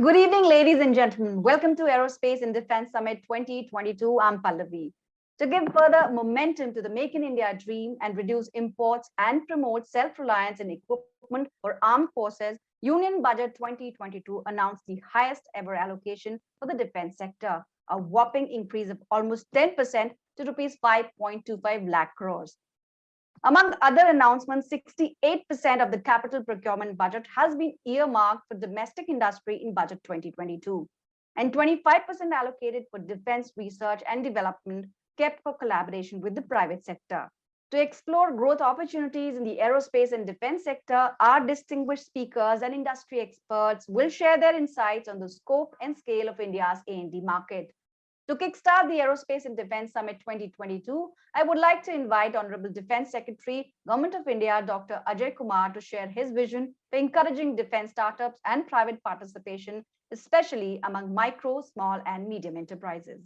Good evening, ladies and gentlemen. Welcome to Aerospace and Defense Summit 2022. I'm Pallavi. To give further momentum to the Make in India dream and reduce imports and promote self-reliance in equipment for armed forces, Union Budget 2022 announced the highest ever allocation for the defense sector, a whopping increase of almost 10% to rupees 5.25 lakh crores. Among other announcements, 68% of the capital procurement budget has been earmarked for domestic industry in Budget 2022, and 25% allocated for defense research and development, kept for collaboration with the private sector. To explore growth opportunities in the aerospace and defense sector, our distinguished speakers and industry experts will share their insights on the scope and scale of India's A&D market. To kickstart the Aerospace and Defense Summit 2022, I would like to invite Honorable Defense Secretary, Government of India, Dr. Ajay Kumar, to share his vision for encouraging defense startups and private participation, especially among micro, small, and medium enterprises.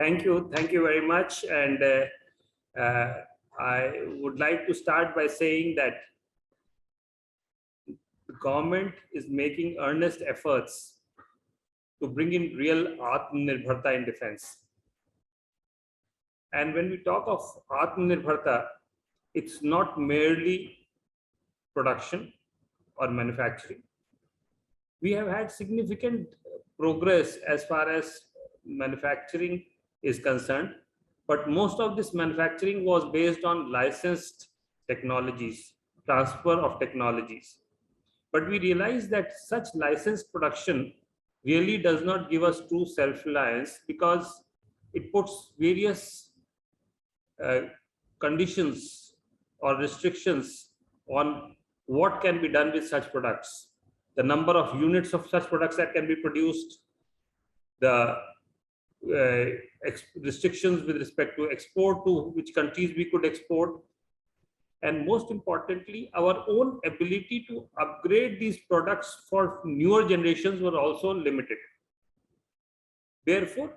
Thank you very much. And I would like to start by saying that the government is making earnest efforts to bring in real Atmanirbharta in defense. And when we talk of Atmanirbharta, it's not merely production or manufacturing. We have had significant progress as far as manufacturing is concerned, but most of this manufacturing was based on licensed technologies, transfer of technologies. But we realized that such licensed production really does not give us true self-reliance, because it puts various conditions or restrictions on what can be done with such products, the number of units of such products that can be produced, the restrictions with respect to export, to which countries we could export, and most importantly, our own ability to upgrade these products for newer generations were also limited. Therefore,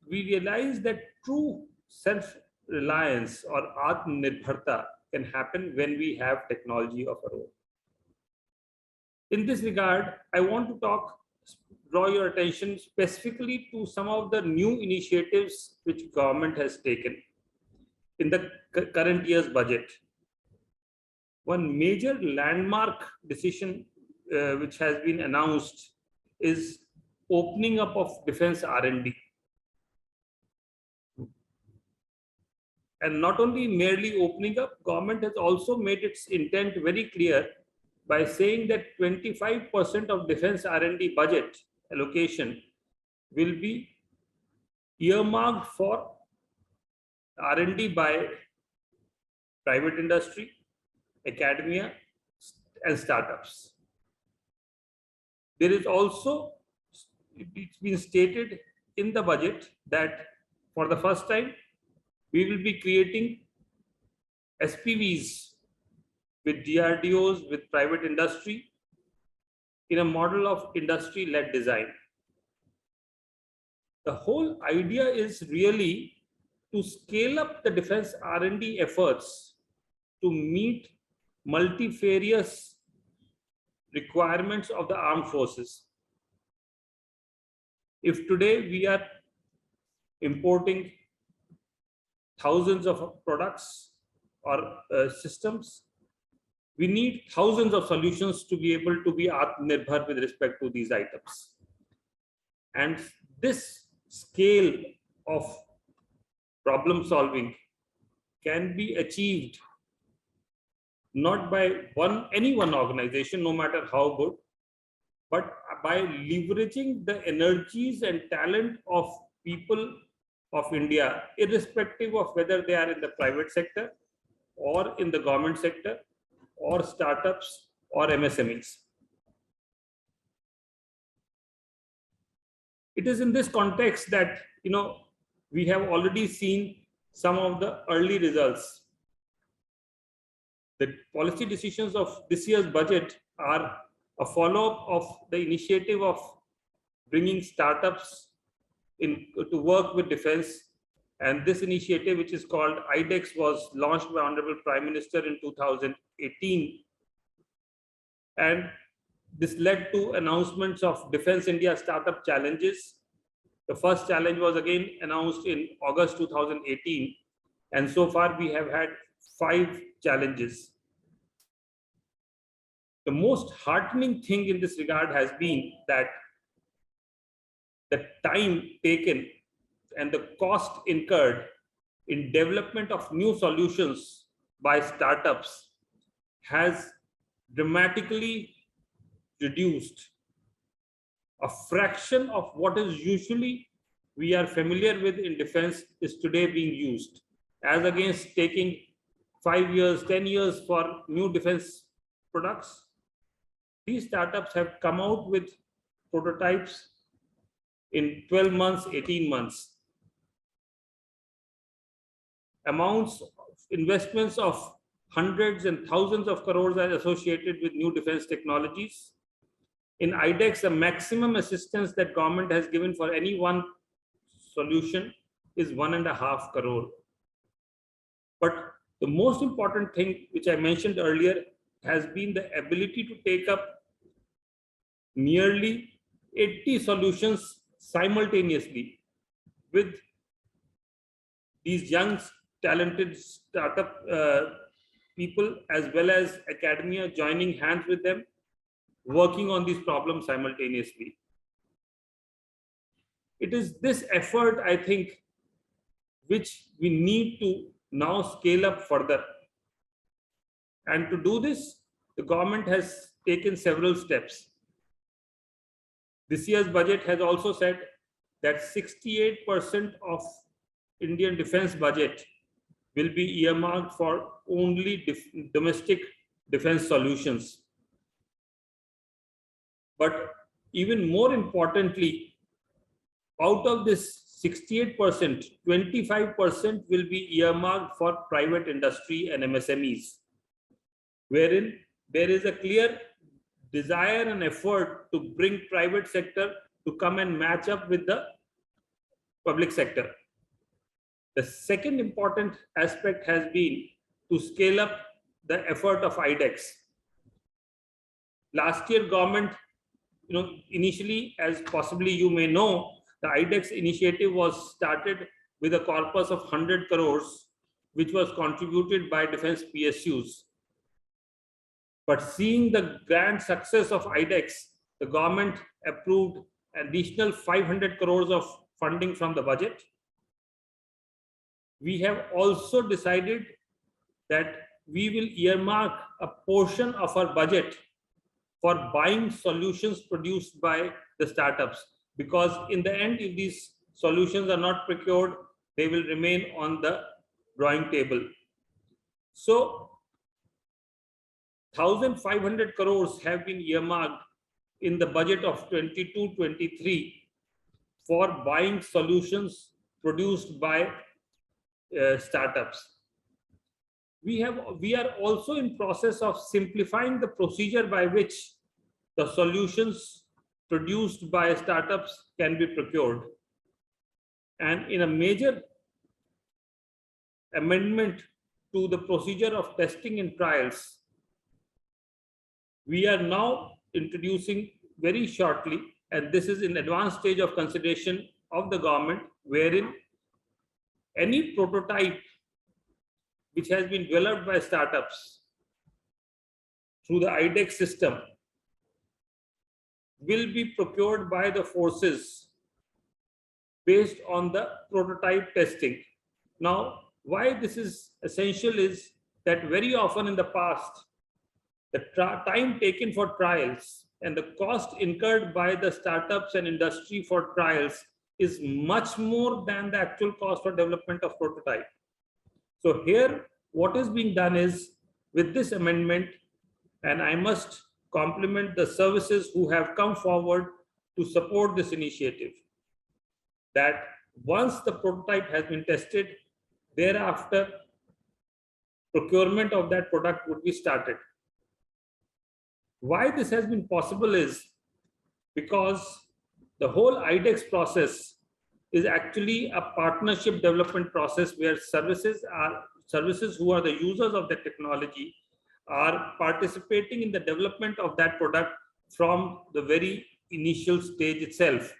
we realized that true self-reliance or Atmanirbharta can happen when we have technology of our own. In this regard, I want to draw your attention specifically to some of the new initiatives which government has taken in the current year's budget. One major landmark decision which has been announced is opening up of defense R&D. And not only merely opening up, government has also made its intent very clear by saying that 25% of defense R&D budget allocation will be earmarked for R&D by private industry, academia, and startups. There is also, it's been stated in the budget that for the first time, we will be creating SPVs with DRDOs, with private industry, in a model of industry-led design. The whole idea is really to scale up the defense R&D efforts to meet multifarious requirements of the armed forces. If today we are importing thousands of products or systems, we need thousands of solutions to be able to be Atmanirbhar with respect to these items. And this scale of problem solving can be achieved not by any one organization, no matter how good, but by leveraging the energies and talent of people of India, irrespective of whether they are in the private sector or in the government sector, or startups or MSMEs. It is in this context that we have already seen some of the early results. The policy decisions of this year's budget are a follow-up of the initiative of bringing startups in to work with defense And this initiative, which is called IDEX, was launched by Honorable Prime Minister in 2018. And this led to announcements of Defense India Startup Challenges. The first challenge was again announced in August 2018. And so far we have had 5 challenges. The most heartening thing in this regard has been that the time taken and the cost incurred in development of new solutions by startups has dramatically reduced. A fraction of what is usually we are familiar with in defense is today being used, as against taking 5 years, 10 years for new defense products. These startups have come out with prototypes in 12 months, 18 months. Amounts of investments of hundreds and thousands of crores are associated with new defense technologies. In IDEX, the maximum assistance that government has given for any one solution is 1.5 crore. But the most important thing, which I mentioned earlier, has been the ability to take up nearly 80 solutions simultaneously with these young, talented startup people, as well as academia joining hands with them, working on these problems simultaneously. It is this effort, I think, which we need to now scale up further. And to do this, the government has taken several steps. This year's budget has also said that 68% of Indian defense budget will be earmarked for only domestic defense solutions. But even more importantly, out of this 68%, 25% will be earmarked for private industry and MSMEs, wherein there is a clear desire and effort to bring private sector to come and match up with the public sector. The second important aspect has been to scale up the effort of IDEX. Last year, government, initially, as possibly you may know, the IDEX initiative was started with a corpus of 100 crores, which was contributed by defense PSUs. But seeing the grand success of IDEX, the government approved additional 500 crores of funding from the budget. We have also decided that we will earmark a portion of our budget for buying solutions produced by the startups, because in the end, if these solutions are not procured, they will remain on the drawing table. So 1,500 crores have been earmarked in the budget of 22-23 for buying solutions produced by startups. We are also in process of simplifying the procedure by which the solutions produced by startups can be procured. And in a major amendment to the procedure of testing and trials, we are now introducing very shortly, and this is in advanced stage of consideration of the government, wherein any prototype which has been developed by startups through the IDEX system will be procured by the forces based on the prototype testing. Now, why this is essential is that very often in the past, the time taken for trials and the cost incurred by the startups and industry for trials is much more than the actual cost for development of prototype. So here, what is being done is, with this amendment, and I must compliment the services who have come forward to support this initiative, that once the prototype has been tested, thereafter, procurement of that product would be started. Why this has been possible is because the whole IDEX process is actually a partnership development process where services who are the users of the technology are participating in the development of that product from the very initial stage itself.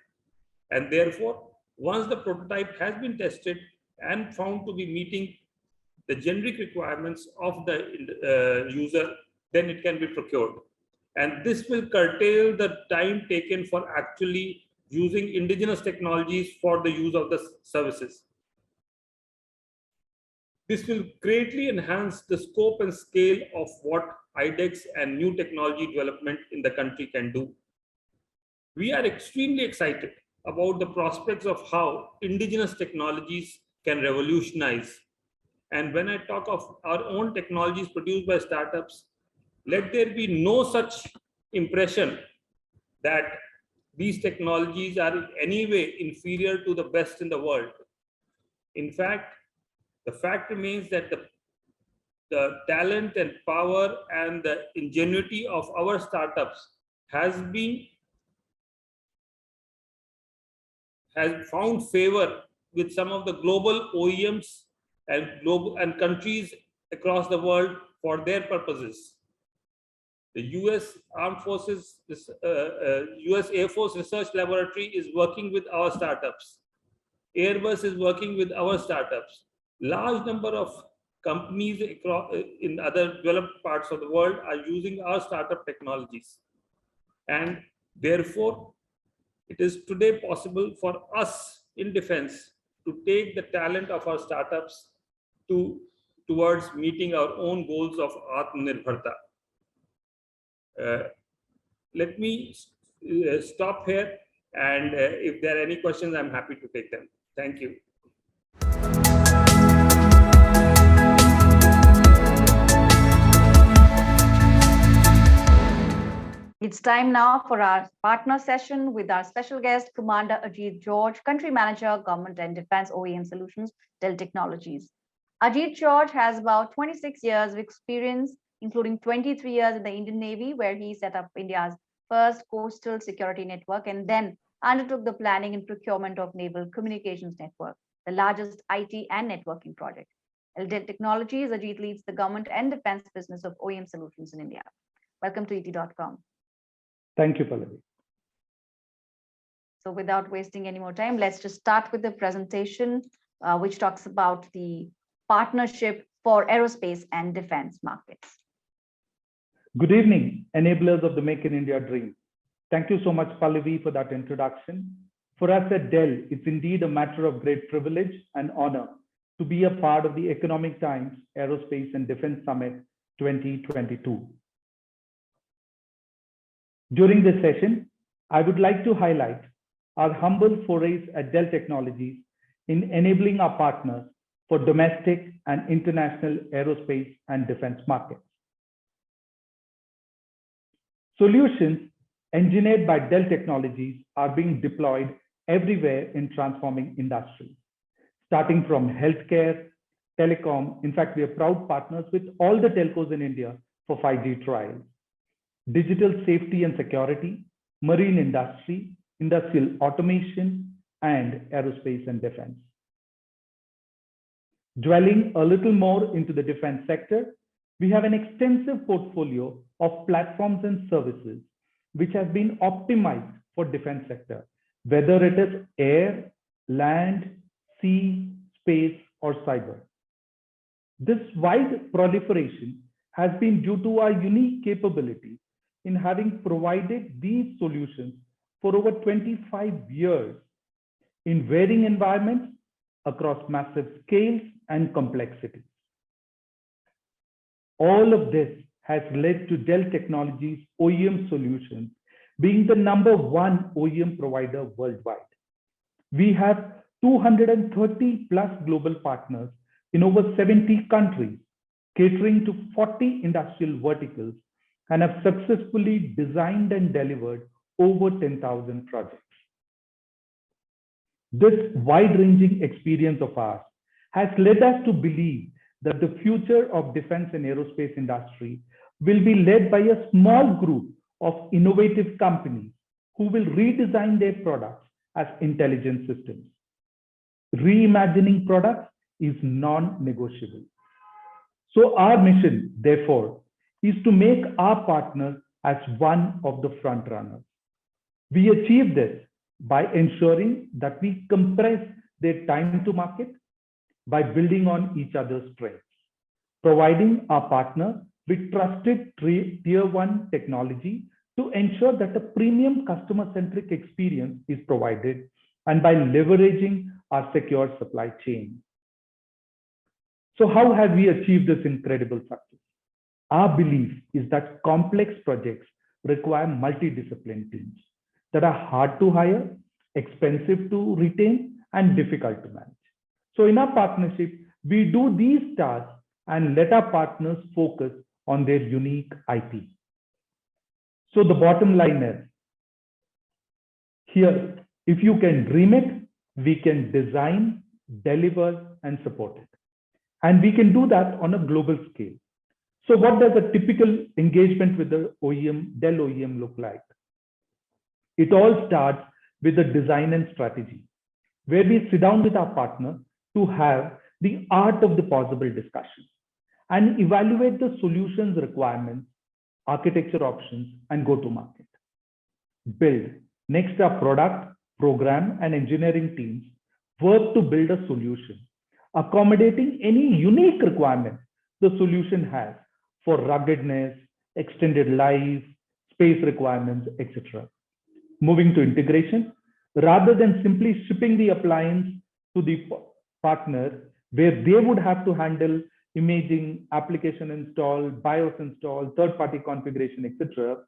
And therefore, once the prototype has been tested and found to be meeting the generic requirements of the user, then it can be procured. And this will curtail the time taken for actually using indigenous technologies for the use of the services. This will greatly enhance the scope and scale of what IDEX and new technology development in the country can do. We are extremely excited about the prospects of how indigenous technologies can revolutionize. And when I talk of our own technologies produced by startups, let there be no such impression that these technologies are in any way inferior to the best in the world. In fact, the fact remains that the talent and power and the ingenuity of our startups has found favor with some of the global OEMs and countries across the world for their purposes. The US Armed Forces, US Air Force Research Laboratory is working with our startups. Airbus is working with our startups. Large number of companies in other developed parts of the world are using our startup technologies. And therefore, it is today possible for us in defense to take the talent of our startups towards meeting our own goals of Atmanirbharta. Let me stop here, and if there are any questions, I'm happy to take them. Thank you. It's time now for our partner session with our special guest, Commander Ajit George, Country Manager, Government and Defense OEM Solutions, Dell Technologies. Ajit George has about 26 years of experience, including 23 years in the Indian Navy, where he set up India's first coastal security network and then undertook the planning and procurement of Naval Communications Network, the largest IT and networking project. At Dell Technologies, Ajit leads the government and defense business of OEM solutions in India. Welcome to ET.com. Thank you, Pallavi. So without wasting any more time, let's just start with the presentation, which talks about the partnership for aerospace and defense markets. Good evening, enablers of the Make in India dream. Thank you so much, Pallavi, for that introduction. For us at Dell, it's indeed a matter of great privilege and honor to be a part of the Economic Times Aerospace and Defense Summit 2022. During this session, I would like to highlight our humble forays at Dell Technologies in enabling our partners for domestic and international aerospace and defense markets. Solutions engineered by Dell Technologies are being deployed everywhere in transforming industries, starting from healthcare, telecom. In fact, we are proud partners with all the telcos in India for 5G trials, digital safety and security, marine industry, industrial automation, and aerospace and defense. Dwelling a little more into the defense sector, we have an extensive portfolio of platforms and services which have been optimized for defense sector, whether it is air, land, sea, space, or cyber. This wide proliferation has been due to our unique capability in having provided these solutions for over 25 years in varying environments across massive scales and complexities. All of this has led to Dell Technologies OEM solutions being the #1 OEM provider worldwide. We have 230 plus global partners in over 70 countries, catering to 40 industrial verticals, and have successfully designed and delivered over 10,000 projects. This wide-ranging experience of ours has led us to believe that the future of defense and aerospace industry will be led by a small group of innovative companies who will redesign their products as intelligent systems. Reimagining products is non-negotiable. So our mission, therefore, is to make our partners as one of the front runners. We achieve this by ensuring that we compress their time to market by building on each other's strengths, providing our partner with trusted tier one technology to ensure that a premium customer-centric experience is provided, and by leveraging our secure supply chain. So how have we achieved this incredible success? Our belief is that complex projects require multidisciplinary teams that are hard to hire, expensive to retain, and difficult to manage. So in our partnership, we do these tasks and let our partners focus on their unique IP. So the bottom line is, here, if you can dream it, we can design, deliver, and support it. And we can do that on a global scale. So what does a typical engagement with the OEM, Dell OEM look like? It all starts with the design and strategy, where we sit down with our partner to have the art of the possible discussion and evaluate the solutions requirements, architecture options, and go to market. Build. Next, our product, program, and engineering teams work to build a solution, accommodating any unique requirement the solution has for ruggedness, extended life, space requirements, etc. Moving to integration, rather than simply shipping the appliance to the partner, where they would have to handle imaging, application install, BIOS install, third-party configuration, etc.,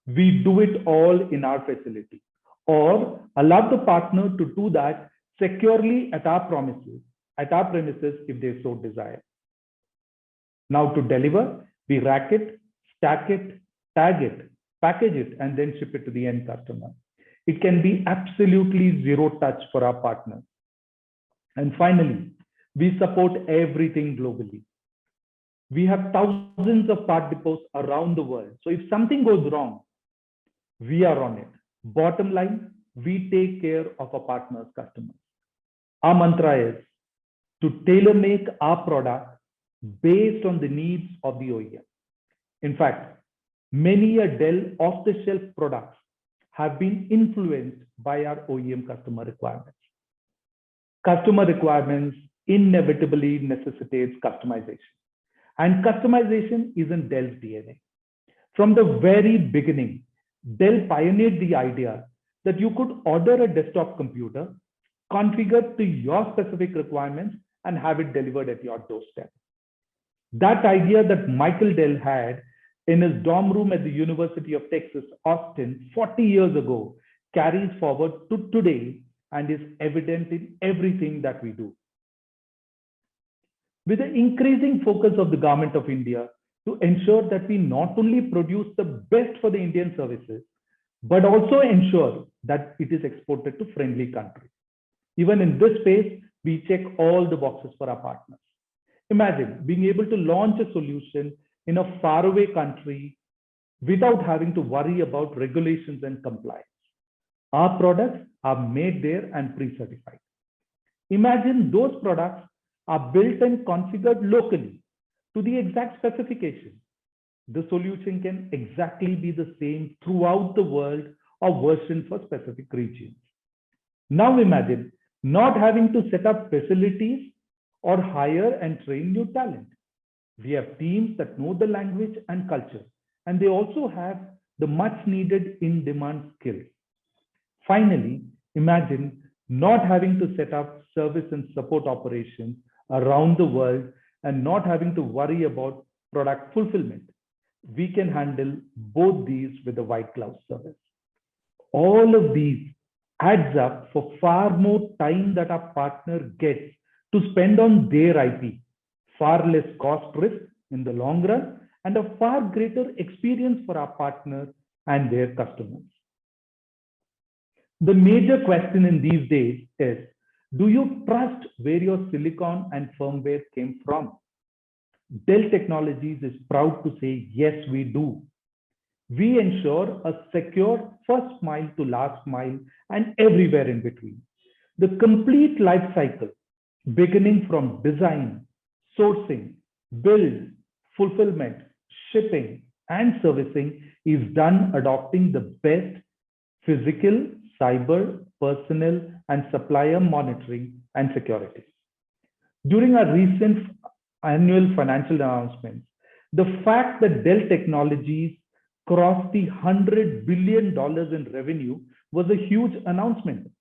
we do it all in our facility, or allow the partner to do that securely at our premises if they so desire. Now to deliver, we rack it, stack it, tag it, package it, and then ship it to the end customer. It can be absolutely zero touch for our partners. And finally, we support everything globally. We have thousands of part depots around the world. So if something goes wrong, we are on it. Bottom line, we take care of our partners' customers. Our mantra is to tailor-make our product based on the needs of the OEM. In fact, many a Dell off-the-shelf products have been influenced by our OEM customer requirements. Customer requirements inevitably necessitates customization. And customization is in Dell's DNA. From the very beginning, Dell pioneered the idea that you could order a desktop computer, configure to your specific requirements, and have it delivered at your doorstep. That idea that Michael Dell had in his dorm room at the University of Texas, Austin, 40 years ago, carries forward to today and is evident in everything that we do. With the increasing focus of the Government of India to ensure that we not only produce the best for the Indian services, but also ensure that it is exported to friendly countries. Even in this space, we check all the boxes for our partners. Imagine being able to launch a solution in a faraway country without having to worry about regulations and compliance. Our products are made there and pre-certified. Imagine those products are built and configured locally to the exact specification. The solution can exactly be the same throughout the world or version for specific regions. Now imagine not having to set up facilities or hire and train new talent. We have teams that know the language and culture, and they also have the much needed in-demand skills. Finally, imagine not having to set up service and support operations around the world and not having to worry about product fulfillment. We can handle both these with the white glove service. All of these adds up for far more time that our partner gets to spend on their IP, far less cost risk in the long run, and a far greater experience for our partners and their customers. The major question in these days is, do you trust where your silicon and firmware came from? Dell Technologies is proud to say, yes, we do. We ensure a secure first mile to last mile and everywhere in between. The complete life cycle, beginning from design, sourcing, build, fulfillment, shipping, and servicing, is done adopting the best physical, cyber, personnel, and supplier monitoring and security. During our recent annual financial announcements, the fact that Dell Technologies crossed the $100 billion in revenue was a huge announcement.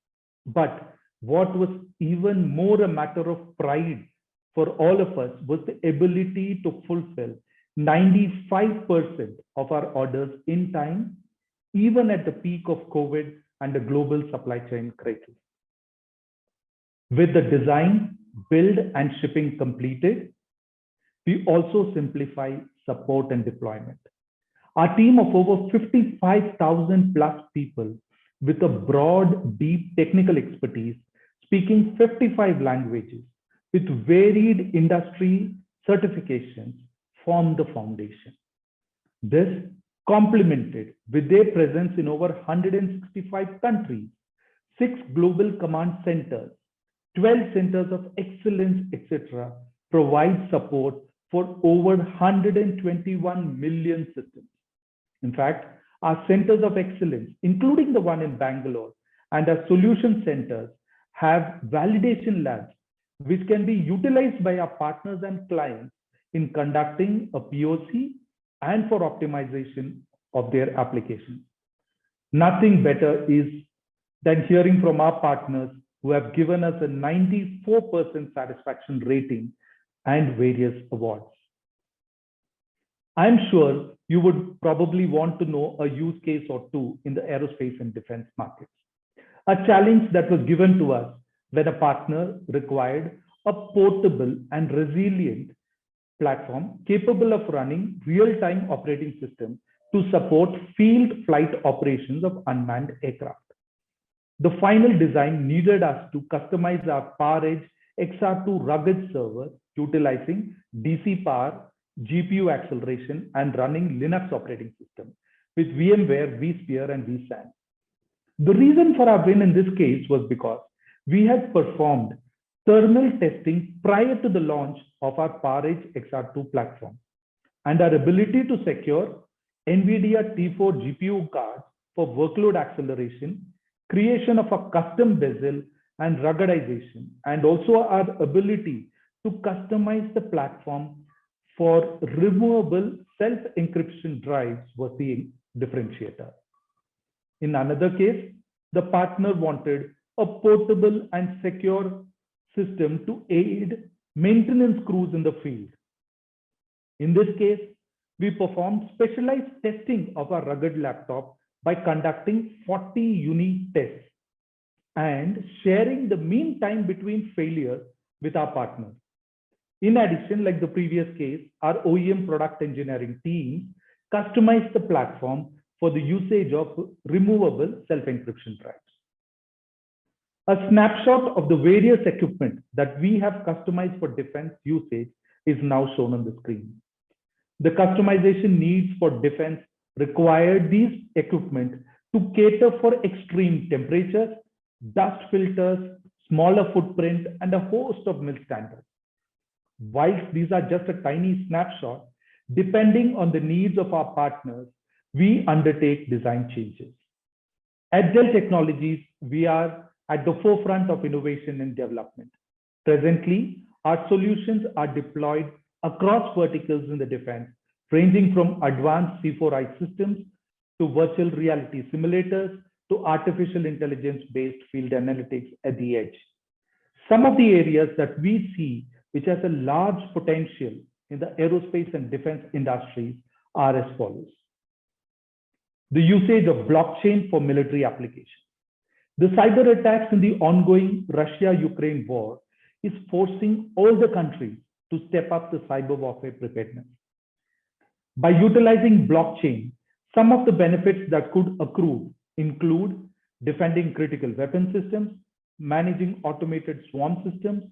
But what was even more a matter of pride for all of us was the ability to fulfill 95% of our orders in time, even at the peak of COVID and the global supply chain crisis. With the design, build, and shipping completed, we also simplify support and deployment. Our team of over 55,000 plus people with a broad, deep technical expertise, speaking 55 languages, with varied industry certifications, form the foundation. This, complemented with their presence in over 165 countries, 6 global command centers, 12 centers of excellence, etc., provides support for over 121 million systems. In fact, our centers of excellence, including the one in Bangalore, and our solution centers have validation labs which can be utilized by our partners and clients in conducting a POC and for optimization of their applications. Nothing better is than hearing from our partners who have given us a 94% satisfaction rating and various awards. I'm sure you would probably want to know a use case or two in the aerospace and defense markets. A challenge that was given to us when a partner required a portable and resilient platform capable of running real-time operating systems to support field flight operations of unmanned aircraft. The final design needed us to customize our PowerEdge XR2 rugged server utilizing DC power, GPU acceleration, and running Linux operating system with VMware, vSphere, and vSAN. The reason for our win in this case was because we had performed thermal testing prior to the launch of our PowerEdge XR2 platform, and our ability to secure NVIDIA T4 GPU cards for workload acceleration, creation of a custom bezel and ruggedization, and also our ability to customize the platform for removable self-encryption drives was the differentiator. In another case, the partner wanted a portable and secure system to aid maintenance crews in the field. In this case, we performed specialized testing of our rugged laptop by conducting 40 unique tests and sharing the mean time between failures with our partners. In addition, like the previous case, our OEM product engineering team customized the platform for the usage of removable self-encryption drives. A snapshot of the various equipment that we have customized for defense usage is now shown on the screen. The customization needs for defense required these equipment to cater for extreme temperatures, dust filters, smaller footprint, and a host of MIL standards. Whilst these are just a tiny snapshot, depending on the needs of our partners, we undertake design changes. At Dell Technologies, we are at the forefront of innovation and development. Presently, our solutions are deployed across verticals in the defense, ranging from advanced C4I systems to virtual reality simulators to artificial intelligence-based field analytics at the edge. Some of the areas that we see which has a large potential in the aerospace and defense industries are as follows. The usage of blockchain for military applications. The cyber attacks in the ongoing Russia-Ukraine war is forcing all the countries to step up the cyber warfare preparedness. By utilizing blockchain, some of the benefits that could accrue include defending critical weapon systems, managing automated swarm systems,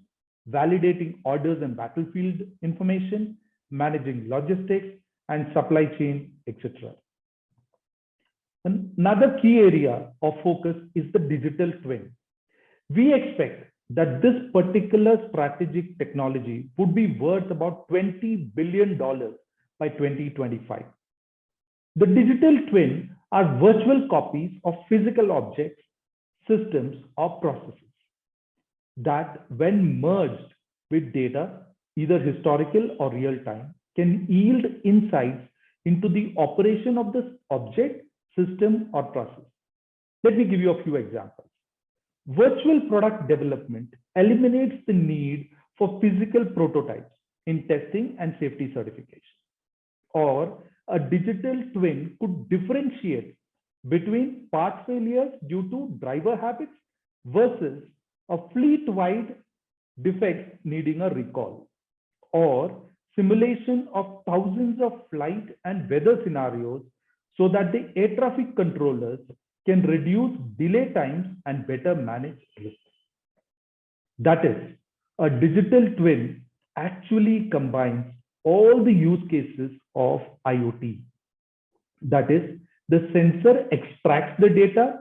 validating orders and battlefield information, managing logistics and supply chain, etc. Another key area of focus is the digital twin. We expect that this particular strategic technology would be worth about $20 billion by 2025. The digital twin are virtual copies of physical objects, systems, or processes that, when merged with data, either historical or real time, can yield insights into the operation of this object, system, or process. Let me give you a few examples. Virtual product development eliminates the need for physical prototypes in testing and safety certification. Or a digital twin could differentiate between part failures due to driver habits versus a fleet-wide defect needing a recall, or simulation of thousands of flight and weather scenarios so that the air traffic controllers can reduce delay times and better manage risks. That is, a digital twin actually combines all the use cases of IoT. That is, the sensor extracts the data,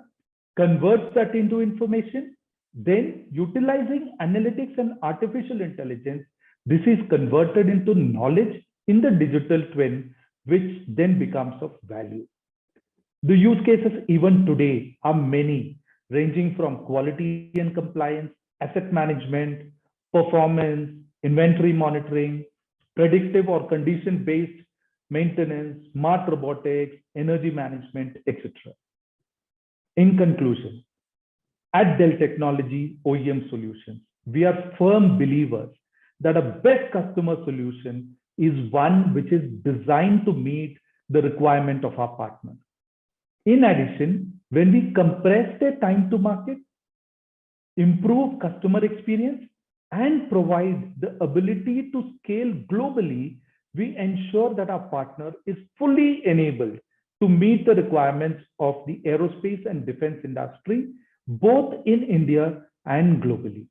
converts that into information, then utilizing analytics and artificial intelligence, this is converted into knowledge in the digital twin, which then becomes of value. The use cases even today are many, ranging from quality and compliance, asset management, performance, inventory monitoring, predictive or condition-based maintenance, smart robotics, energy management, etc. In conclusion, at Dell Technology OEM Solutions, we are firm believers that a best customer solution is one which is designed to meet the requirement of our partners. In addition, when we compress their time to market, improve customer experience, and provide the ability to scale globally, we ensure that our partner is fully enabled to meet the requirements of the aerospace and defense industry, both in India and globally.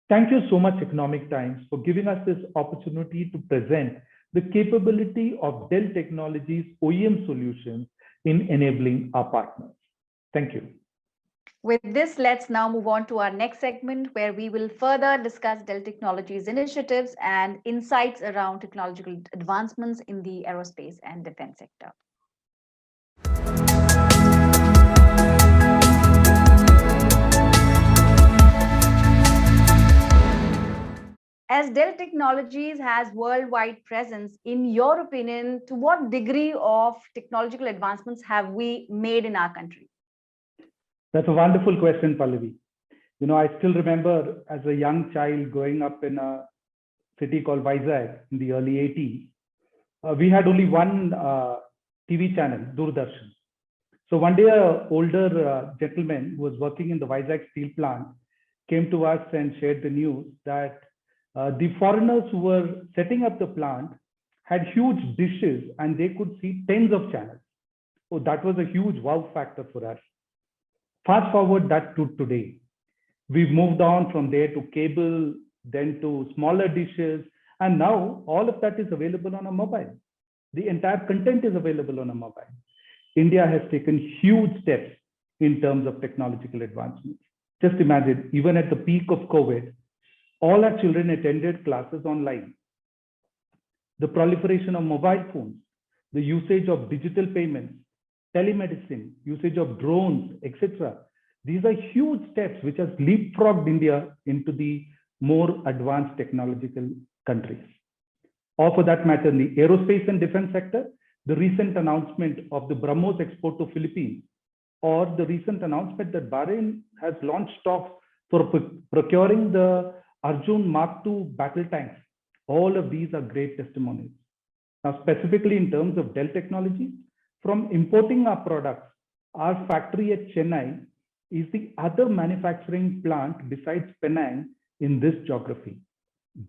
Thank you so much, Economic Times, for giving us this opportunity to present the capability of Dell Technologies OEM solutions in enabling our partners. Thank you. With this, let's now move on to our next segment, where we will further discuss Dell Technologies initiatives and insights around technological advancements in the aerospace and defense sector. As Dell Technologies has worldwide presence, in your opinion, to what degree of technological advancements have we made in our country? That's a wonderful question, Pallavi. You know, I still remember as a young child growing up in a city called Vizag in the early 80s. We had only one TV channel, Doordarshan. So one day, an older gentleman who was working in the Vizag steel plant came to us and shared the news that the foreigners who were setting up the plant had huge dishes and they could see tens of channels. So that was a huge wow factor for us. Fast forward that to today. We've moved on from there to cable, then to smaller dishes, and now all of that is available on a mobile. The entire content is available on a mobile. India has taken huge steps in terms of technological advancements. Just imagine, even at the peak of COVID, all our children attended classes online. The proliferation of mobile phones, the usage of digital payments, telemedicine, usage of drones, etc. These are huge steps which has leapfrogged India into the more advanced technological countries. Or for that matter, in the aerospace and defense sector, the recent announcement of the BrahMos export to Philippines, or the recent announcement that Bahrain has launched talks for procuring the Arjun Mark II battle tanks. All of these are great testimonies. Now, specifically in terms of Dell Technologies, from importing our products, our factory at Chennai is the other manufacturing plant besides Penang in this geography.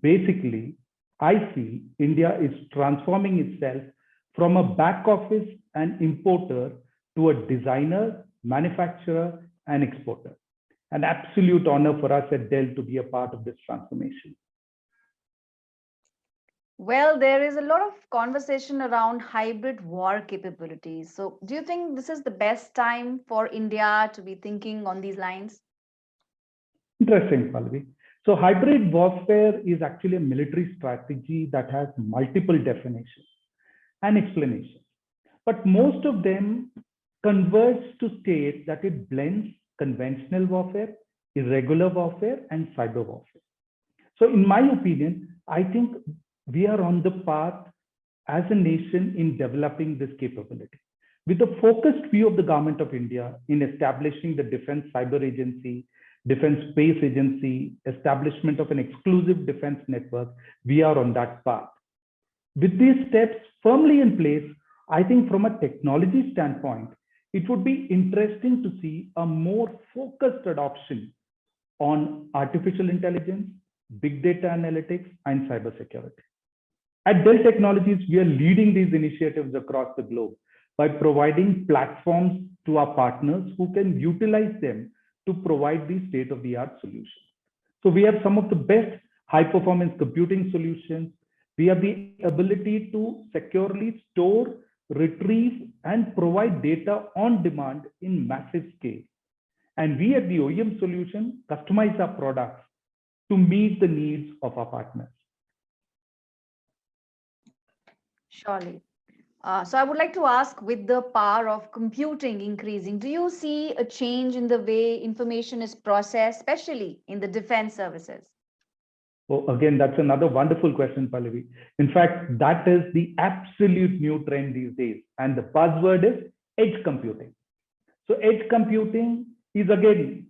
Basically, I see India is transforming itself from a back office and importer to a designer, manufacturer, and exporter. An absolute honor for us at Dell to be a part of this transformation. Well, there is a lot of conversation around hybrid war capabilities. So do you think this is the best time for India to be thinking on these lines? Interesting, Pallavi. So hybrid warfare is actually a military strategy that has multiple definitions and explanations, but most of them converge to state that it blends conventional warfare, irregular warfare, and cyber warfare. So in my opinion, I think we are on the path as a nation in developing this capability. With a focused view of the Government of India in establishing the Defense Cyber Agency, Defense Space Agency, establishment of an exclusive defense network, we are on that path. With these steps firmly in place, I think from a technology standpoint, it would be interesting to see a more focused adoption on artificial intelligence, big data analytics, and cybersecurity. At Dell Technologies, we are leading these initiatives across the globe by providing platforms to our partners who can utilize them to provide these state-of-the-art solutions. So we have some of the best high-performance computing solutions. We have the ability to securely store, retrieve, and provide data on demand in massive scale. And we at the OEM solution customize our products to meet the needs of our partners. Surely. So I would like to ask, with the power of computing increasing, do you see a change in the way information is processed, especially in the defense services? Oh, again, that's another wonderful question, Pallavi. In fact, that is the absolute new trend these days. And the buzzword is edge computing. So edge computing is again,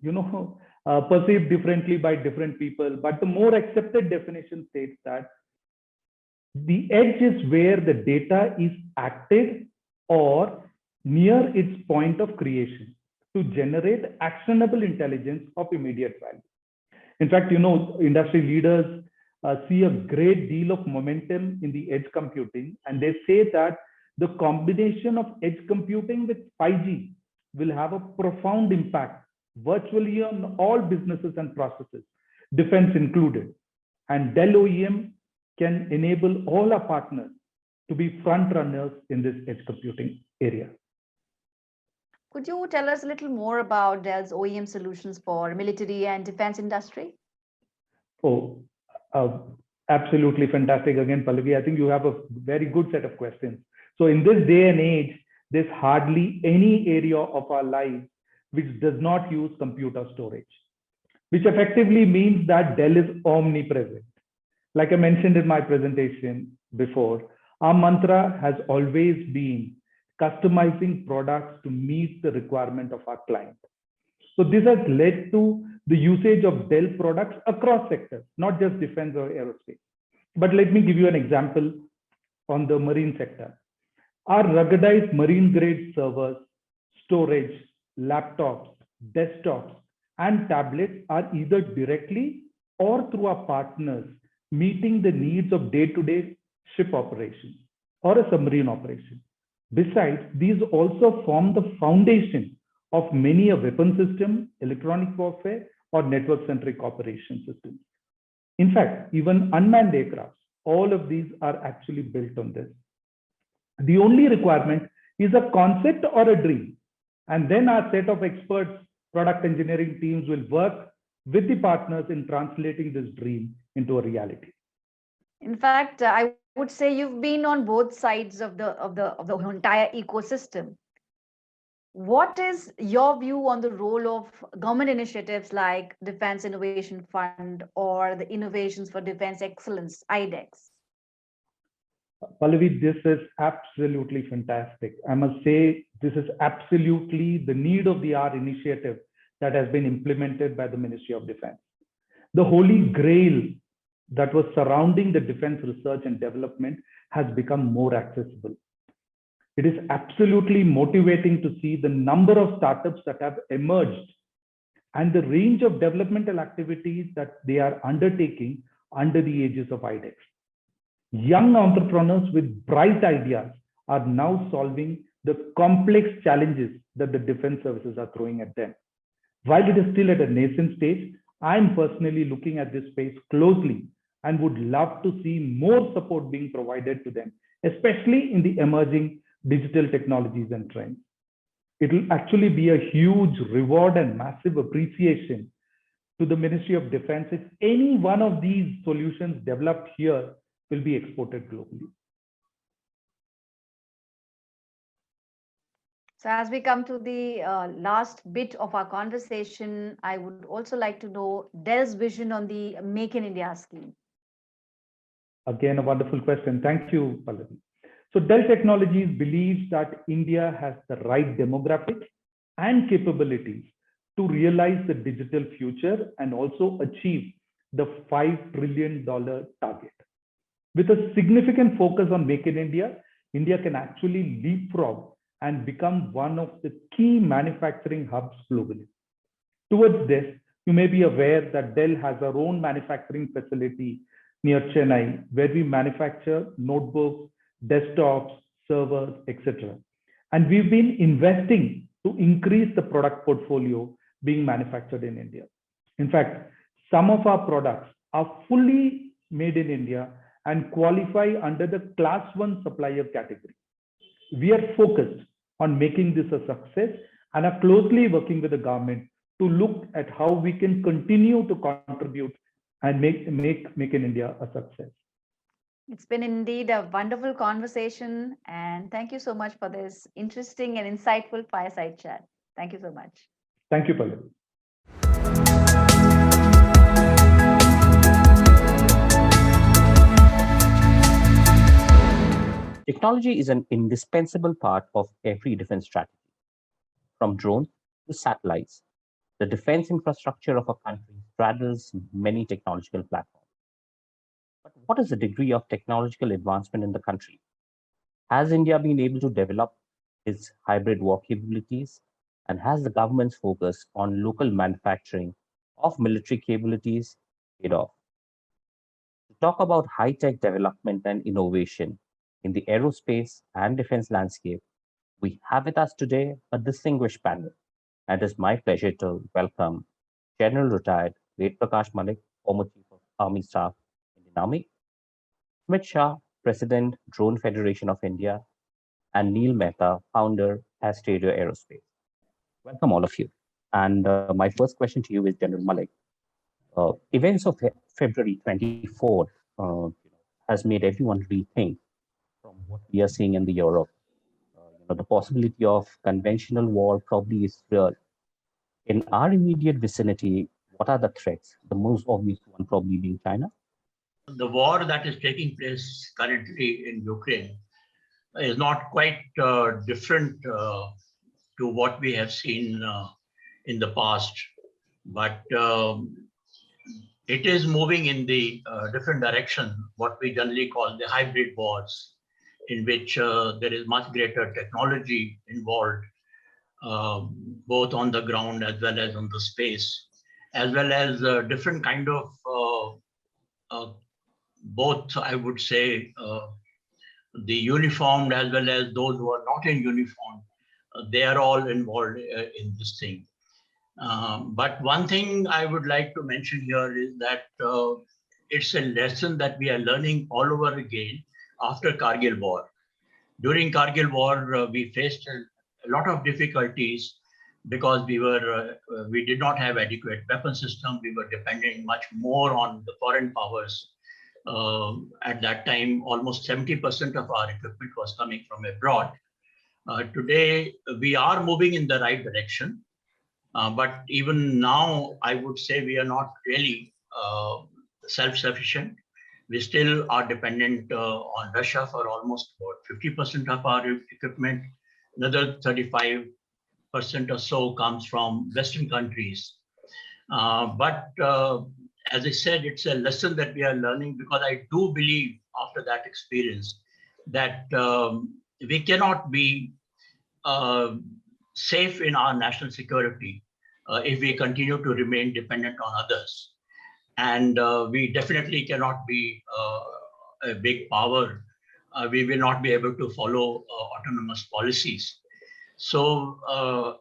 perceived differently by different people, but the more accepted definition states that the edge is where the data is acted or near its point of creation to generate actionable intelligence of immediate value. In fact, industry leaders see a great deal of momentum in the edge computing, and they say that the combination of edge computing with 5G will have a profound impact virtually on all businesses and processes, defense included. And Dell OEM can enable all our partners to be front runners in this edge computing area. Could you tell us a little more about Dell's OEM solutions for military and defense industry? Oh, absolutely fantastic. Again, Pallavi, I think you have a very good set of questions. So in this day and age, there's hardly any area of our life which does not use computer storage, which effectively means that Dell is omnipresent. Like I mentioned in my presentation before, our mantra has always been customizing products to meet the requirement of our client. So this has led to the usage of Dell products across sectors, not just defense or aerospace. But let me give you an example on the marine sector. Our ruggedized marine grade servers, storage, laptops, desktops, and tablets are either directly or through our partners meeting the needs of day-to-day ship operations or a submarine operation. Besides, these also form the foundation of many a weapon system, electronic warfare, or network-centric operation systems. In fact, even unmanned aircraft, all of these are actually built on this. The only requirement is a concept or a dream. And then our set of experts, product engineering teams will work with the partners in translating this dream into a reality. In fact, I would say you've been on both sides of the entire ecosystem. What is your view on the role of government initiatives like Defense Innovation Fund or the Innovations for Defense Excellence, IDEX? Pallavi, this is absolutely fantastic. I must say, this is absolutely the need of the hour initiative that has been implemented by the Ministry of Defense. The holy grail that was surrounding the defense research and development has become more accessible. It is absolutely motivating to see the number of startups that have emerged and the range of developmental activities that they are undertaking under the aegis of IDEX. Young entrepreneurs with bright ideas are now solving the complex challenges that the defense services are throwing at them. While it is still at a nascent stage, I'm personally looking at this space closely and would love to see more support being provided to them, especially in the emerging digital technologies and trends. It will actually be a huge reward and massive appreciation to the Ministry of Defense if any one of these solutions developed here will be exported globally. So as we come to the last bit of our conversation, I would also like to know Dell's vision on the Make in India scheme. Again, a wonderful question. Thank you, Pallavi. So Dell Technologies believes that India has the right demographics and capabilities to realize the digital future and also achieve the $5 trillion target. With a significant focus on Make in India, India can actually leapfrog and become one of the key manufacturing hubs globally. Towards this, you may be aware that Dell has our own manufacturing facility near Chennai, where we manufacture notebooks, desktops, servers, etc. And we've been investing to increase the product portfolio being manufactured in India. In fact, some of our products are fully made in India and qualify under the Class 1 supplier category. We are focused on making this a success and are closely working with the government to look at how we can continue to contribute and make in India a success. It's been indeed a wonderful conversation, and thank you so much for this interesting and insightful fireside chat. Thank you so much. Thank you, Pallavi. Technology is an indispensable part of every defense strategy. From drones to satellites, the defense infrastructure of a country straddles many technological platforms. But what is the degree of technological advancement in the country? Has India been able to develop its hybrid war capabilities? And has the government's focus on local manufacturing of military capabilities paid off? To talk about high-tech development and innovation in the aerospace and defense landscape, we have with us today a distinguished panel. And it is my pleasure to welcome General Retired Ved Prakash Malik, former Chief of Army Staff, Indian Army, Smit Shah, President, Drone Federation of India, and Neil Mehta, founder, Astradio Aerospace. Welcome, all of you. And my first question to you is General Malik. Events of February 24 has made everyone rethink from what we are seeing in the Europe. The possibility of conventional war probably is real. In our immediate vicinity, what are the threats? The most obvious one probably being China. The war that is taking place currently in Ukraine is not quite different to what we have seen in the past, but it is moving in the different direction, what we generally call the hybrid wars, in which there is much greater technology involved, both on the ground as well as on the space, as well as different kind of both, I would say, the uniformed as well as those who are not in uniform, they are all involved in this thing. But one thing I would like to mention here is that it's a lesson that we are learning all over again after Kargil War. During Kargil War, we faced a lot of difficulties because we did not have adequate weapon system. We were depending much more on the foreign powers. At that time, almost 70% of our equipment was coming from abroad. Today, we are moving in the right direction. But even now, I would say we are not really self-sufficient. We still are dependent on Russia for almost about 50% of our equipment. Another 35% or so comes from Western countries. But as I said, it's a lesson that we are learning, because I do believe after that experience that we cannot be safe in our national security if we continue to remain dependent on others. And we definitely cannot be a big power. We will not be able to follow autonomous policies. So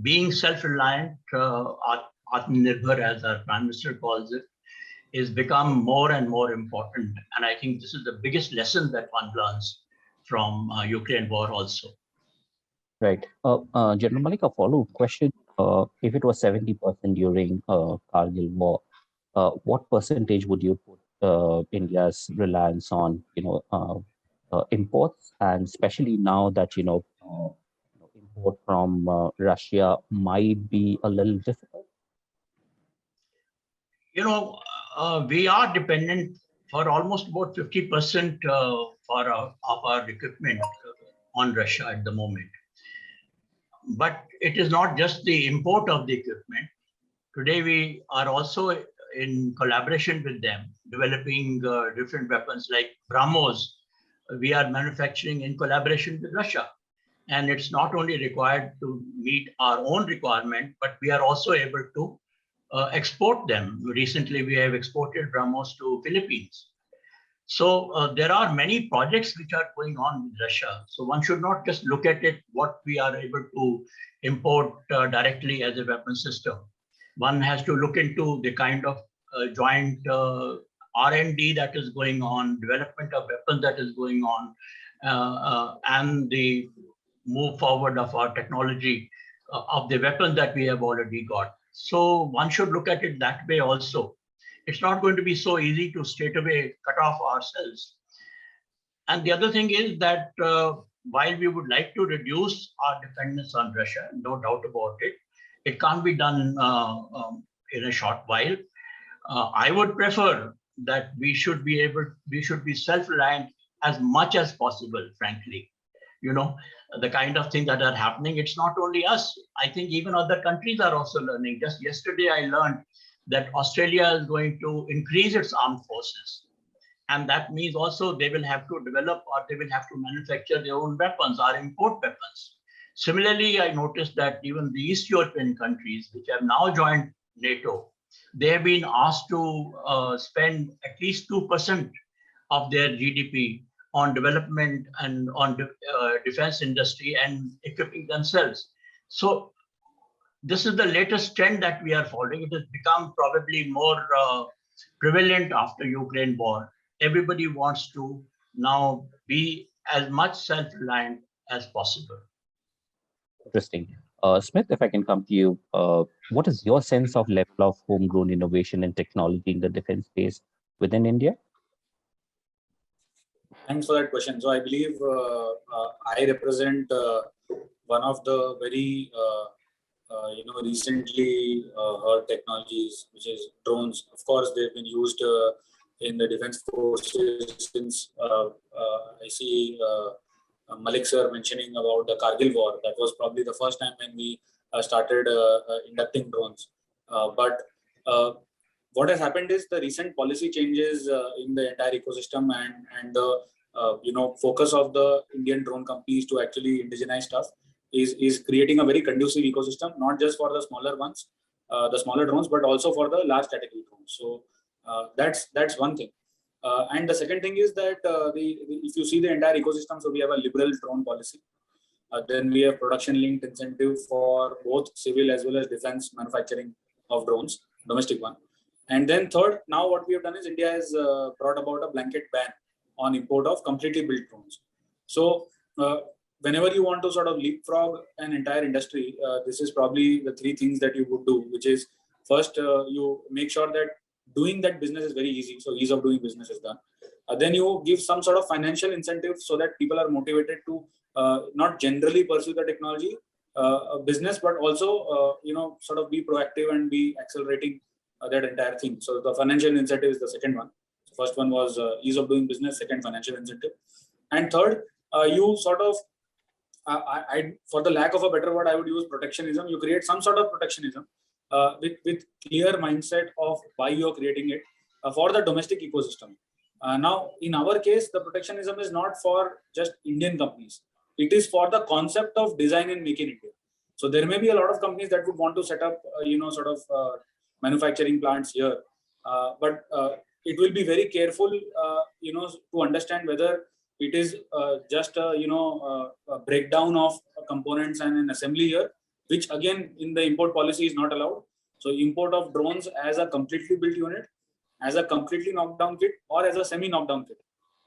being self-reliant, Atmanirbhar, as our Prime Minister calls it, is become more and more important. And I think this is the biggest lesson that one learns from Ukraine war also. Right. General Malik, a follow-up question. if it was 70% during Kargil war, what percentage would you put India's reliance on, imports, and especially now that import from Russia might be a little difficult? We are dependent for almost about 50% of our equipment on Russia at the moment. But it is not just the import of the equipment. Today, we are also in collaboration with them, developing different weapons like BrahMos. We are manufacturing in collaboration with Russia. And it's not only required to meet our own requirement, but we are also able to export them. Recently, we have exported BrahMos to Philippines. So there are many projects which are going on with Russia. So one should not just look at it, what we are able to import directly as a weapon system. One has to look into the kind of joint R&D that is going on, development of weapons that is going on, and the move forward of our technology of the weapons that we have already got. So one should look at it that way also. It's not going to be so easy to straight away cut off ourselves. And the other thing is that while we would like to reduce our dependence on Russia, no doubt about it, it can't be done in a short while. I would prefer that we should be self-reliant as much as possible, frankly. The kind of things that are happening, it's not only us. I think even other countries are also learning. Just yesterday, I learned that Australia is going to increase its armed forces. And that means also they will have to develop or they will have to manufacture their own weapons or import weapons. Similarly, I noticed that even the East European countries, which have now joined NATO, they have been asked to spend at least 2% of their GDP on development and on defense industry and equipping themselves. So this is the latest trend that we are following. It has become probably more prevalent after Ukraine war. Everybody wants to now be as much self-reliant as possible. Interesting. Smith, if I can come to you, what is your sense of level of homegrown innovation and technology in the defense space within India? Thanks for that question. So I believe I represent one of the very recently heard technologies, which is drones. Of course, they've been used in the defense forces since I see Malik sir mentioning about the Kargil war. That was probably the first time when we started inducting drones. But what has happened is the recent policy changes in the entire ecosystem and the focus of the Indian drone companies to actually indigenize stuff is creating a very conducive ecosystem, not just for the smaller ones, the smaller drones, but also for the large category drones. So that's one thing. And the second thing is that if you see the entire ecosystem, so we have a liberal drone policy. Then we have production-linked incentive for both civil as well as defense manufacturing of drones, domestic one. And then third, now what we have done is India has brought about a blanket ban on import of completely built drones. So whenever you want to sort of leapfrog an entire industry, this is probably the three things that you would do, which is first, you make sure that doing that business is very easy. So ease of doing business is done. Then you give some sort of financial incentive so that people are motivated to not generally pursue the technology business, but also, sort of be proactive and be accelerating that entire thing. So the financial incentive is the second one. So first one was ease of doing business, second financial incentive. And third, you sort of, for the lack of a better word, I would use protectionism. You create some sort of protectionism with clear mindset of why you're creating it for the domestic ecosystem. Now, in our case, the protectionism is not for just Indian companies. It is for the concept of design and make in India. So there may be a lot of companies that would want to set up, manufacturing plants here, but it will be very careful, to understand whether it is just a breakdown of components and an assembly here, which again in the import policy is not allowed. So import of drones as a completely built unit, as a completely knockdown kit, or as a semi knockdown kit,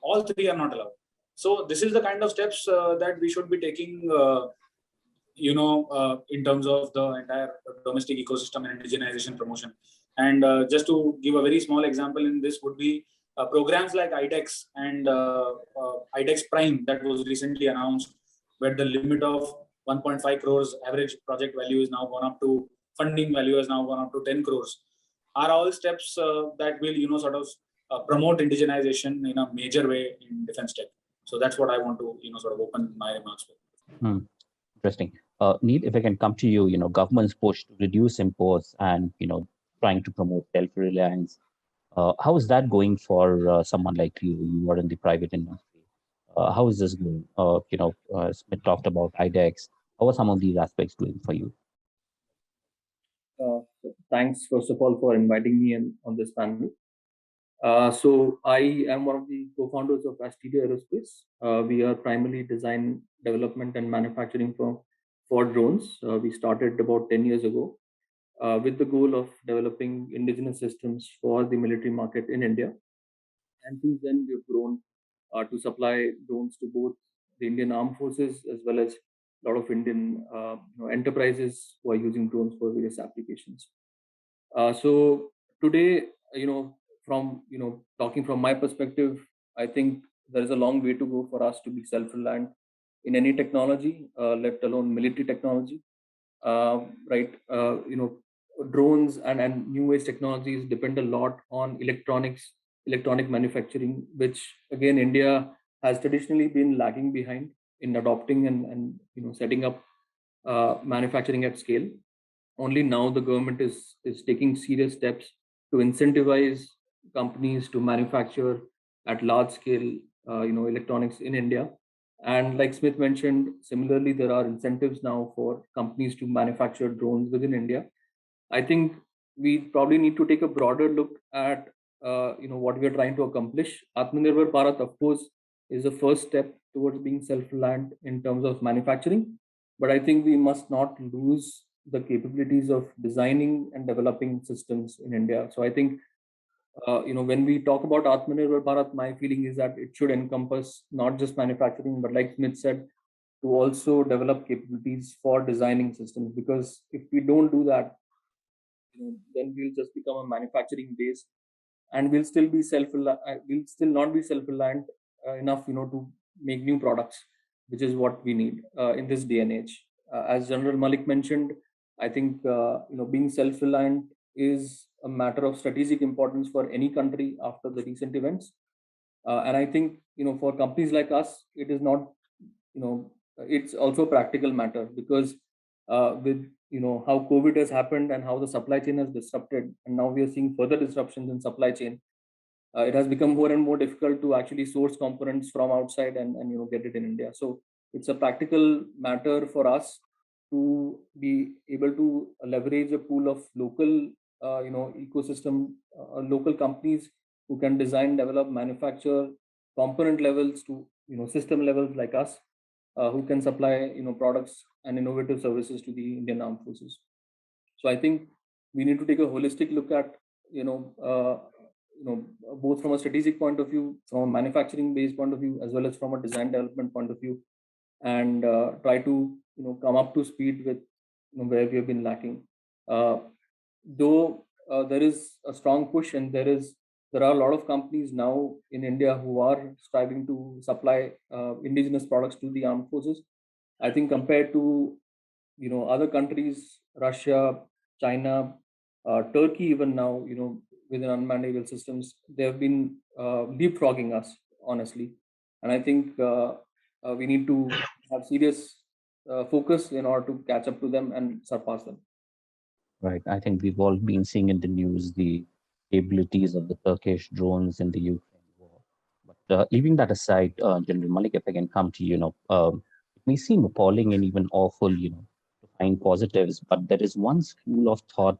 all three are not allowed. So this is the kind of steps that we should be taking in terms of the entire domestic ecosystem and indigenization promotion. And just to give a very small example in this would be programs like IDEX and IDEX Prime that was recently announced, where the limit of 1.5 crores average project value is now gone up to, funding value has now gone up to 10 crores, are all steps that will, sort of promote indigenization in a major way in defense tech. So that's what I want to, sort of open my remarks with. Interesting. Neil, if I can come to you, government's push to reduce imports and, trying to promote self-reliance. How is that going for someone like you? You are in the private industry. How is this going? Smith talked about IDEX. How are some of these aspects doing for you? Thanks, first of all, for inviting me on this panel. So I am one of the co-founders of Aerospace. We are primarily design, development, and manufacturing firm for drones. We started about 10 years ago with the goal of developing indigenous systems for the military market in India. And since then, we've grown to supply drones to both the Indian Armed Forces as well as a lot of Indian enterprises who are using drones for various applications. So today, from talking from my perspective, I think there is a long way to go for us to be self-reliant in any technology, let alone military technology. Right? Drones and new age technologies depend a lot on electronic manufacturing, which again India has traditionally been lagging behind in adopting and setting up manufacturing at scale. Only now the government is taking serious steps to incentivize companies to manufacture at large scale electronics in India. And like Smith mentioned, similarly, there are incentives now for companies to manufacture drones within India. I think we probably need to take a broader look at what we are trying to accomplish. Atmanirbhar Bharat, of course, is the first step towards being self-reliant in terms of manufacturing. But I think we must not lose the capabilities of designing and developing systems in India. So I think when we talk about Atmanirbhar Bharat, my feeling is that it should encompass not just manufacturing, but like Smith said, to also develop capabilities for designing systems. Because if we don't do that, then we'll just become a manufacturing base, and we'll still be we'll still not be self-reliant enough, to make new products, which is what we need in this day and age. As General Malik mentioned, I think being self-reliant is a matter of strategic importance for any country after the recent events. And I think for companies like us, it is not, it's also a practical matter, because with how COVID has happened and how the supply chain has disrupted, and now we are seeing further disruptions in supply chain. It has become more and more difficult to actually source components from outside and get it in India. So it's a practical matter for us to be able to leverage a pool of local ecosystem, local companies who can design, develop, manufacture component levels to system levels like us, who can supply products and innovative services to the Indian Armed Forces. So I think we need to take a holistic look at both from a strategic point of view, from a manufacturing based point of view, as well as from a design development point of view, and try to come up to speed with where we have been lacking. Though there is a strong push, and there are a lot of companies now in India who are striving to supply indigenous products to the armed forces. I think compared to other countries, Russia, China, Turkey, even now, within unmanned aerial systems, they have been leapfrogging us, honestly. And I think we need to have serious focus in order to catch up to them and surpass them. Right. I think we've all been seeing in the news the abilities of the Turkish drones in the Ukraine war. But leaving that aside, General Malik, if I can come to you, it may seem appalling and even awful, to find positives, but there is one school of thought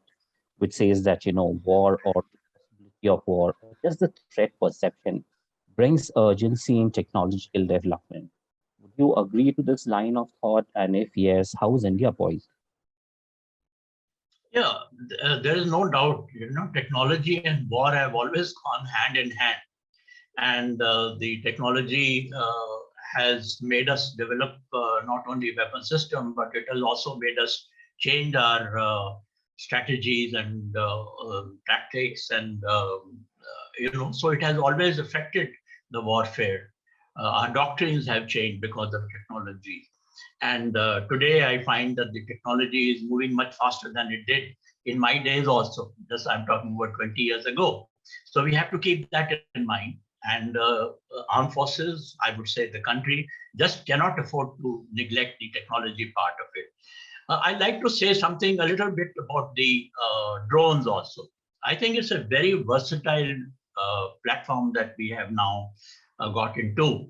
which says that, war or the possibility of war, or just the threat perception brings urgency in technological development. Would you agree to this line of thought? And if yes, how is India poised? Yeah, there is no doubt, technology and war have always gone hand in hand. And the technology has made us develop not only weapon system, but it has also made us change our strategies and tactics, and so it has always affected the warfare. Our doctrines have changed because of technology. And today I find that the technology is moving much faster than it did in my days also. Just I'm talking about 20 years ago. So we have to keep that in mind. And armed forces, I would say the country just cannot afford to neglect the technology part of it. I'd like to say something a little bit about the drones also. I think it's a very versatile platform that we have now got into,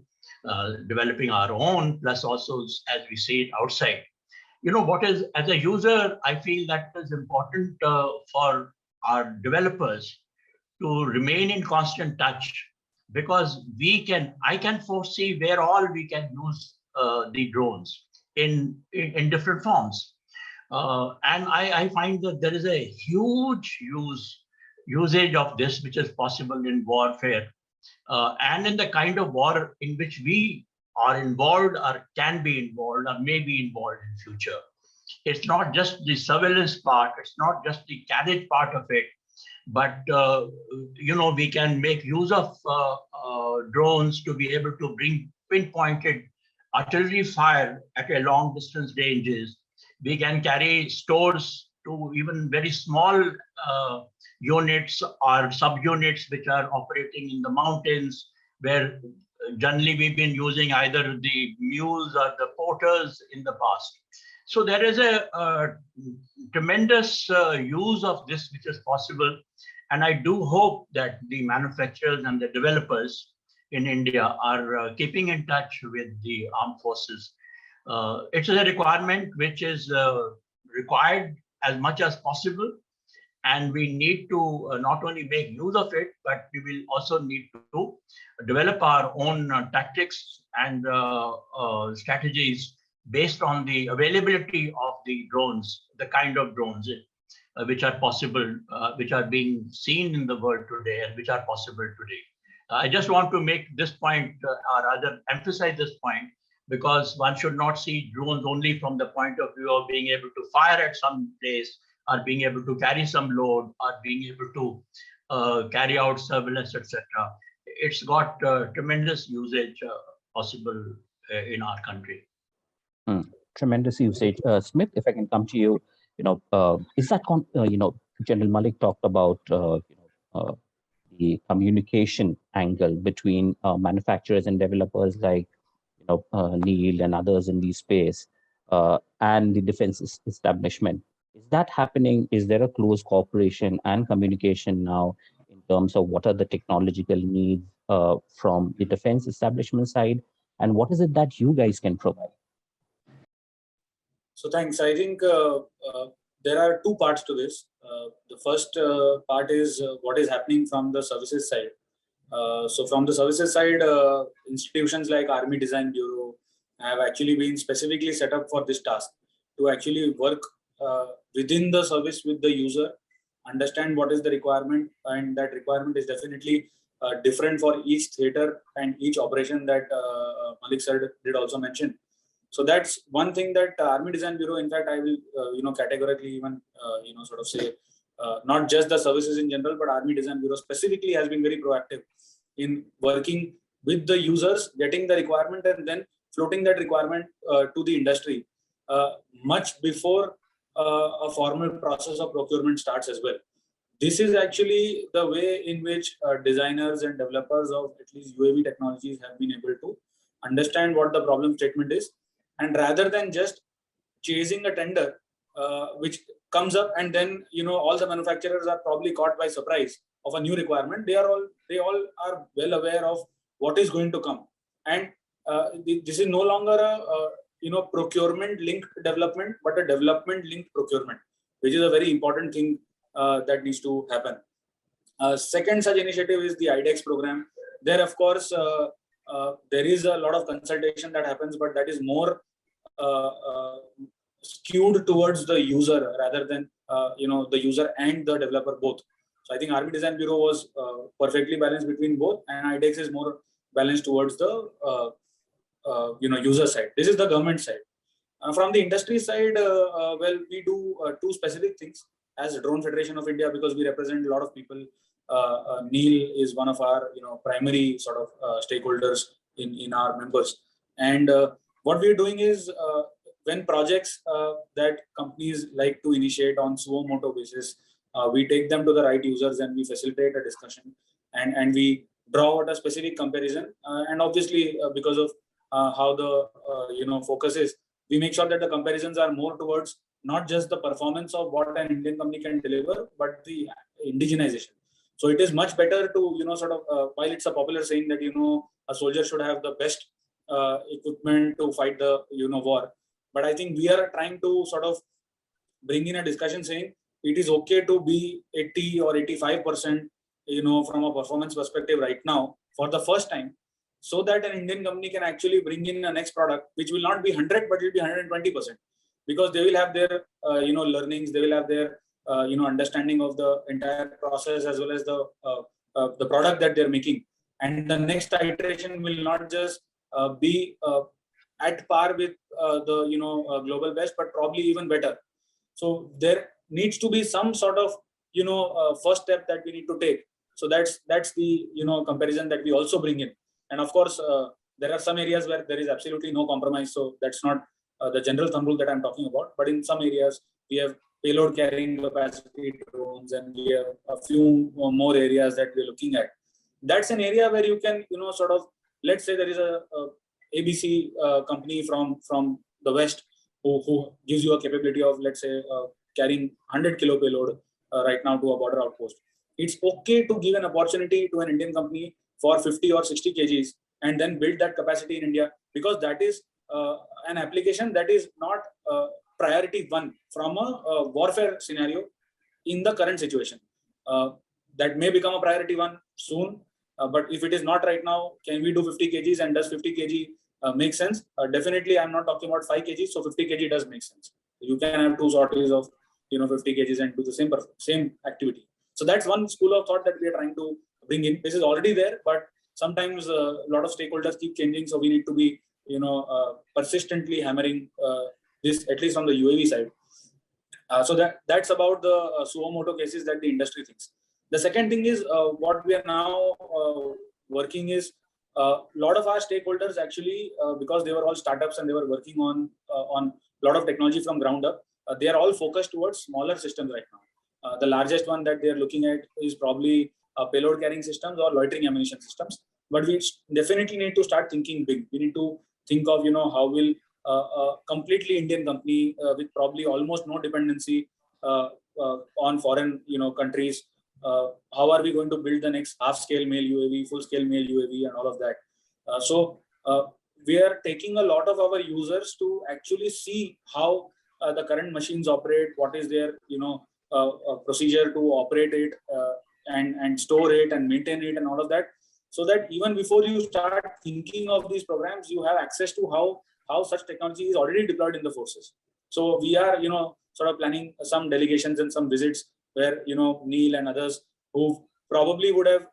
developing our own, plus also as we see it outside. What is, as a user, I feel that is important for our developers to remain in constant touch, because I can foresee where all we can use the drones in different forms. And I find that there is a huge usage of this, which is possible in warfare, and in the kind of war in which we are involved or can be involved or may be involved in future. It's not just the surveillance part, it's not just the carriage part of it, but we can make use of drones to be able to bring pinpointed artillery fire at a long distance ranges. We can carry stores to even very small units or subunits which are operating in the mountains, where generally we've been using either the mules or the porters in the past. So there is a tremendous use of this which is possible. And I do hope that the manufacturers and the developers in India are keeping in touch with the armed forces. It is a requirement which is required as much as possible. And we need to not only make use of it, but we will also need to develop our own tactics and strategies based on the availability of the drones, the kind of drones which are possible, which are being seen in the world today and which are possible today. I just want to make this point, or rather emphasize this point, because one should not see drones only from the point of view of being able to fire at some place, or being able to carry some load, or being able to carry out surveillance, etc. It's got tremendous usage possible in our country. Tremendous usage. Smith, if I can come to you, is that, General Malik talked about, the communication angle between manufacturers and developers like, Neil and others in the space, and the defense establishment. Is that happening? Is there a close cooperation and communication now in terms of what are the technological needs from the defense establishment side, and what is it that you guys can provide? So thanks. I think there are two parts to this. The first part is what is happening from the services side. So from the services side, institutions like Army Design Bureau have actually been specifically set up for this task, to actually work within the service with the user, understand what is the requirement, and that requirement is definitely different for each theater and each operation that Malik sir did also mention. So that's one thing that Army Design Bureau, in fact, I will categorically even sort of say, not just the services in general, but Army Design Bureau specifically has been very proactive in working with the users, getting the requirement, and then floating that requirement to the industry much before a formal process of procurement starts as well. This is actually the way in which designers and developers of at least UAV technologies have been able to understand what the problem statement is. And rather than just chasing a tender, which comes up and then all the manufacturers are probably caught by surprise of a new requirement, they all are well aware of what is going to come. And this is no longer a procurement linked development, but a development linked procurement, which is a very important thing that needs to happen. Second such initiative is the IDEX program. There, of course, there is a lot of consultation that happens, but that is more skewed towards the user rather than the user and the developer both. So I think Army Design Bureau was perfectly balanced between both, and IDEX is more balanced towards the user side. This is the government side. From the industry side, well, we do two specific things as Drone Federation of India, because we represent a lot of people. Neil is one of our primary sort of stakeholders in our members. And what we're doing is when projects that companies like to initiate on suo moto basis, we take them to the right users and we facilitate a discussion, and we draw out a specific comparison. And obviously, because of how the focus is, we make sure that the comparisons are more towards not just the performance of what an Indian company can deliver, but the indigenization. So it is much better to sort of while it's a popular saying that a soldier should have the best equipment to fight the war, but I think we are trying to sort of bring in a discussion saying it is okay to be 80 or 85% from a performance perspective right now for the first time, so that an Indian company can actually bring in a next product which will not be 100 but will be 120%, because they will have their learnings, they will have their understanding of the entire process as well as the product that they're making, and the next iteration will not just be at par with the global best, but probably even better. So there needs to be some sort of first step that we need to take. So that's the comparison that we also bring in. And of course, there are some areas where there is absolutely no compromise. So that's not the general thumb rule that I'm talking about. But in some areas, we have payload carrying capacity drones, and we have a few more areas that we're looking at. That's an area where you can, sort of, let's say there is a ABC company from the West who gives you a capability of, let's say, carrying 100 kilo payload right now to a border outpost. It's okay to give an opportunity to an Indian company for 50 or 60 kgs and then build that capacity in India, because that is an application that is not priority one from a warfare scenario in the current situation. That may become a priority one soon, but if it is not right now, can we do 50 kgs, and does 50 kg make sense? Definitely, I'm not talking about 5 kgs, so 50 kg does make sense. You can have two sorties of 50 kgs and do the same activity. So that's one school of thought that we are trying to bring in. This is already there, but sometimes a lot of stakeholders keep changing, so we need to be persistently hammering this, at least on the UAV side. So that's about the suo moto cases that the industry thinks. The second thing is what we are now working is a lot of our stakeholders actually, because they were all startups and they were working on a lot of technology from ground up, they are all focused towards smaller systems right now. The largest one that they are looking at is probably payload carrying systems or loitering ammunition systems. But we definitely need to start thinking big. We need to think of how will a completely Indian company with probably almost no dependency on foreign countries, how are we going to build the next half-scale male UAV, full-scale male UAV, and all of that. So we are taking a lot of our users to actually see how the current machines operate, what is their procedure to operate it and store it and maintain it and all of that, so that even before you start thinking of these programs, you have access to how such technology is already deployed in the forces. So we are sort of planning some delegations and some visits where Neil and others who probably would have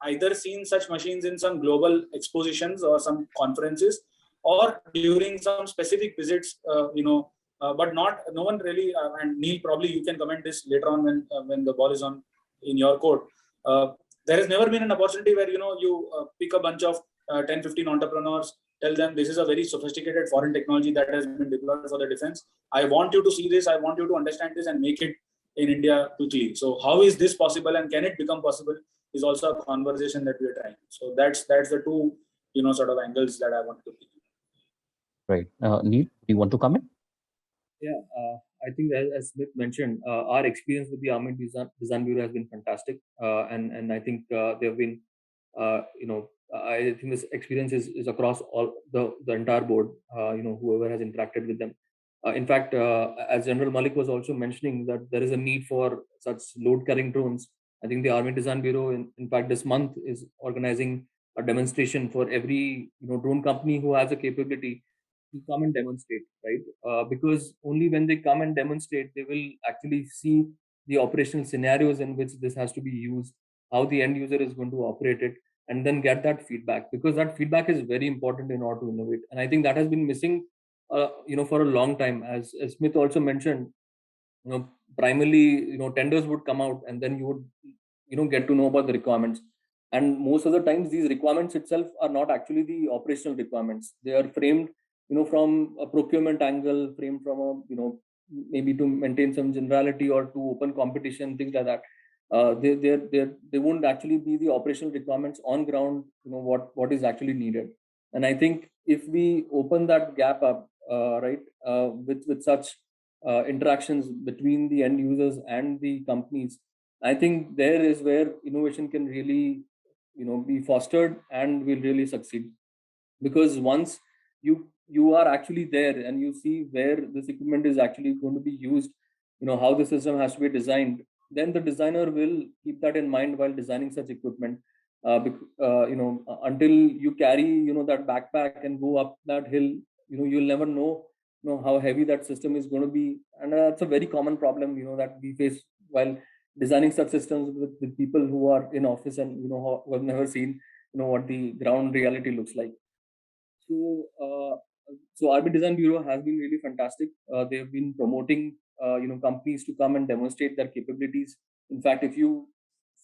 either seen such machines in some global expositions or some conferences, or during some specific visits, but no one really. And Neil, probably you can comment this later on when the ball is on in your court. There has never been an opportunity where you pick a bunch of 10-15 entrepreneurs, tell them this is a very sophisticated foreign technology that has been deployed for the defense. I want you to see this, I want you to understand this and make it in India quickly. So how is this possible, and can it become possible, is also a conversation that we are trying. So that's the two sort of angles that I want to take. Right. Neil, do you want to comment? Yeah, I think as Smith mentioned, our experience with the Army Design Bureau has been fantastic, and I think there have been, I think this experience is across all the entire board. Whoever has interacted with them. In fact, as General Malik was also mentioning, that there is a need for such load-carrying drones. I think the Army Design Bureau, in fact, this month is organizing a demonstration for every drone company who has a capability to come and demonstrate, right? Because only when they come and demonstrate, they will actually see the operational scenarios in which this has to be used, how the end user is going to operate it, and then get that feedback, because that feedback is very important in order to innovate. And I think that has been missing, for a long time. As Smith also mentioned, primarily, tenders would come out, and then you would, get to know about the requirements. And most of the times, these requirements itself are not actually the operational requirements. They are framed, from a procurement angle, framed from a, maybe to maintain some generality or to open competition, things like that. They won't actually be the operational requirements on ground, what is actually needed. And I think if we open that gap up, right, with such interactions between the end users and the companies, I think there is where innovation can really, be fostered and will really succeed. Because once you are actually there and you see where this equipment is actually going to be used, how the system has to be designed, then the designer will keep that in mind while designing such equipment. Until you carry, that backpack and go up that hill, you'll never know, how heavy that system is going to be. And that's a very common problem, that we face while designing such systems with people who are in office and, who have never seen, what the ground reality looks like. So, RB Design Bureau has been really fantastic. They've been promoting, companies to come and demonstrate their capabilities. In fact, if you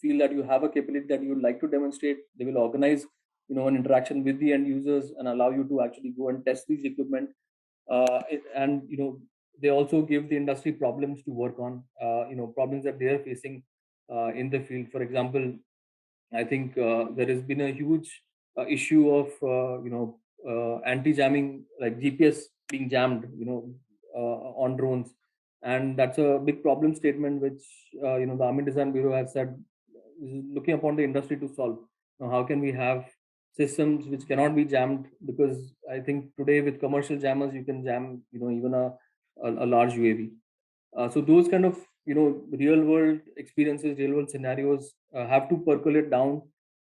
feel that you have a capability that you would like to demonstrate, they will organize, an interaction with the end users and allow you to actually go and test these equipment. And they also give the industry problems to work on, problems that they are facing in the field. For example, I think there has been a huge issue of anti-jamming, like GPS being jammed, on drones, and that's a big problem statement which the Army Design Bureau has said is looking upon the industry to solve. Now, how can we have systems which cannot be jammed? Because I think today with commercial jammers you can jam even a large UAV. So those kind of real world experiences, real world scenarios have to percolate down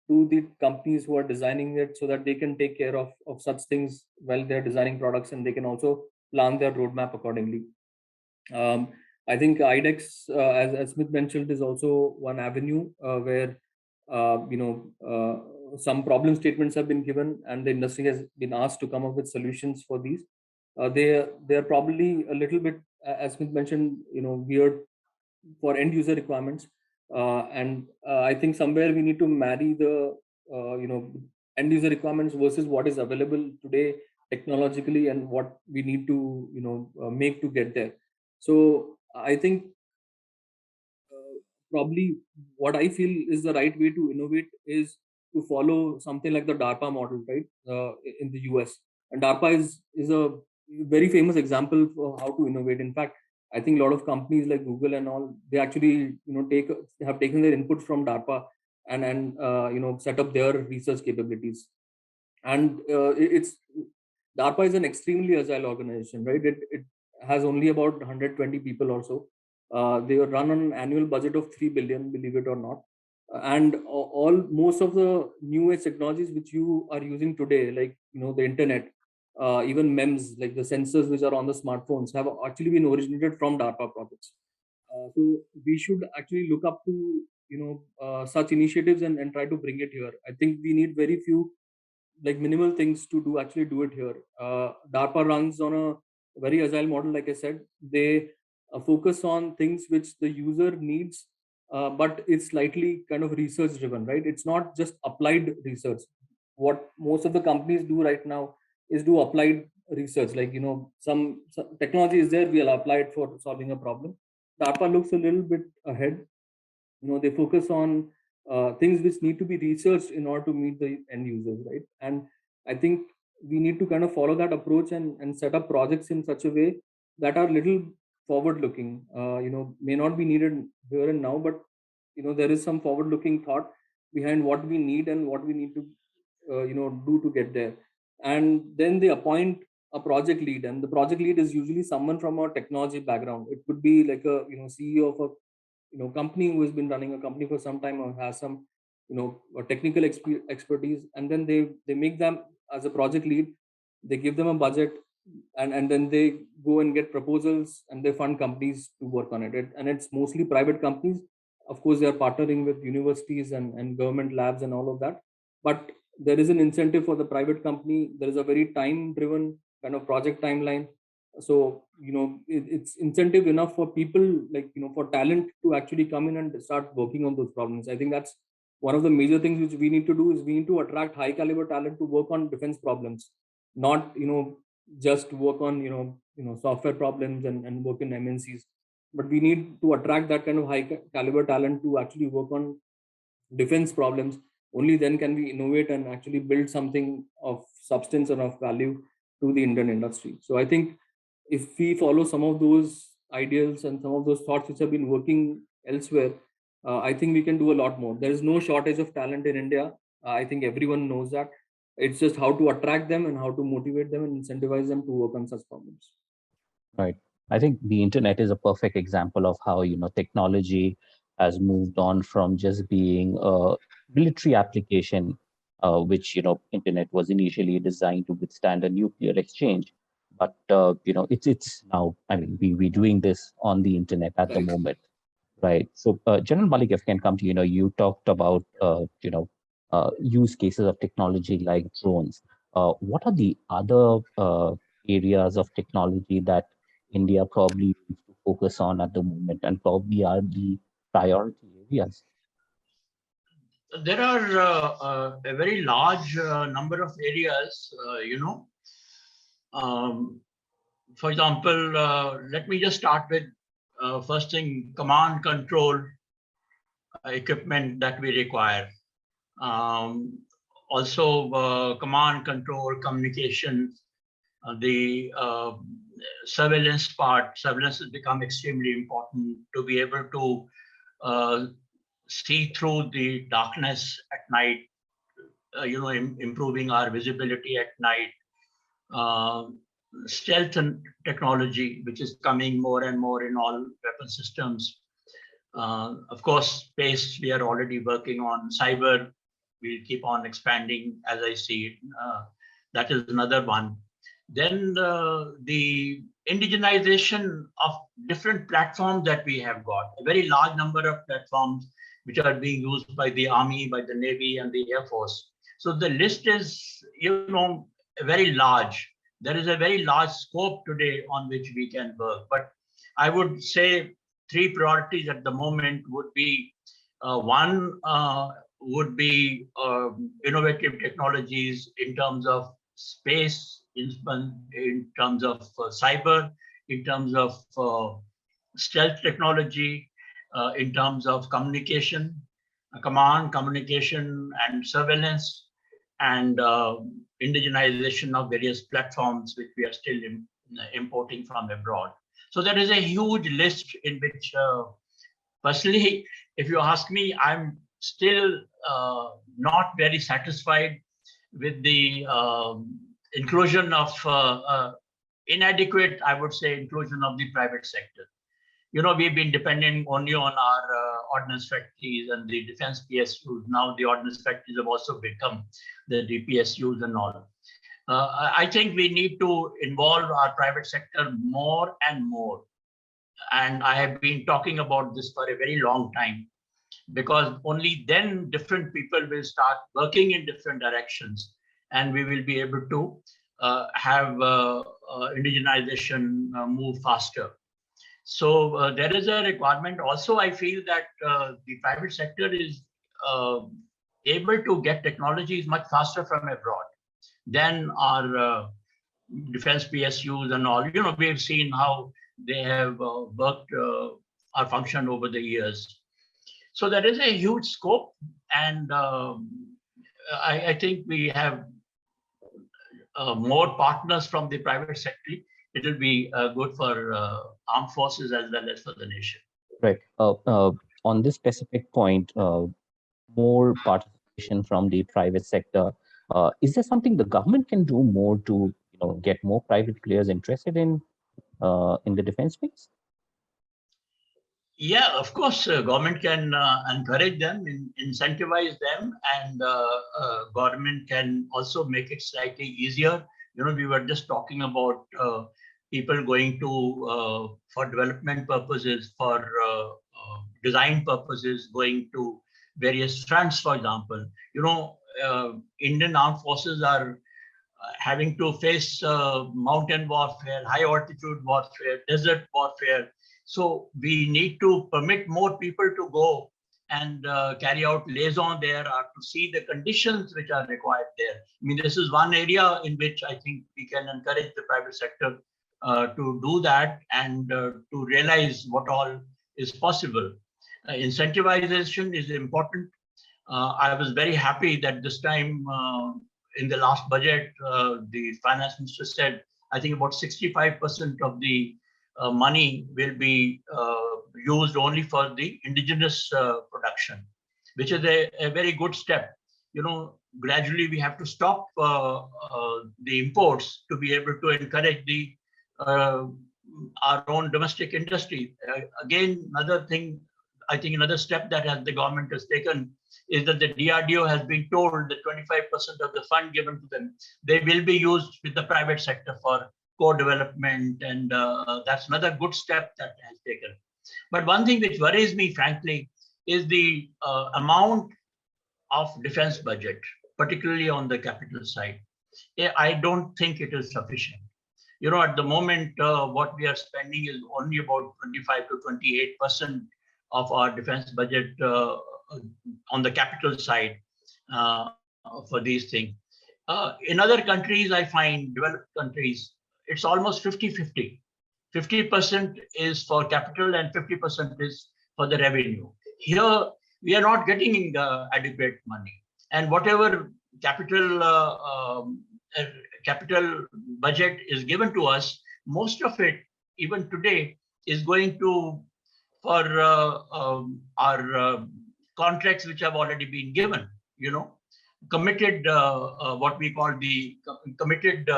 to the companies who are designing it, so that they can take care of such things while they're designing products, and they can also plan their roadmap accordingly. I think IDEX, as Smith mentioned, is also one avenue where some problem statements have been given, and the industry has been asked to come up with solutions for these. They are probably a little bit, as Smith mentioned, weird for end user requirements, and I think somewhere we need to marry the end user requirements versus what is available today technologically and what we need to make to get there. So I think probably what I feel is the right way to innovate is to follow something like the DARPA model, right, in the US. And DARPA is a very famous example for how to innovate. In fact, I think a lot of companies like Google and all, they actually have taken their inputs from DARPA and set up their research capabilities. And it's DARPA is an extremely agile organization, right? It has only about 120 people or so. They run on an annual budget of 3 billion, believe it or not. And most of the new age technologies which you are using today, like the internet, even MEMS, like the sensors which are on the smartphones, have actually been originated from DARPA projects. So we should actually look up to such initiatives and try to bring it here. I think we need very few, like minimal things to do it here. DARPA runs on a very agile model. Like I said, they focus on things which the user needs, but it's slightly kind of research driven, right? It's not just applied research. What most of the companies do right now is do applied research. Like some technology is there, we'll apply it for solving a problem. DARPA looks a little bit ahead. They focus on things which need to be researched in order to meet the end users, right? And I think we need to kind of follow that approach and set up projects in such a way that are little forward looking. May not be needed here and now, but there is some forward looking thought behind what we need and what we need to do to get there. And then they appoint a project lead, and the project lead is usually someone from a technology background. It could be like a CEO of a company who has been running a company for some time or has some a technical expertise, and then they make them as a project lead. They give them a budget, and then they go and get proposals, and they fund companies to work on it. And it's mostly private companies. Of course, they are partnering with universities and government labs and all of that, but there is an incentive for the private company. There is a very time-driven kind of project timeline. So, it's incentive enough for people, like, for talent to actually come in and start working on those problems. I think that's one of the major things which we need to do, is we need to attract high caliber talent to work on defense problems, not, just work on, software problems and work in MNCs. But we need to attract that kind of high caliber talent to actually work on defense problems. Only then can we innovate and actually build something of substance and of value to the Indian industry. So I think if we follow some of those ideals and some of those thoughts which have been working elsewhere, I think we can do a lot more. There is no shortage of talent in India. I think everyone knows that. It's just how to attract them and how to motivate them and incentivize them to work on such problems. Right. I think the internet is a perfect example of how, technology has moved on from just being a military application, which, internet was initially designed to withstand a nuclear exchange. But, it's now, I mean, we're doing this on the internet at the moment. Right. So, General Malik, if I can come to you talked about, use cases of technology like drones. What are the other areas of technology that India probably needs to focus on at the moment, and probably are the priority areas? There are a very large number of areas, for example, let me just start with first thing, command control equipment that we require. Also, command control communication, the surveillance part. Surveillance has become extremely important to be able to see through the darkness at night, improving our visibility at night. Stealth and technology, which is coming more and more in all weapon systems. Of course, space, we are already working on. Cyber, we'll keep on expanding as I see it. That is another one. Then the indigenization of different platforms that we have got, a very large number of platforms which are being used by the Army, by the Navy, and the Air Force. So the list is, very large. There is a very large scope today on which we can work. But I would say 3 priorities at the moment would be, one would be innovative technologies in terms of space, in terms of cyber, in terms of stealth technology, in terms of communication, command, communication, and surveillance, and indigenization of various platforms which we are still importing from abroad. So there is a huge list in which, personally, if you ask me, I'm still not very satisfied with the inclusion of inadequate, I would say, inclusion of the private sector. We've been depending only on our ordnance factories and the defense PSUs. Now the ordnance factories have also become the DPSUs and all. I think we need to involve our private sector more and more. And I have been talking about this for a very long time, because only then different people will start working in different directions, and we will be able to have indigenization move faster. So there is a requirement. Also, I feel that the private sector is able to get technologies much faster from abroad than our defense PSUs and all. We've seen how they have worked or functioned over the years. So there is a huge scope, and I think we have more partners from the private sector. It will be good for armed forces as well as for the nation. Right. On this specific point, more participation from the private sector. Is there something the government can do more to, get more private players interested in the defense space? Yeah, of course, government can encourage them, incentivize them, and government can also make it slightly easier. We were just talking about people going to, for development purposes, for design purposes, going to various fronts, for example. Indian armed forces are having to face mountain warfare, high altitude warfare, desert warfare. So we need to permit more people to go and carry out liaison there, or to see the conditions which are required there. I mean, this is one area in which I think we can encourage the private sector to do that, and to realize what all is possible. Incentivization is important. I was very happy that this time in the last budget, the finance minister said, I think about 65% of the money will be used only for the indigenous production, which is a very good step. You know, gradually we have to stop the imports to be able to encourage the our own domestic industry. Again, another thing, I think another step that the government has taken is that the DRDO has been told that 25% of the fund given to them, they will be used with the private sector for co-development, and that's another good step that has taken. But one thing which worries me, frankly, is the amount of defense budget, particularly on the capital side. I don't think it is sufficient. You know, at the moment, what we are spending is only about 25 to 28% of our defense budget on the capital side for these things. In other countries, I find, developed countries, it's almost 50-50. 50% is for capital and 50% is for the revenue. Here, we are not getting adequate money. And whatever capital budget is given to us, most of it, even today, is going to for our contracts which have already been given, you know, committed, what we call the committed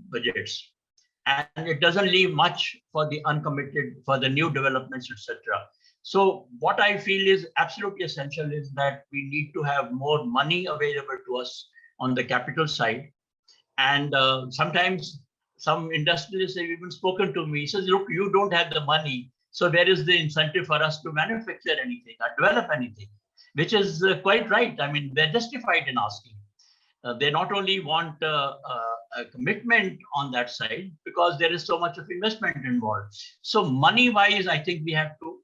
budgets. And it doesn't leave much for the uncommitted, for the new developments, etc. So what I feel is absolutely essential is that we need to have more money available to us on the capital side. And sometimes some industrialists have even spoken to me. He says, look, you don't have the money, so where is the incentive for us to manufacture anything or develop anything? Which is quite right. I mean, they're justified in asking. They not only want a commitment on that side, because there is so much of investment involved. So money-wise, I think we have to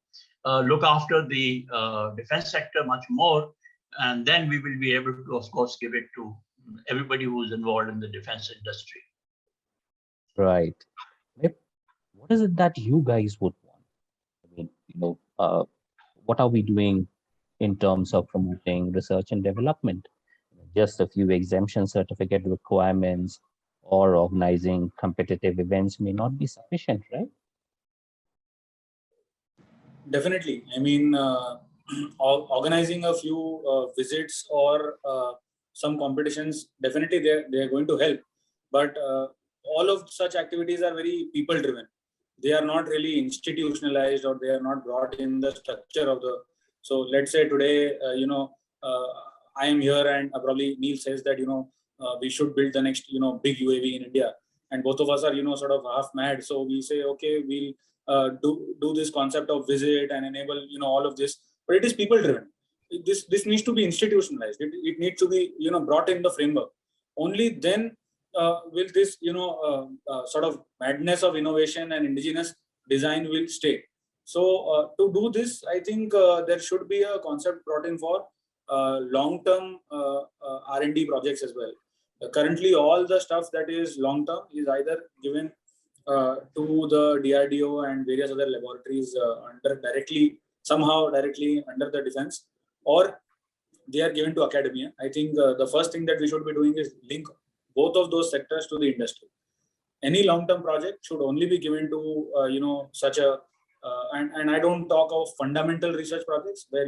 look after the defense sector much more, and then we will be able to, of course, give it to everybody who's involved in the defense industry. Right. What is it that you guys would want? I mean, you know, what are we doing in terms of promoting research and development? Just a few exemption certificate requirements or organizing competitive events may not be sufficient, right? Definitely. I mean, organizing a few visits or some competitions, definitely they're going to help. But all of such activities are very people driven. They are not really institutionalized, or they are not brought in the structure of the. So let's say today, I am here and probably Neil says that, we should build the next, big UAV in India. And both of us are, sort of half mad. So we say, okay, we'll do this concept of visit and enable, all of this. But it is people driven. This needs to be institutionalized. It needs to be, brought in the framework. Only then will this, sort of madness of innovation and indigenous design will stay. So to do this, I think there should be a concept brought in for long-term R&D projects as well. Currently, all the stuff that is long-term is either given to the DRDO and various other laboratories somehow directly under the defense, or they are given to academia. I think the first thing that we should be doing is link both of those sectors to the industry. Any long-term project should only be given to such a and I don't talk of fundamental research projects where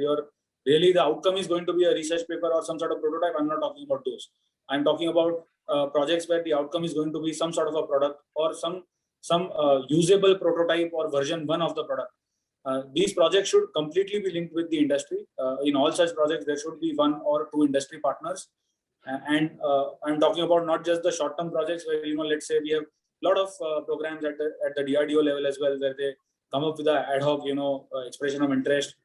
really the outcome is going to be a research paper or some sort of prototype. I'm not talking about those. I'm talking about projects where the outcome is going to be some sort of a product or some usable prototype or version 1 of the product. These projects should completely be linked with the industry. In all such projects, there should be 1 or 2 industry partners. And I'm talking about not just the short-term projects where, let's say we have a lot of programs at the DRDO level as well, where they come up with an ad hoc, expression of interest.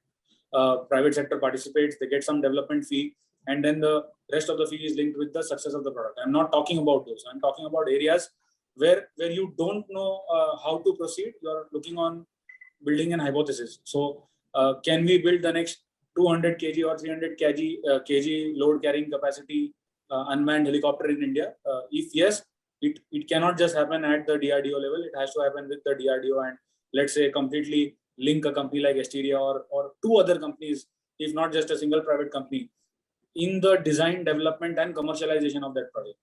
Private sector participates, they get some development fee, and then the rest of the fee is linked with the success of the product. I'm not talking about those. I'm talking about areas where you don't know how to proceed. You're looking on building an hypothesis. So can we build the next 200 kg or 300 kg load carrying capacity unmanned helicopter in India? If yes, it cannot just happen at the DRDO level. It has to happen with the DRDO, and let's say completely link a company like Asteria or two other companies, if not just a single private company, in the design, development, and commercialization of that project.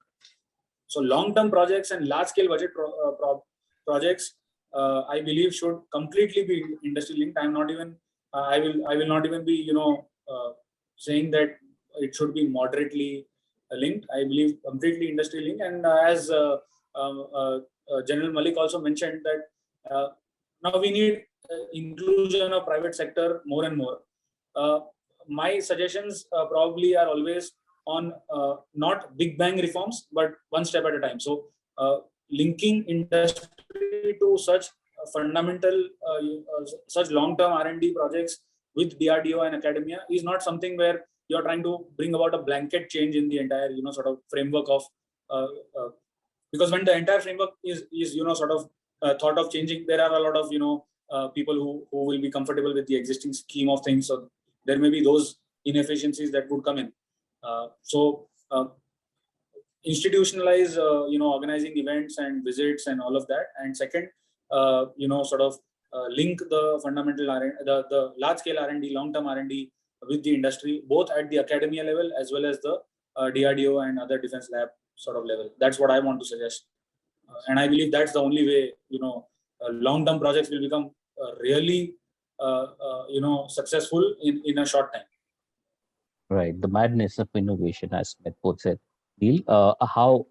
So long-term projects and large-scale budget projects, I believe, should completely be industry linked. I'm not even, I will not even be, saying that it should be moderately linked. I believe completely industry linked. And as General Malik also mentioned that now we need inclusion of private sector more and more. My suggestions probably are always on not big bang reforms, but one step at a time. So linking industry to such fundamental, such long-term R&D projects with DRDO and academia is not something where you're trying to bring about a blanket change in the entire, sort of framework of, because when the entire framework is sort of thought of changing, there are a lot of, people who will be comfortable with the existing scheme of things. So there may be those inefficiencies that would come in. So institutionalize, organizing events and visits and all of that. And second, sort of link the fundamental the large scale R&D, long-term R&D with the industry, both at the academia level as well as the DRDO and other defense lab sort of level. That's what I want to suggest. And I believe that's the only way, long-term projects will become really, successful in a short time. Right. The madness of innovation, as Smith puts it. Neil, how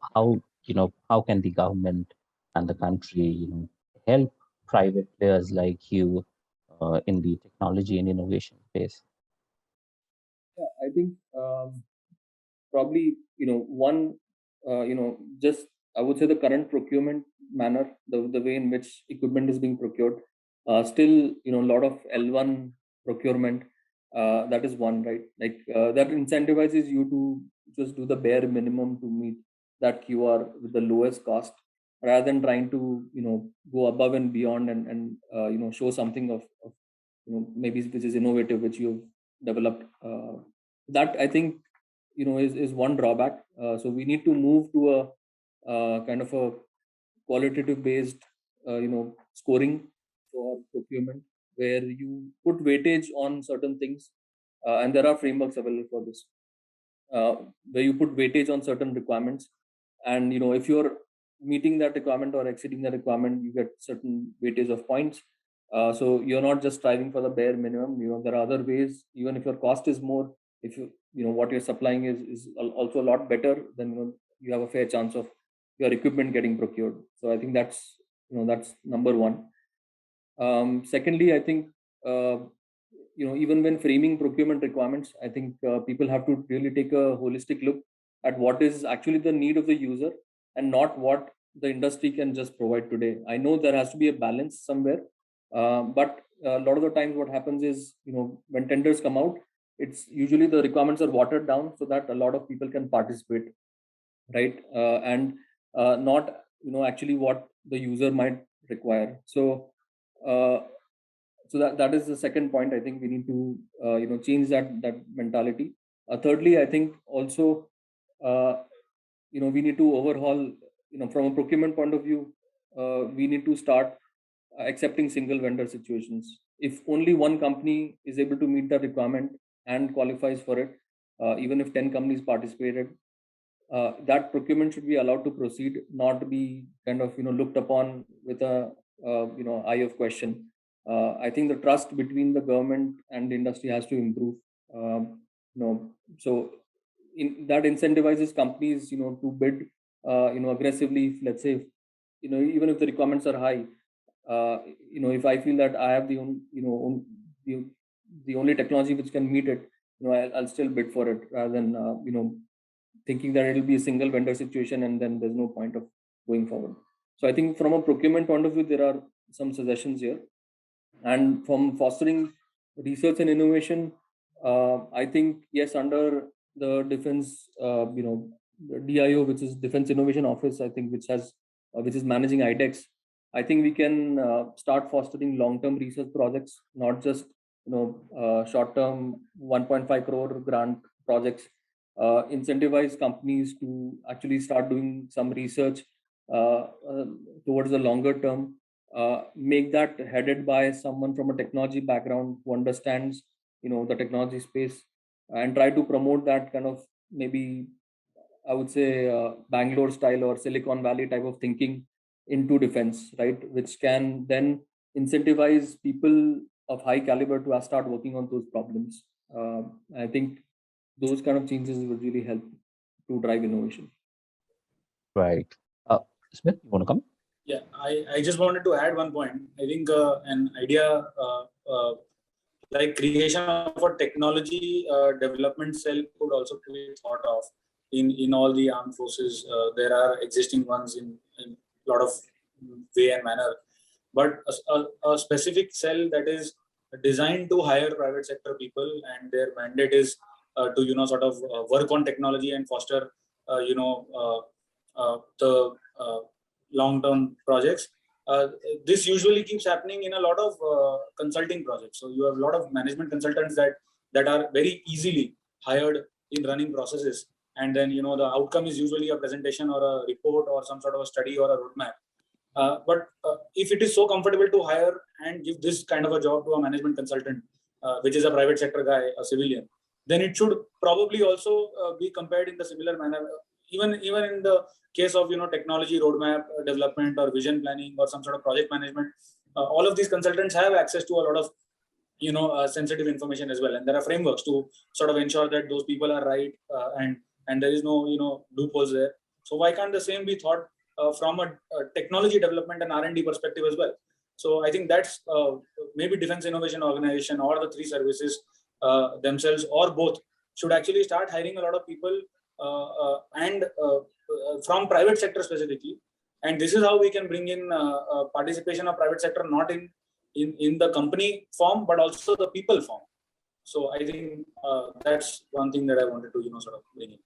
can the government and the country, help private players like you in the technology and innovation space? Yeah, I think probably one just I would say the current procurement manner, the way in which equipment is being procured, still a lot of L1 procurement. That is one, right? Like that incentivizes you to just do the bare minimum to meet that QR with the lowest cost, rather than trying to go above and beyond and show something of maybe which is innovative, which you've developed. That I think is one drawback. So we need to move to a kind of a qualitative based scoring for procurement, where you put weightage on certain things, and there are frameworks available for this, where you put weightage on certain requirements, and if you're meeting that requirement or exceeding the requirement, you get certain weightage of points. So you're not just striving for the bare minimum. There are other ways. Even if your cost is more, if what you're supplying is also a lot better, then you have a fair chance of your equipment getting procured. So I think that's number one. Secondly, I think even when framing procurement requirements, I think people have to really take a holistic look at what is actually the need of the user and not what the industry can just provide today. I know there has to be a balance somewhere, but a lot of the times what happens is, when tenders come out, it's usually the requirements are watered down so that a lot of people can participate, right? And not actually what the user might require. So that is the second point. I think we need to change that mentality. Thirdly, I think also we need to overhaul, from a procurement point of view, we need to start accepting single vendor situations. If only one company is able to meet that requirement and qualifies for it, even if 10 companies participated, that procurement should be allowed to proceed, not be kind of looked upon with a eye of question. I think the trust between the government and the industry has to improve. So that incentivizes companies to bid aggressively. Let's say even if the requirements are high, if I feel that I have the only technology which can meet it, I'll still bid for it, rather than thinking that it'll be a single vendor situation and then there's no point of going forward. So I think from a procurement point of view, there are some suggestions here. And from fostering research and innovation, I think, yes, under the defense, the DIO, which is Defense Innovation Office, I think, which is managing IDEX. I think we can start fostering long-term research projects, not just short-term 1.5 crore grant projects. Incentivize companies to actually start doing some research towards the longer term. Make that headed by someone from a technology background who understands the technology space, and try to promote that kind of, maybe I would say, Bangalore style or Silicon Valley type of thinking into defense, right? Which can then incentivize people of high caliber to start working on those problems. I think those kind of changes would really help to drive innovation. Right. Smith, you want to come? Yeah, I just wanted to add one point. I think an idea like creation of a technology development cell could also be thought of in all the armed forces. There are existing ones in a lot of way and manner, but a specific cell that is designed to hire private sector people, and their mandate is to sort of work on technology and foster the long-term projects. This usually keeps happening in a lot of consulting projects. So you have a lot of management consultants that are very easily hired in running processes, and then the outcome is usually a presentation or a report or some sort of a study or a roadmap. But if it is so comfortable to hire and give this kind of a job to a management consultant, which is a private sector guy, a civilian, then it should probably also be compared in the similar manner. Even in the case of technology roadmap development or vision planning or some sort of project management, all of these consultants have access to a lot of sensitive information as well, and there are frameworks to sort of ensure that those people are right, and there is no loopholes there. So why can't the same be thought from a technology development and R&D perspective as well? So I think that's maybe Defense Innovation Organization or the three services themselves or both should actually start hiring a lot of people and from private sector specifically. And this is how we can bring in participation of private sector, not in the company form, but also the people form. So I think that's one thing that I wanted to sort of bring in.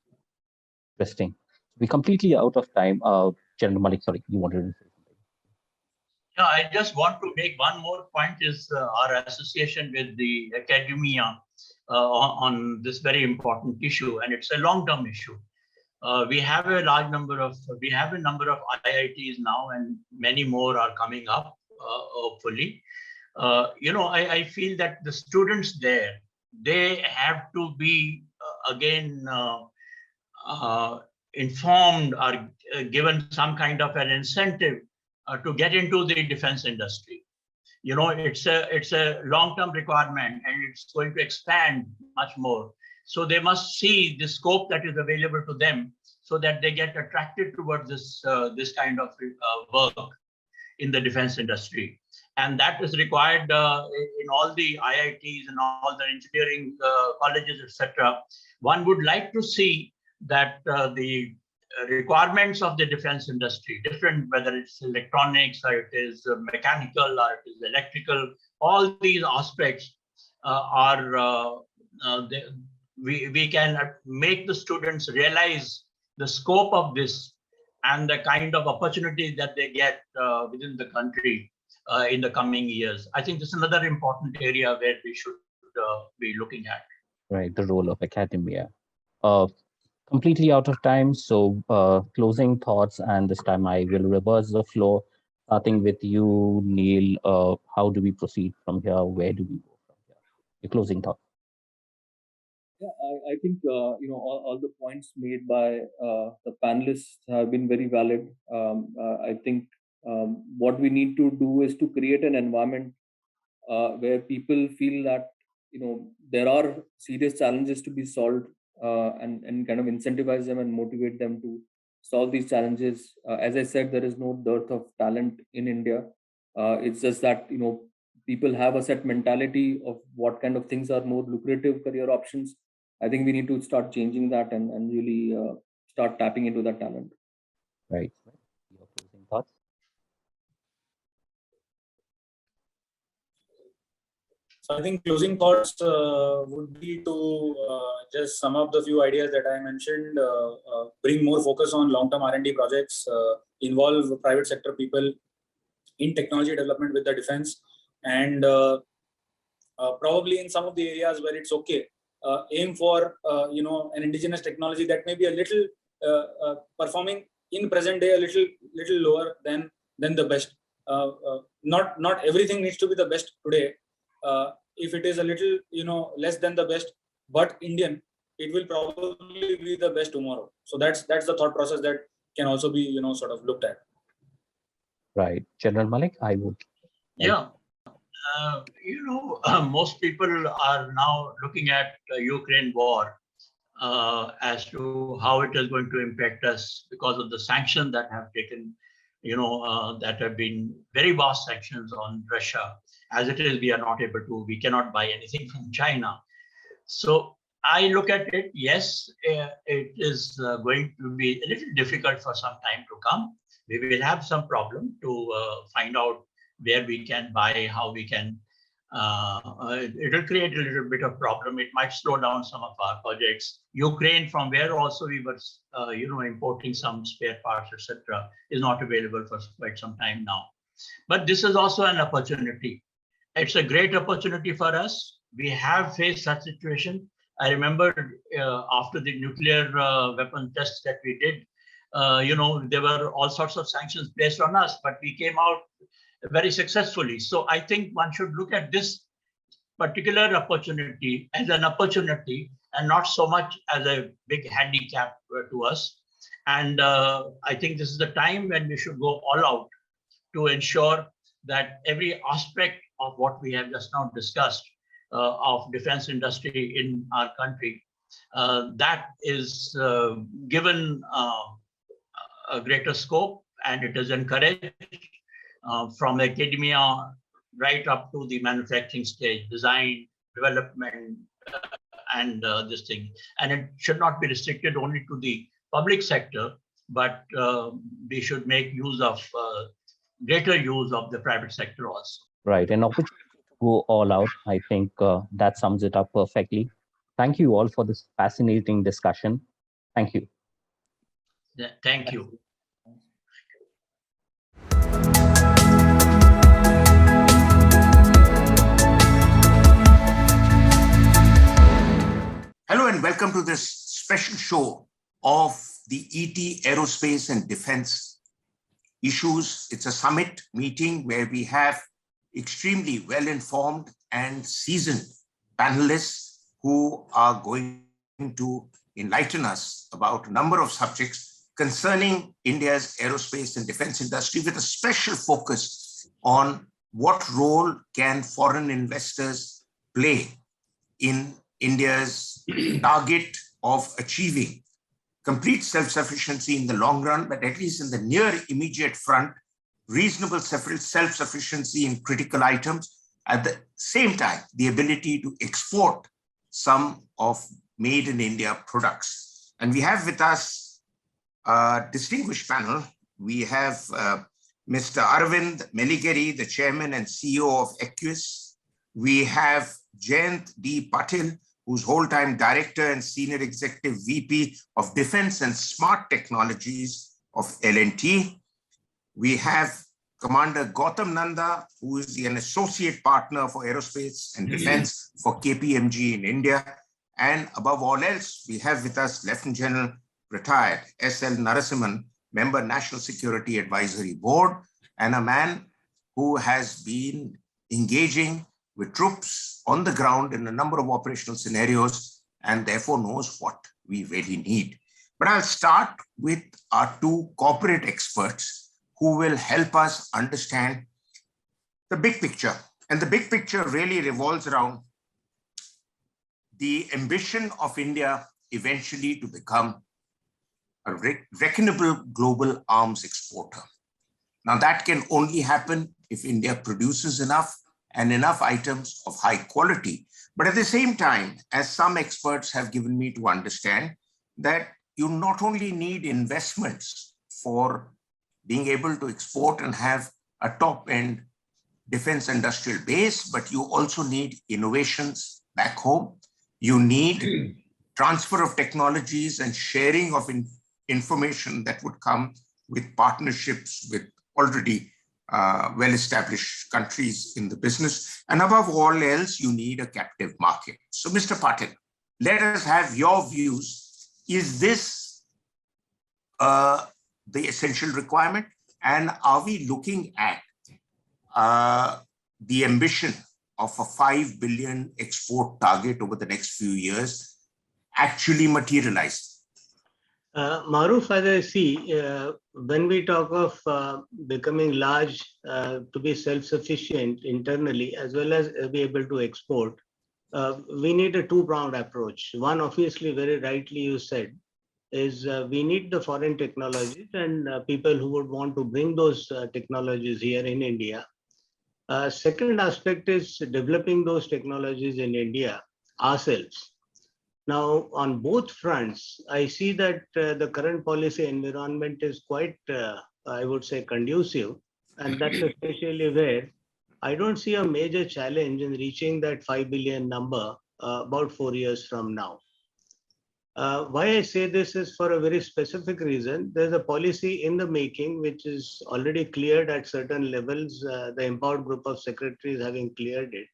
Interesting. We're completely out of time. General Malik, sorry, you wanted to say something. Yeah, I just want to make one more point, is our association with the academia on this very important issue, and it's a long-term issue. We have a number of IITs now, and many more are coming up, hopefully. I feel that the students there, they have to be again informed or given some kind of an incentive to get into the defense industry. It's a long-term requirement, and it's going to expand much more. So they must see the scope that is available to them, so that they get attracted towards this kind of work in the defense industry. And that is required in all the IITs and all the engineering colleges, etc. One would like to see that the requirements of the defense industry, different, whether it's electronics or it is mechanical or it is electrical, all these aspects we can make the students realize the scope of this and the kind of opportunities that they get within the country in the coming years. I think this is another important area where we should be looking at. Right, the role of academia. Completely out of time, so closing thoughts, and this time I will reverse the floor, starting with you, Neil. How do we proceed from here? Where do we go from here? Your closing thoughts. Yeah, I think all the points made by the panelists have been very valid. I think what we need to do is to create an environment where people feel that there are serious challenges to be solved, and kind of incentivize them and motivate them to solve these challenges. As I said, there is no dearth of talent in India. It's just that people have a set mentality of what kind of things are more lucrative career options. I think we need to start changing that and really start tapping into that talent. Right. Your closing thoughts. So I think closing thoughts would be to just sum up the few ideas that I mentioned, bring more focus on long-term R&D projects, involve private sector people in technology development with the defense, and probably in some of the areas where it's okay, aim for an indigenous technology that may be a little performing in present day a little lower than the best. Not everything needs to be the best today. If it is a little less than the best but Indian, it will probably be the best tomorrow. So that's the thought process that can also be sort of looked at. Right. General Malik, I would. Yeah. Most people are now looking at the Ukraine war as to how it is going to impact us because of the sanctions that have taken, that have been very vast sanctions on Russia. As it is, we cannot buy anything from China. So I look at it, yes, it is going to be a little difficult for some time to come. We will have some problem to find out where we can buy, how we can. It will create a little bit of problem. It might slow down some of our projects. Ukraine, from where also we were, importing some spare parts, etc., is not available for quite some time now. But this is also an opportunity. It's a great opportunity for us. We have faced such situation. I remember after the nuclear weapon tests that we did, there were all sorts of sanctions placed on us, but we came out very successfully. So I think one should look at this particular opportunity as an opportunity and not so much as a big handicap to us. And I think this is the time when we should go all out to ensure that every aspect of what we have just now discussed of defense industry in our country, that is given a greater scope, and it is encouraged from academia right up to the manufacturing stage, design, development, and this thing. And it should not be restricted only to the public sector, but we should make use of greater use of the private sector also. Right. An opportunity to go all out. I think that sums it up perfectly. Thank you all for this fascinating discussion. Thank you. Yeah, thank you. Hello and welcome to this special show of the ET Aerospace and Defense Issues. It's a summit meeting where we have extremely well-informed and seasoned panelists who are going to enlighten us about a number of subjects concerning India's aerospace and defense industry, with a special focus on what role can foreign investors play in India's target of achieving complete self-sufficiency in the long run, but at least in the near immediate front, reasonable self-sufficiency in critical items. At the same time, the ability to export some of made in India products. And we have with us a distinguished panel. We have Mr. Arvind Meligeri, the chairman and CEO of Equus. We have Jayant D. Patil, who's whole-time director and senior executive VP of Defense and Smart Technologies of L&T. We have Commander Gautam Nanda, who is an associate partner for aerospace and defense for KPMG in India. And above all else, we have with us Lieutenant General retired S.L. Narasimhan, member National Security Advisory Board, and a man who has been engaging with troops on the ground in a number of operational scenarios and therefore knows what we really need. But I'll start with our two corporate experts who will help us understand the big picture. And the big picture really revolves around the ambition of India eventually to become a reckonable global arms exporter. Now that can only happen if India produces enough and enough items of high quality. But at the same time, as some experts have given me to understand, that you not only need investments for being able to export and have a top-end defense industrial base, but you also need innovations back home. You need transfer of technologies and sharing of information that would come with partnerships with already well-established countries in the business. And above all else, you need a captive market. So, Mr. Patil, let us have your views. Is this the essential requirement? And are we looking at the ambition of a 5 billion export target over the next few years actually materialized? Maruf, as I see, when we talk of becoming large to be self-sufficient internally, as well as be able to export, we need a two-pronged approach. One, obviously, very rightly you said, is we need the foreign technologies and people who would want to bring those technologies here in India. Second aspect is developing those technologies in India ourselves. Now, on both fronts, I see that the current policy environment is quite, I would say, conducive. And that's especially where I don't see a major challenge in reaching that 5 billion number about 4 years from now. Why I say this is for a very specific reason. There's a policy in the making, which is already cleared at certain levels, the empowered group of secretaries having cleared it.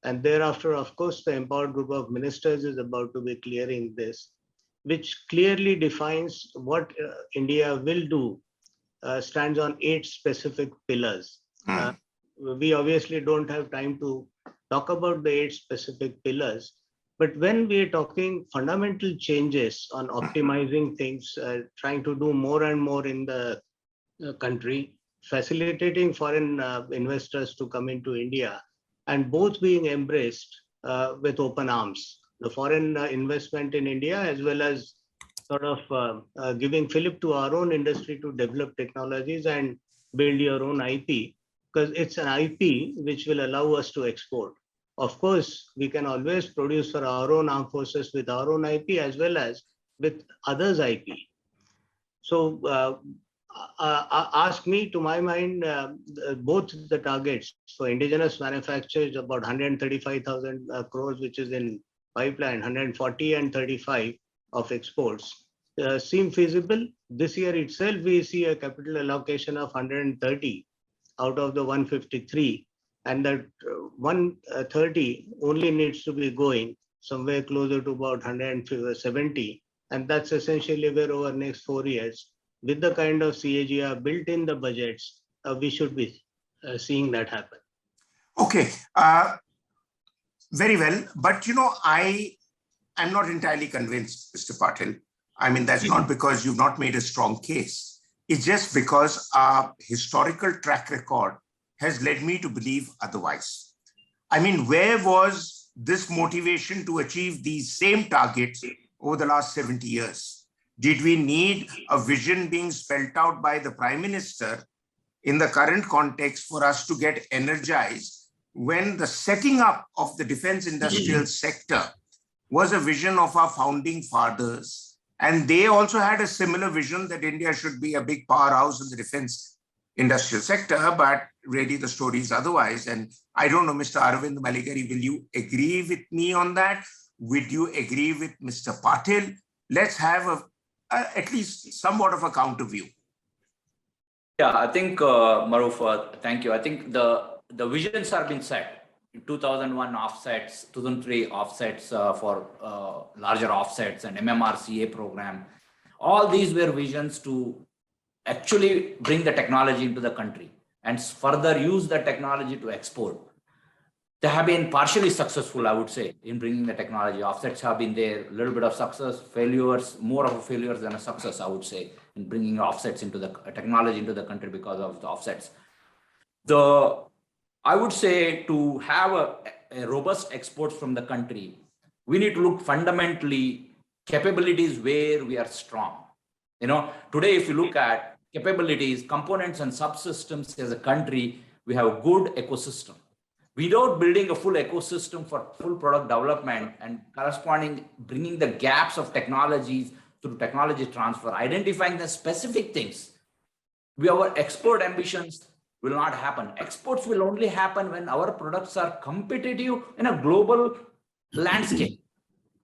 And thereafter, of course, the empowered group of ministers is about to be clearing this, which clearly defines what India will do, stands on 8 specific pillars. We obviously don't have time to talk about the 8 specific pillars, but when we are talking fundamental changes on optimizing things, trying to do more and more in the country, facilitating foreign investors to come into India, and both being embraced with open arms. The foreign investment in India, as well as sort of giving fillip to our own industry to develop technologies and build your own IP, because it's an IP which will allow us to export. Of course, we can always produce for our own armed forces with our own IP as well as with others' IP. So ask me, to my mind, both the targets. So indigenous manufacture is about 135,000 crores, which is in pipeline, 140 and 35 of exports. Seem feasible. This year itself, we see a capital allocation of 130 out of the 153. And that 130 only needs to be going somewhere closer to about 170. And that's essentially where over the next 4 years, with the kind of CAGR built in the budgets, we should be seeing that happen. Okay, very well. But, you know, I am not entirely convinced, Mr. Patil. I mean, that's not because you've not made a strong case. It's just because our historical track record has led me to believe otherwise. I mean, where was this motivation to achieve these same targets over the last 70 years? Did we need a vision being spelled out by the Prime Minister in the current context for us to get energized when the setting up of the defense industrial sector was a vision of our founding fathers? And they also had a similar vision that India should be a big powerhouse in the defense industrial sector, but really the story is otherwise. And I don't know, Mr. Arvind Maligari, will you agree with me on that? Would you agree with Mr. Patil? Let's have at least somewhat of a counter view. Yeah, I think, Maruf, thank you. I think the visions have been set. In 2001 offsets, 2003 offsets for larger offsets and MMRCA program. All these were visions to actually bring the technology into the country and further use the technology to export. They have been partially successful, I would say, in bringing the technology. Offsets have been there, a little bit of success, failures, more of a failure than a success, I would say, in bringing offsets into the technology into the country because of the offsets. I would say to have a robust exports from the country, we need to look fundamentally capabilities where we are strong. You know, today, if you look at capabilities, components and subsystems as a country, we have a good ecosystem. Without building a full ecosystem for full product development and corresponding, bringing the gaps of technologies through technology transfer, identifying the specific things, our export ambitions will not happen. Exports will only happen when our products are competitive in a global landscape.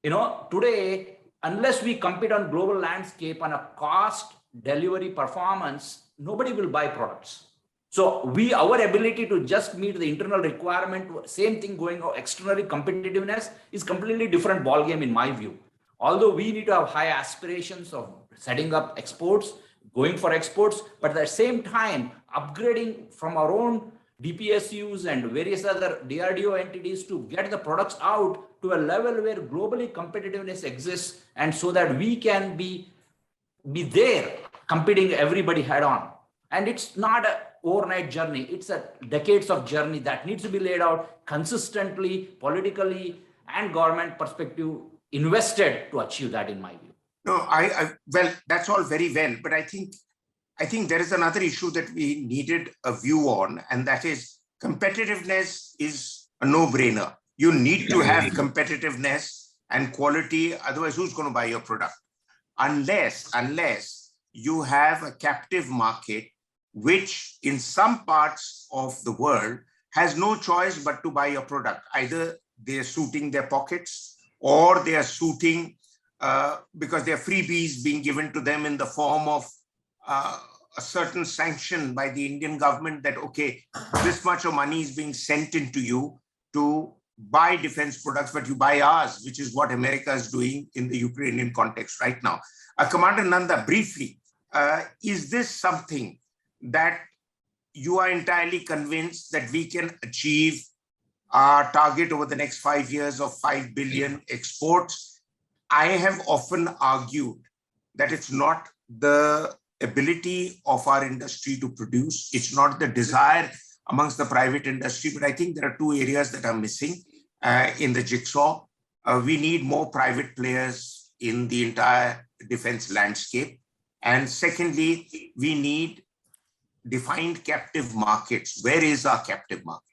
Today, unless we compete on global landscape on a cost, delivery, performance, nobody will buy products. So our ability to just meet the internal requirement, same thing going externally, competitiveness is completely different ballgame in my view. Although we need to have high aspirations of setting up exports, going for exports, but at the same time, upgrading from our own DPSUs and various other DRDO entities to get the products out to a level where globally competitiveness exists, and so that we can be there competing everybody head on. And it's not an overnight journey. It's a decades of journey that needs to be laid out consistently, politically, and government perspective invested to achieve that, in my view. No, well, that's all very well, but I think there is another issue that we needed a view on, and that is competitiveness is a no-brainer. You need to have competitiveness and quality, otherwise who's going to buy your product? Unless you have a captive market, which in some parts of the world has no choice but to buy your product. Either they're suiting their pockets, or they are suiting because there are freebies being given to them in the form of a certain sanction by the Indian government that, okay, this much of money is being sent into you to buy defense products, but you buy ours, which is what America is doing in the Ukrainian context right now. Commander Nanda, briefly, is this something that you are entirely convinced that we can achieve our target over the next 5 years of 5 billion exports? I have often argued that it's not the ability of our industry to produce, it's not the desire amongst the private industry, but I think there are two areas that are missing in the jigsaw. We need more private players in the entire defense landscape. And secondly, we need defined captive markets. Where is our captive market?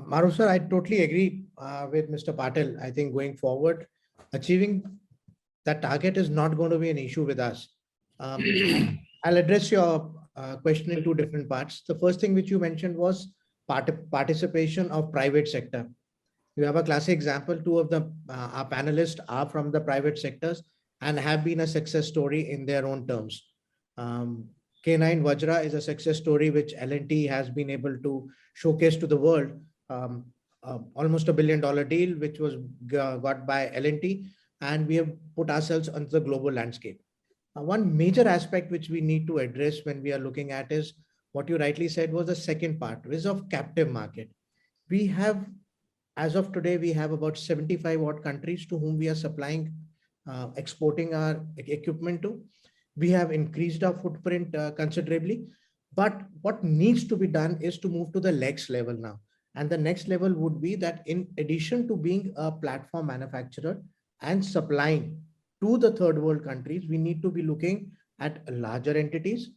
Maru sir, I totally agree with Mr. Patil. I think going forward, achieving that target is not going to be an issue with us. I'll address your question in two different parts. The first thing which you mentioned was participation of private sector. You have a classic example. Two of our panelists are from the private sectors and have been a success story in their own terms. K9 Vajra is a success story which L&T has been able to showcase to the world. Almost $1 billion deal which was got by L&T, and we have put ourselves on the global landscape. One major aspect which we need to address when we are looking at is what you rightly said was the second part, is of captive market. We have, as of today, we have about 75 odd countries to whom we are supplying, exporting our equipment to. We have increased our footprint considerably, but what needs to be done is to move to the next level now. And the next level would be that in addition to being a platform manufacturer and supplying to the third world countries, we need to be looking at larger entities.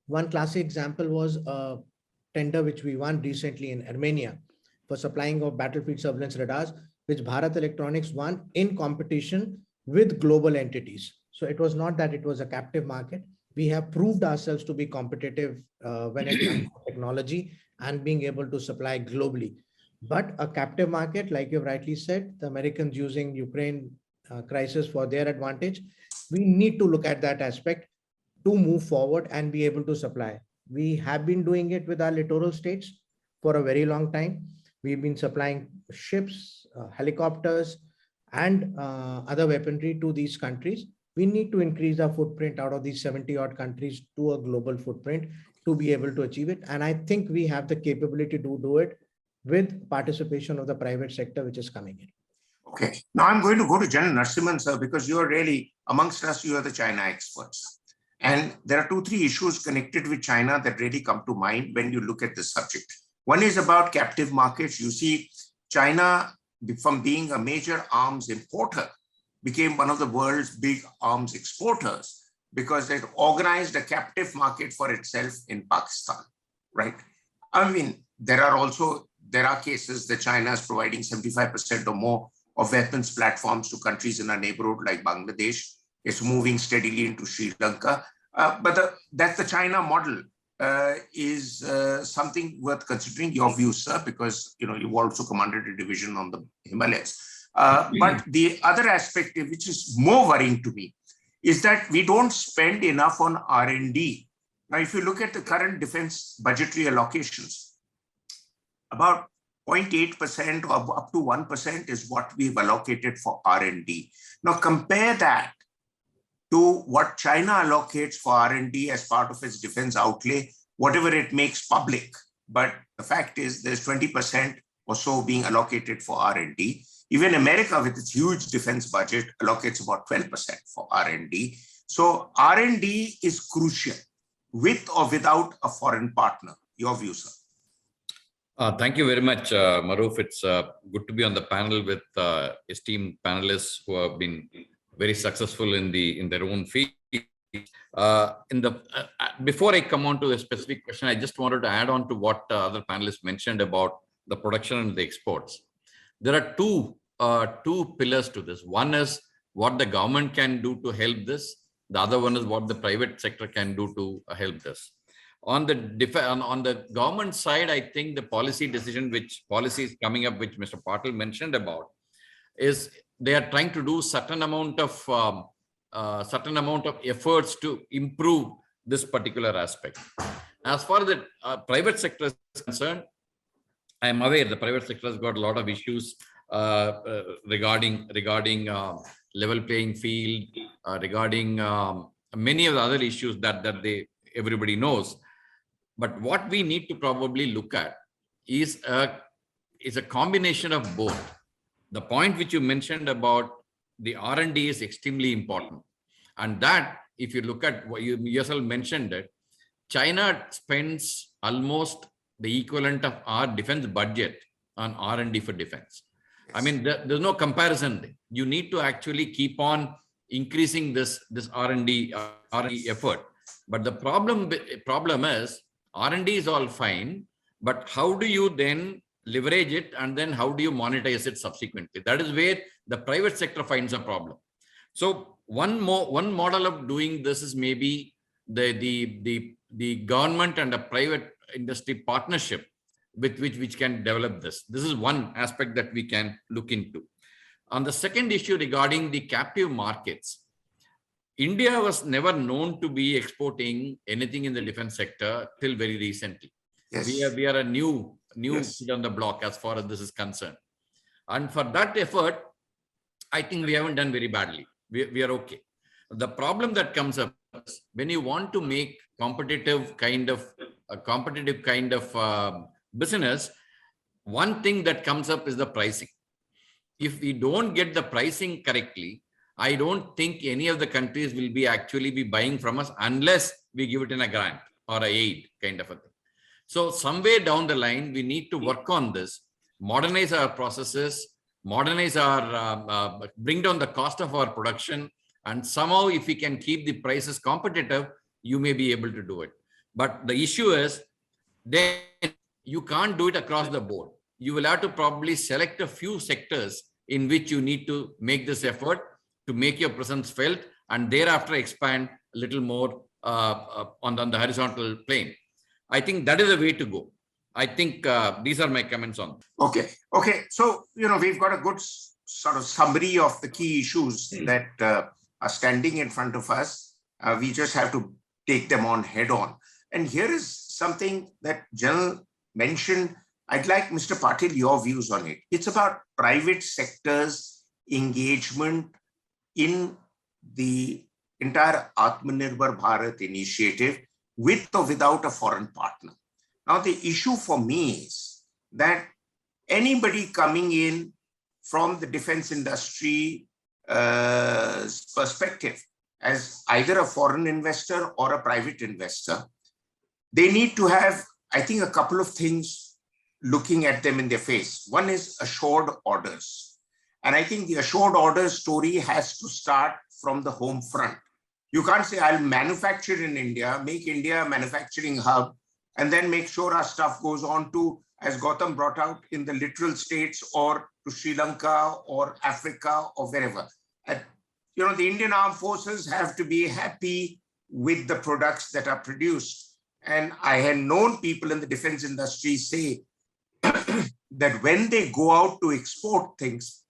One classic example was a tender which we won recently in Armenia for supplying of battlefield surveillance radars, which Bharat Electronics won in competition with global entities. So it was not that it was a captive market. We have proved ourselves to be competitive when it comes to technology and being able to supply globally. But a captive market, like you rightly said, the Americans using Ukraine crisis for their advantage, we need to look at that aspect to move forward and be able to supply. We have been doing it with our littoral states for a very long time. We've been supplying ships, helicopters, and other weaponry to these countries. We need to increase our footprint out of these 70 odd countries to a global footprint to be able to achieve it. And I think we have the capability to do it with participation of the private sector, which is coming in. Okay, now I'm going to go to General Narasimhan, sir, because you are really, amongst us, you are the China experts. And there are 2-3 issues connected with China that really come to mind when you look at this subject. One is about captive markets. You see, China, from being a major arms importer, became one of the world's big arms exporters because it organized a captive market for itself in Pakistan, right? I mean, there are cases that China is providing 75% or more of weapons platforms to countries in our neighborhood like Bangladesh. It's moving steadily into Sri Lanka. But that's the China model. is something worth considering. Your view, sir, because you've also commanded a division on the Himalayas. But the other aspect, which is more worrying to me, is that we don't spend enough on R&D. Now, if you look at the current defense budgetary allocations, about 0.8% or up to 1% is what we've allocated for R&D. Now, compare that to what China allocates for R&D as part of its defense outlay, whatever it makes public. But the fact is there's 20% or so being allocated for R&D. Even America, with its huge defense budget, allocates about 12% for R&D. So R&D is crucial, with or without a foreign partner. Your view, sir. Thank you very much, Maruf. It's good to be on the panel with esteemed panelists who have been very successful in their own field. Before I come on to the specific question, I just wanted to add on to what other panelists mentioned about the production and the exports. There are two pillars to this. One is what the government can do to help this. The other one is what the private sector can do to help this. On the government side, I think the policy decision, which policy is coming up, which Mr. Patil mentioned about, is they are trying to do certain amount of efforts to improve this particular aspect. As far as the private sector is concerned, I am aware the private sector has got a lot of issues regarding level playing field, regarding many of the other issues that everybody knows. But what we need to probably look at is a combination of both. The point which you mentioned about the R&D is extremely important. And that, if you look at what you yourself mentioned it, China spends almost the equivalent of our defense budget on R&D for defense. I mean, there's no comparison. You need to actually keep on increasing this R&D effort. But the problem is R&D is all fine, but how do you then leverage it, and then how do you monetize it subsequently? That is where the private sector finds a problem. So one model of doing this is maybe the government and a private industry partnership with which can develop this. This is one aspect that we can look into. On the second issue regarding the captive markets, India was never known to be exporting anything in the defense sector till very recently. Yes. We are a new Yes. kid on the block as far as this is concerned. And for that effort, I think we haven't done very badly. We are okay. The problem that comes up is when you want to make competitive kind of business, one thing that comes up is the pricing. If we don't get the pricing correctly, I don't think any of the countries will be actually buying from us unless we give it in a grant or a aid kind of a thing. So somewhere down the line, we need to work on this, modernize our processes, modernize bring down the cost of our production, and somehow if we can keep the prices competitive, you may be able to do it. But the issue is then you can't do it across the board. You will have to probably select a few sectors in which you need to make this effort to make your presence felt, and thereafter expand a little more on the horizontal plane. I think that is the way to go. I think these are my comments on. Okay. So, we've got a good sort of summary of the key issues that are standing in front of us. We just have to take them on head on. And here is something that General mentioned. I'd like, Mr. Patil, your views on it. It's about private sector's engagement in the entire Atmanirbhar Bharat initiative with or without a foreign partner. Now, the issue for me is that anybody coming in from the defense industry perspective as either a foreign investor or a private investor, they need to have, I think, a couple of things looking at them in their face. One is assured orders. And I think the assured orders story has to start from the home front. You can't say, I'll manufacture in India, make India a manufacturing hub, and then make sure our stuff goes on to, as Gautam brought out, in the littoral states or to Sri Lanka or Africa or wherever. The Indian armed forces have to be happy with the products that are produced. And I had known people in the defense industry say that when they go out to export things,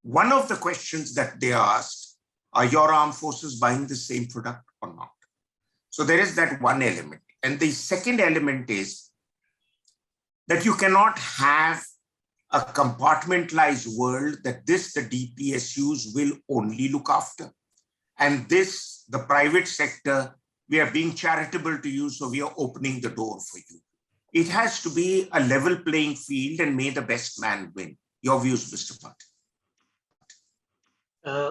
one of the questions that they asked, are your armed forces buying the same product or not? So there is that one element. And the second element is that you cannot have a compartmentalized world that the DPSUs will only look after. And this, the private sector, we are being charitable to you, so we are opening the door for you. It has to be a level playing field, and may the best man win. Your views, Mr. Patel.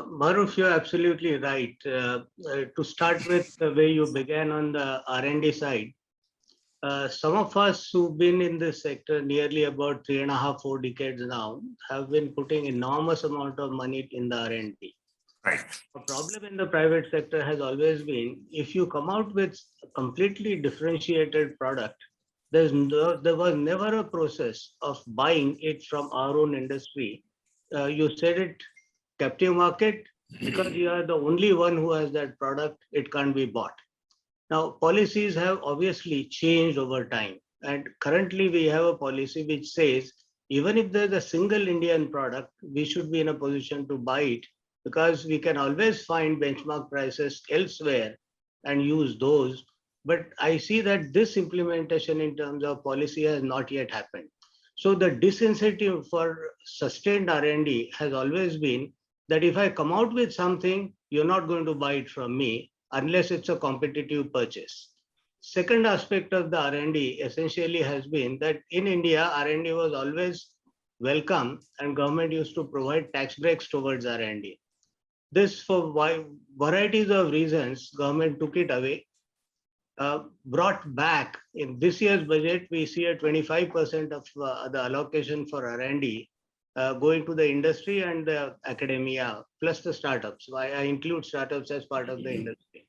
Maruf, you're absolutely right. To start with, the way you began on the R&D side, some of us who've been in this sector nearly about 3.5, 4 decades now have been putting enormous amount of money in the R&D. Right. The problem in the private sector has always been, if you come out with a completely differentiated product, there was never a process of buying it from our own industry. You said it, captive market, because you are the only one who has that product, it can't be bought. Now, policies have obviously changed over time. And currently we have a policy which says, even if there's a single Indian product, we should be in a position to buy it, because we can always find benchmark prices elsewhere and use those. But I see that this implementation in terms of policy has not yet happened. So the disincentive for sustained R&D has always been that if I come out with something, you're not going to buy it from me unless it's a competitive purchase. Second aspect of the R&D essentially has been that in India, R&D was always welcome, and government used to provide tax breaks towards R&D. This, for varieties of reasons, government took it away. Brought back in this year's budget, we see a 25% of the allocation for R&D going to the industry and the academia, plus the startups. I include startups as part of the industry.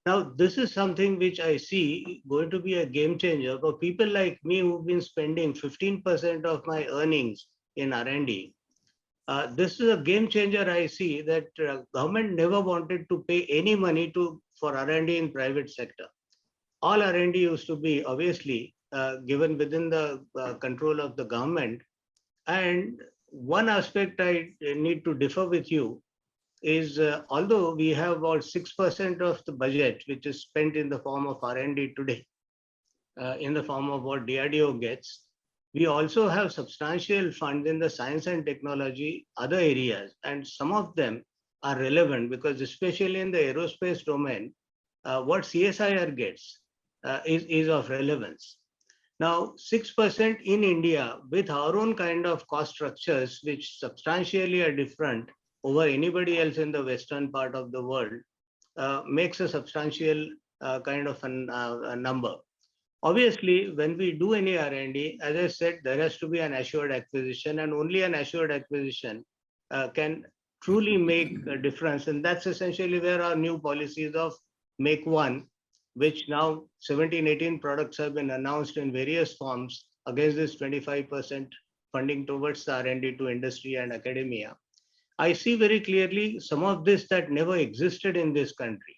Now, this is something which I see going to be a game changer for people like me who've been spending 15% of my earnings in R&D. This is a game changer. I see that government never wanted to pay any money for R&D in private sector. All R&D used to be obviously given within the control of the government. And one aspect I need to differ with you is although we have about 6% of the budget which is spent in the form of R&D today, in the form of what DRDO gets, we also have substantial funds in the science and technology, other areas, and some of them are relevant because especially in the aerospace domain, what CSIR gets is of relevance. Now, 6% in India with our own kind of cost structures, which substantially are different over anybody else in the Western part of the world, makes a substantial kind of a number. Obviously, when we do any R&D, as I said, there has to be an assured acquisition, and only an assured acquisition can truly make a difference. And that's essentially where our new policies of Make One, which now 17, 18 products have been announced in various forms against this 25% funding towards the R&D to industry and academia. I see very clearly some of this that never existed in this country.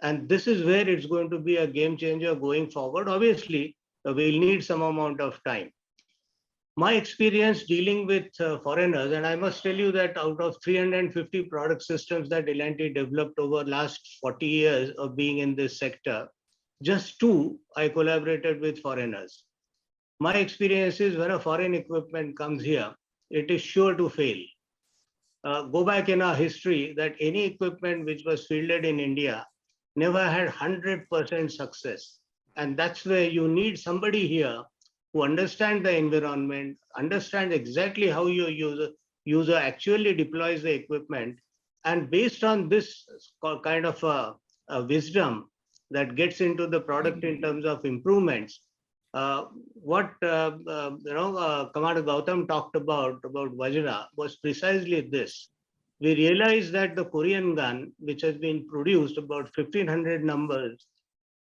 And this is where it's going to be a game changer going forward. Obviously, we'll need some amount of time. My experience dealing with foreigners, and I must tell you that out of 350 product systems that L&T developed over last 40 years of being in this sector, just 2 I collaborated with foreigners. My experience is when a foreign equipment comes here, it is sure to fail. Go back in our history that any equipment which was fielded in India never had 100% success. And that's where you need somebody here who understands the environment, understands exactly how your user actually deploys the equipment. And based on this kind of a wisdom that gets into the product in terms of improvements, what Commander Gautam talked about Vajra was precisely this. We realized that the Korean gun, which has been produced about 1500 numbers,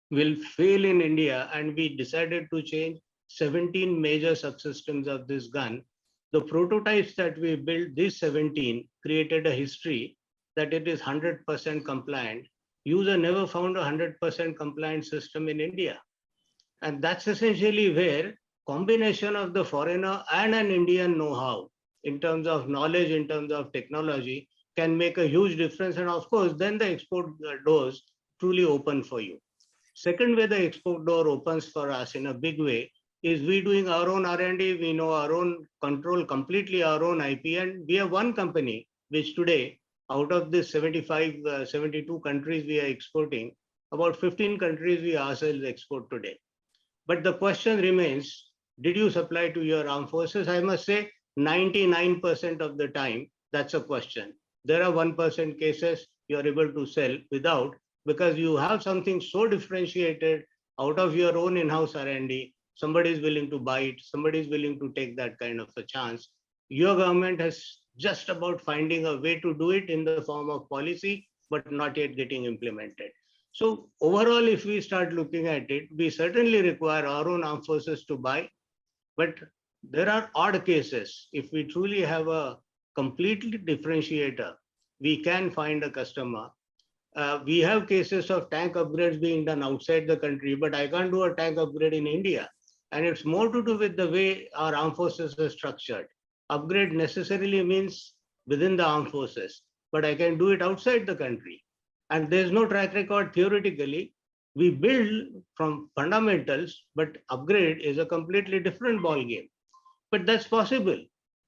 will fail in India, and we decided to change 17 major subsystems of this gun. The prototypes that we built, these 17, created a history that it is 100% compliant. user never found a 100% compliant system in India. And that's essentially where combination of the foreigner and an Indian know-how in terms of knowledge, in terms of technology, can make a huge difference. And of course, then the export doors truly open for you. Second way the export door opens for us in a big way is we doing our own R&D, we know our own control, completely our own IP, and we have one company which today, out of this 75, 72 countries we are exporting, about 15 countries we ourselves export today. But the question remains, did you supply to your armed forces? I must say 99% of the time, that's a question. There are 1% cases you are able to sell without, because you have something so differentiated out of your own in-house R&D, somebody is willing to buy it, somebody is willing to take that kind of a chance. Your government has just about finding a way to do it in the form of policy, but not yet getting implemented. So overall, if we start looking at it, we certainly require our own armed forces to buy, but there are odd cases. If we truly have a completely differentiator, we can find a customer. We have cases of tank upgrades being done outside the country, but I can't do a tank upgrade in India. And it's more to do with the way our armed forces are structured. Upgrade necessarily means within the armed forces, but I can do it outside the country. And there's no track record theoretically. We build from fundamentals, but upgrade is a completely different ballgame. But that's possible.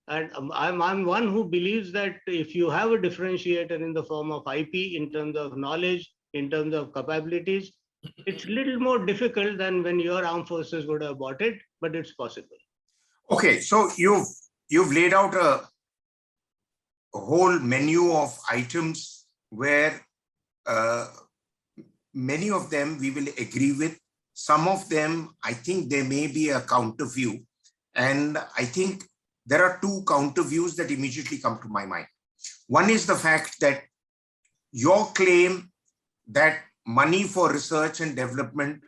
And I'm one who believes that if you have a differentiator in the form of IP, in terms of knowledge, in terms of capabilities, it's a little more difficult than when your armed forces would have bought it, but it's possible. Okay, so you've laid out a whole menu of items where many of them we will agree with. Some of them, I think there may be a counter view. And I think there are two counter views that immediately come to my mind. One is the fact that your claim that money for research and development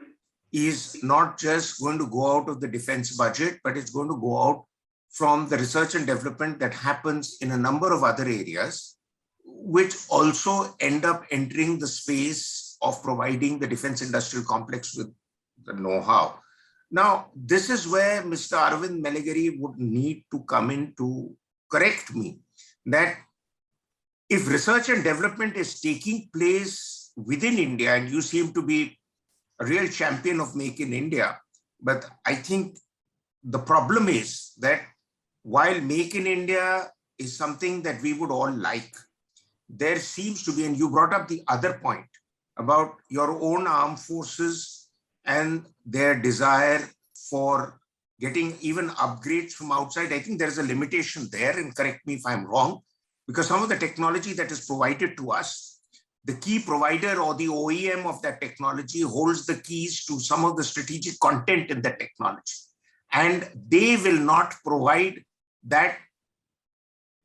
is not just going to go out of the defense budget, but it's going to go out from the research and development that happens in a number of other areas, which also end up entering the space of providing the defense industrial complex with the know-how. Now, this is where Mr. Arvind Meligari would need to come in to correct me, that if research and development is taking place within India, and you seem to be a real champion of Make in India, but I think the problem is that while Make in India is something that we would all like, there seems to be, and you brought up the other point about your own armed forces and their desire for getting even upgrades from outside. I think there's a limitation there, and correct me if I'm wrong, because some of the technology that is provided to us, the key provider or the OEM of that technology holds the keys to some of the strategic content in the technology. And they will not provide that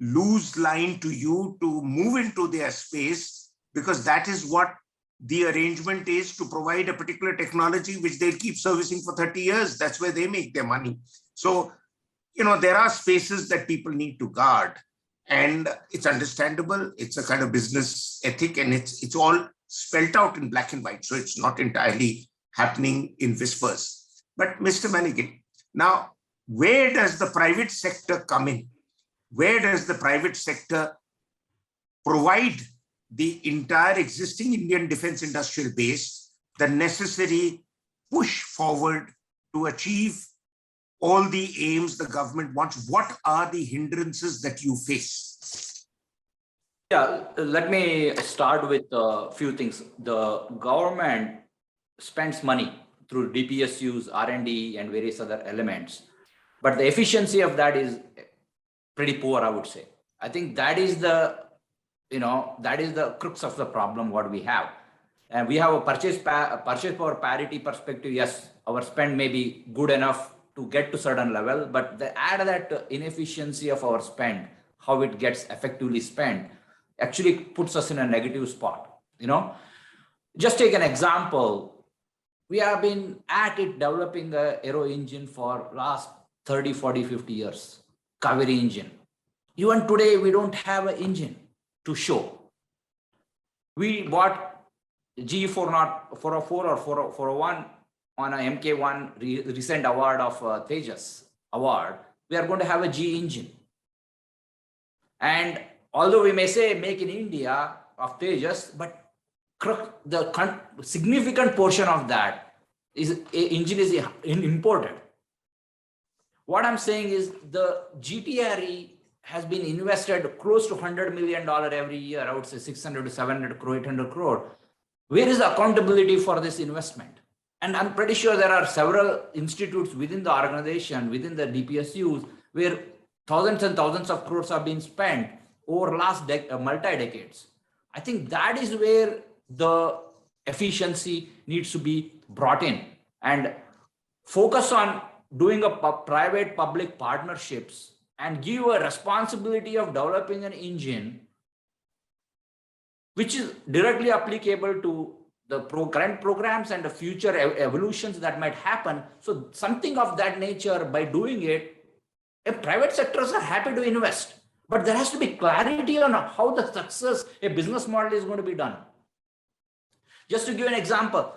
loose line to you to move into their space, because that is what the arrangement is, to provide a particular technology which they'll keep servicing for 30 years. That's where they make their money. So, you know, there are spaces that people need to guard, and it's understandable. It's a kind of business ethic, and it's all spelt out in black and white. So it's not entirely happening in whispers. But Mr. Meligari, now, where does the private sector come in? Where does the private sector provide the entire existing Indian defense industrial base the necessary push forward to achieve all the aims the government wants? What are the hindrances that you face? Yeah, let me start with a few things. The government spends money through DPSUs, R&D, and various other elements, but the efficiency of that is pretty poor, I would say. I think that is the, that is the crux of the problem what we have. And we have a purchase power parity perspective. Yes, our spend may be good enough to get to certain level, but add that inefficiency of our spend, how it gets effectively spent, actually puts us in a negative spot. Just take an example. We have been at it developing the aero engine for last 30, 40, 50 years, Kaveri engine. Even today, we don't have an engine to show. We bought GE 404 or 401 on a MK1 recent award of Tejas award, we are going to have a GE engine. And although we may say make in India of Tejas, but the significant portion of that engine is imported. What I'm saying is the GTRE has been invested close to $100 million every year. I would say 600 to 700 crore, 800 crore. Where is the accountability for this investment? And I'm pretty sure there are several institutes within the organization, within the DPSUs, where thousands and thousands of crores have been spent over last multi-decades. I think that is where the efficiency needs to be brought in, and focus on doing a private-public partnerships and give a responsibility of developing an engine which is directly applicable to the current programs and the future evolutions that might happen. So something of that nature, by doing it, private sectors are happy to invest, but there has to be clarity on how the success, a business model is going to be done. Just to give an example,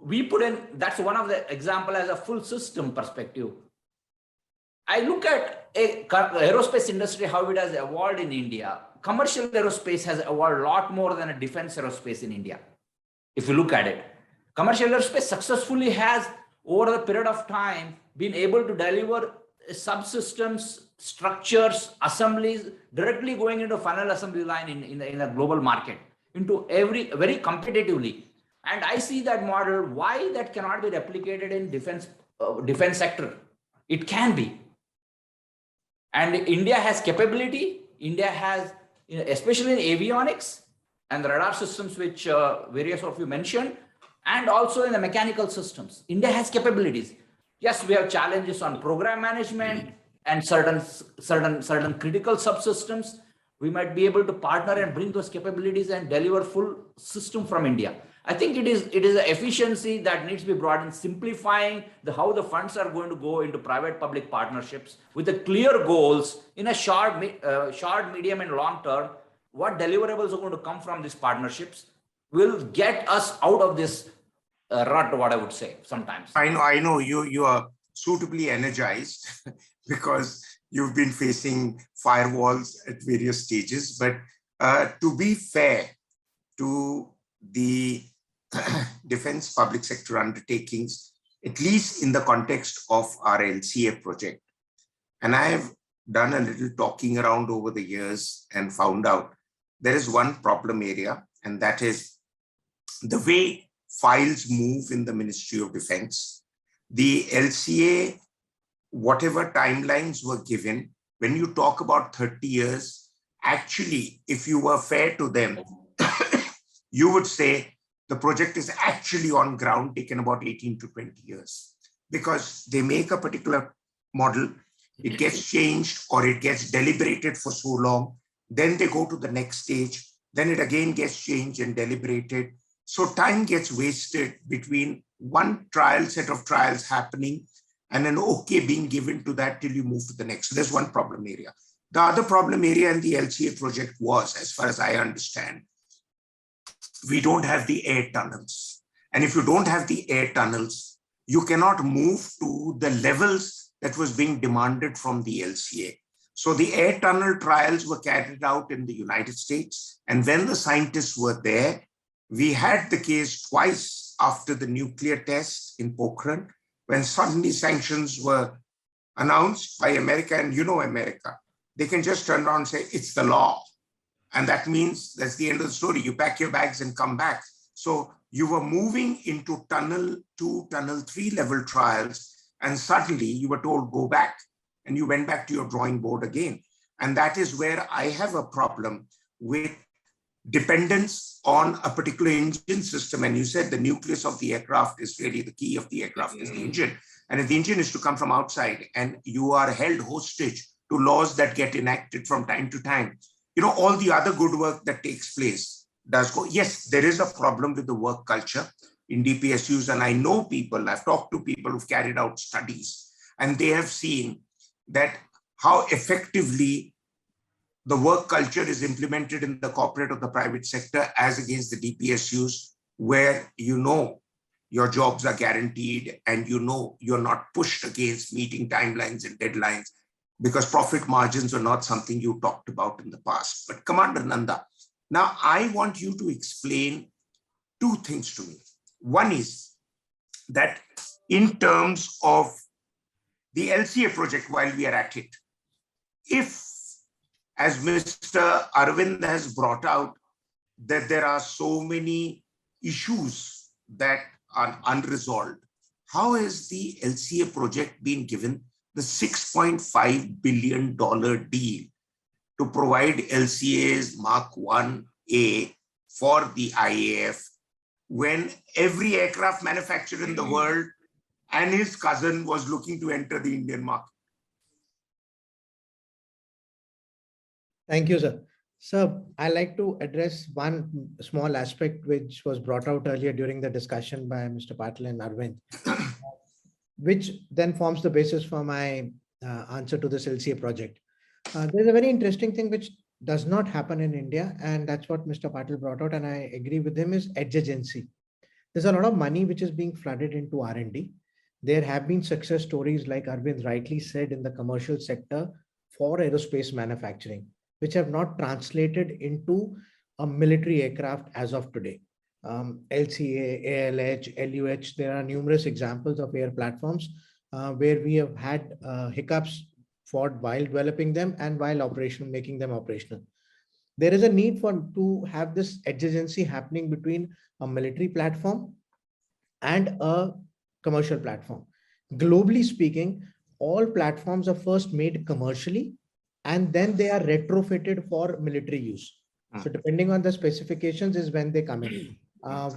we put in, that's one of the example as a full system perspective. I look at aerospace industry, how it has evolved in India. Commercial aerospace has evolved a lot more than a defense aerospace in India. If you look at it, commercial aerospace successfully has, over the period of time, been able to deliver subsystems, structures, assemblies directly going into final assembly line in a global market, into very competitively. And I see that model, why that cannot be replicated in defense sector. It can be. And India has capability. India has, especially in avionics and the radar systems, which various of you mentioned, and also in the mechanical systems. India has capabilities. Yes, we have challenges on program management and certain critical subsystems. We might be able to partner and bring those capabilities and deliver full system from India. I think it is an efficiency that needs to be brought in, simplifying how the funds are going to go into private-public partnerships with the clear goals in a short, medium, and long term. What deliverables are going to come from these partnerships will get us out of this rut, what I would say sometimes. I know you are suitably energized because you've been facing firewalls at various stages. But to be fair to the defense public sector undertakings, at least in the context of our LCA project, and I have done a little talking around over the years and found out there is one problem area, and that is the way files move in the Ministry of Defense. The LCA, whatever timelines were given, when you talk about 30 years, actually, if you were fair to them, you would say the project is actually on ground taken about 18 to 20 years, because they make a particular model, it gets changed or it gets deliberated for so long, then they go to the next stage, then it again gets changed and deliberated. So time gets wasted between one set of trials happening and an okay being given to that till you move to the next. So there's one problem area. The other problem area in the LCA project was, as far as I understand, we don't have the air tunnels. And if you don't have the air tunnels, you cannot move to the levels that was being demanded from the LCA. So the air tunnel trials were carried out in the United States. And when the scientists were there, we had the case twice after the nuclear test in Pokhran, when suddenly sanctions were announced by America. And you know America, they can just turn around and say, it's the law. And that means that's the end of the story. You pack your bags and come back. So you were moving into tunnel 2, tunnel 3 level trials, and suddenly you were told, go back. And you went back to your drawing board again. And that is where I have a problem with dependence on a particular engine system. And you said the nucleus of the aircraft is really the key of the aircraft is the engine. And if the engine is to come from outside and you are held hostage to laws that get enacted from time to time, all the other good work that takes place does go. Yes, there is a problem with the work culture in DPSUs. And I know people, I've talked to people who've carried out studies, and they have seen that how effectively the work culture is implemented in the corporate or the private sector as against the DPSUs where you know your jobs are guaranteed and you know you're not pushed against meeting timelines and deadlines, because profit margins are not something you talked about in the past. But Commander Nanda, now I want you to explain two things to me. One is that in terms of the LCA project, while we are at it, if, as Mr. Arvind has brought out, that there are so many issues that are unresolved, how has the LCA project been given the $6.5 billion deal to provide LCAs Mark 1A for the IAF, when every aircraft manufacturer in the world and his cousin was looking to enter the Indian market? Thank you, sir. So I like to address one small aspect which was brought out earlier during the discussion by Mr. Patil and Arvind, which then forms the basis for my answer to this LCA project. There's a very interesting thing which does not happen in India, and that's what Mr. Patil brought out, and I agree with him, is adjacency. There's a lot of money which is being flooded into R&D. There have been success stories, like Arvind rightly said, in the commercial sector for aerospace manufacturing, which have not translated into a military aircraft as of today. LCA, ALH, LUH, there are numerous examples of air platforms where we have had hiccups while developing them and while making them operational. There is a need to have this adjacency happening between a military platform and a commercial platform. Globally speaking, all platforms are first made commercially and then they are retrofitted for military use. So depending on the specifications is when they come in.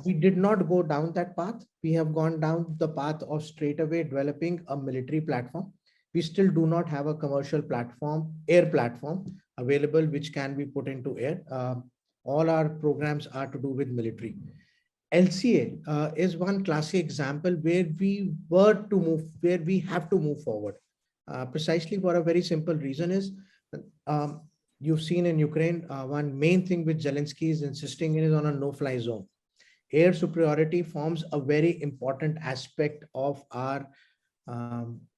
We did not go down that path. We have gone down the path of straight away developing a military platform. We still do not have a commercial platform, air platform available, which can be put into air. All our programs are to do with military. LCA is one classic example where we have to move forward. Precisely for a very simple reason is, you've seen in Ukraine, one main thing which Zelensky is insisting in is on a no-fly zone. Air superiority forms a very important aspect of our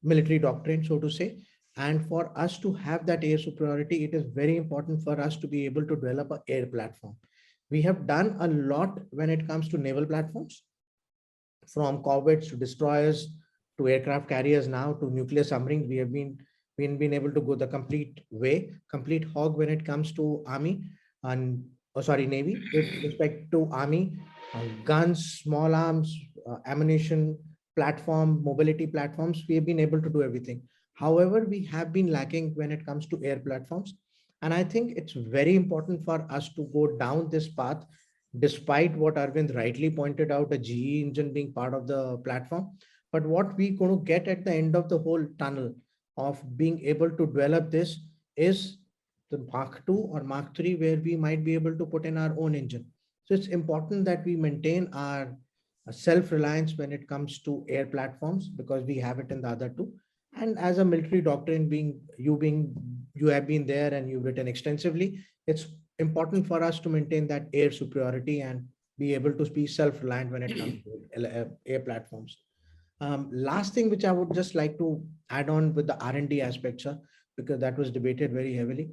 military doctrine, so to say. And for us to have that air superiority, it is very important for us to be able to develop an air platform. We have done a lot when it comes to naval platforms, from corvettes to destroyers to aircraft carriers, now to nuclear submarines. We have been able to go the complete hog when it comes to Army and Navy with respect to Army, guns, small arms, ammunition platform, mobility platforms. We have been able to do everything. However, we have been lacking when it comes to air platforms. And I think it's very important for us to go down this path, despite what Arvind rightly pointed out, a GE engine being part of the platform. But what we're going to get at the end of the whole tunnel of being able to develop this is the Mark II or Mark III, where we might be able to put in our own engine. So it's important that we maintain our self-reliance when it comes to air platforms, because we have it in the other two. And as a military doctrine, you have been there and you've written extensively, it's important for us to maintain that air superiority and be able to be self-reliant when it comes to air platforms. Last thing which I would just like to add on with the R&D aspect, sir, because that was debated very heavily.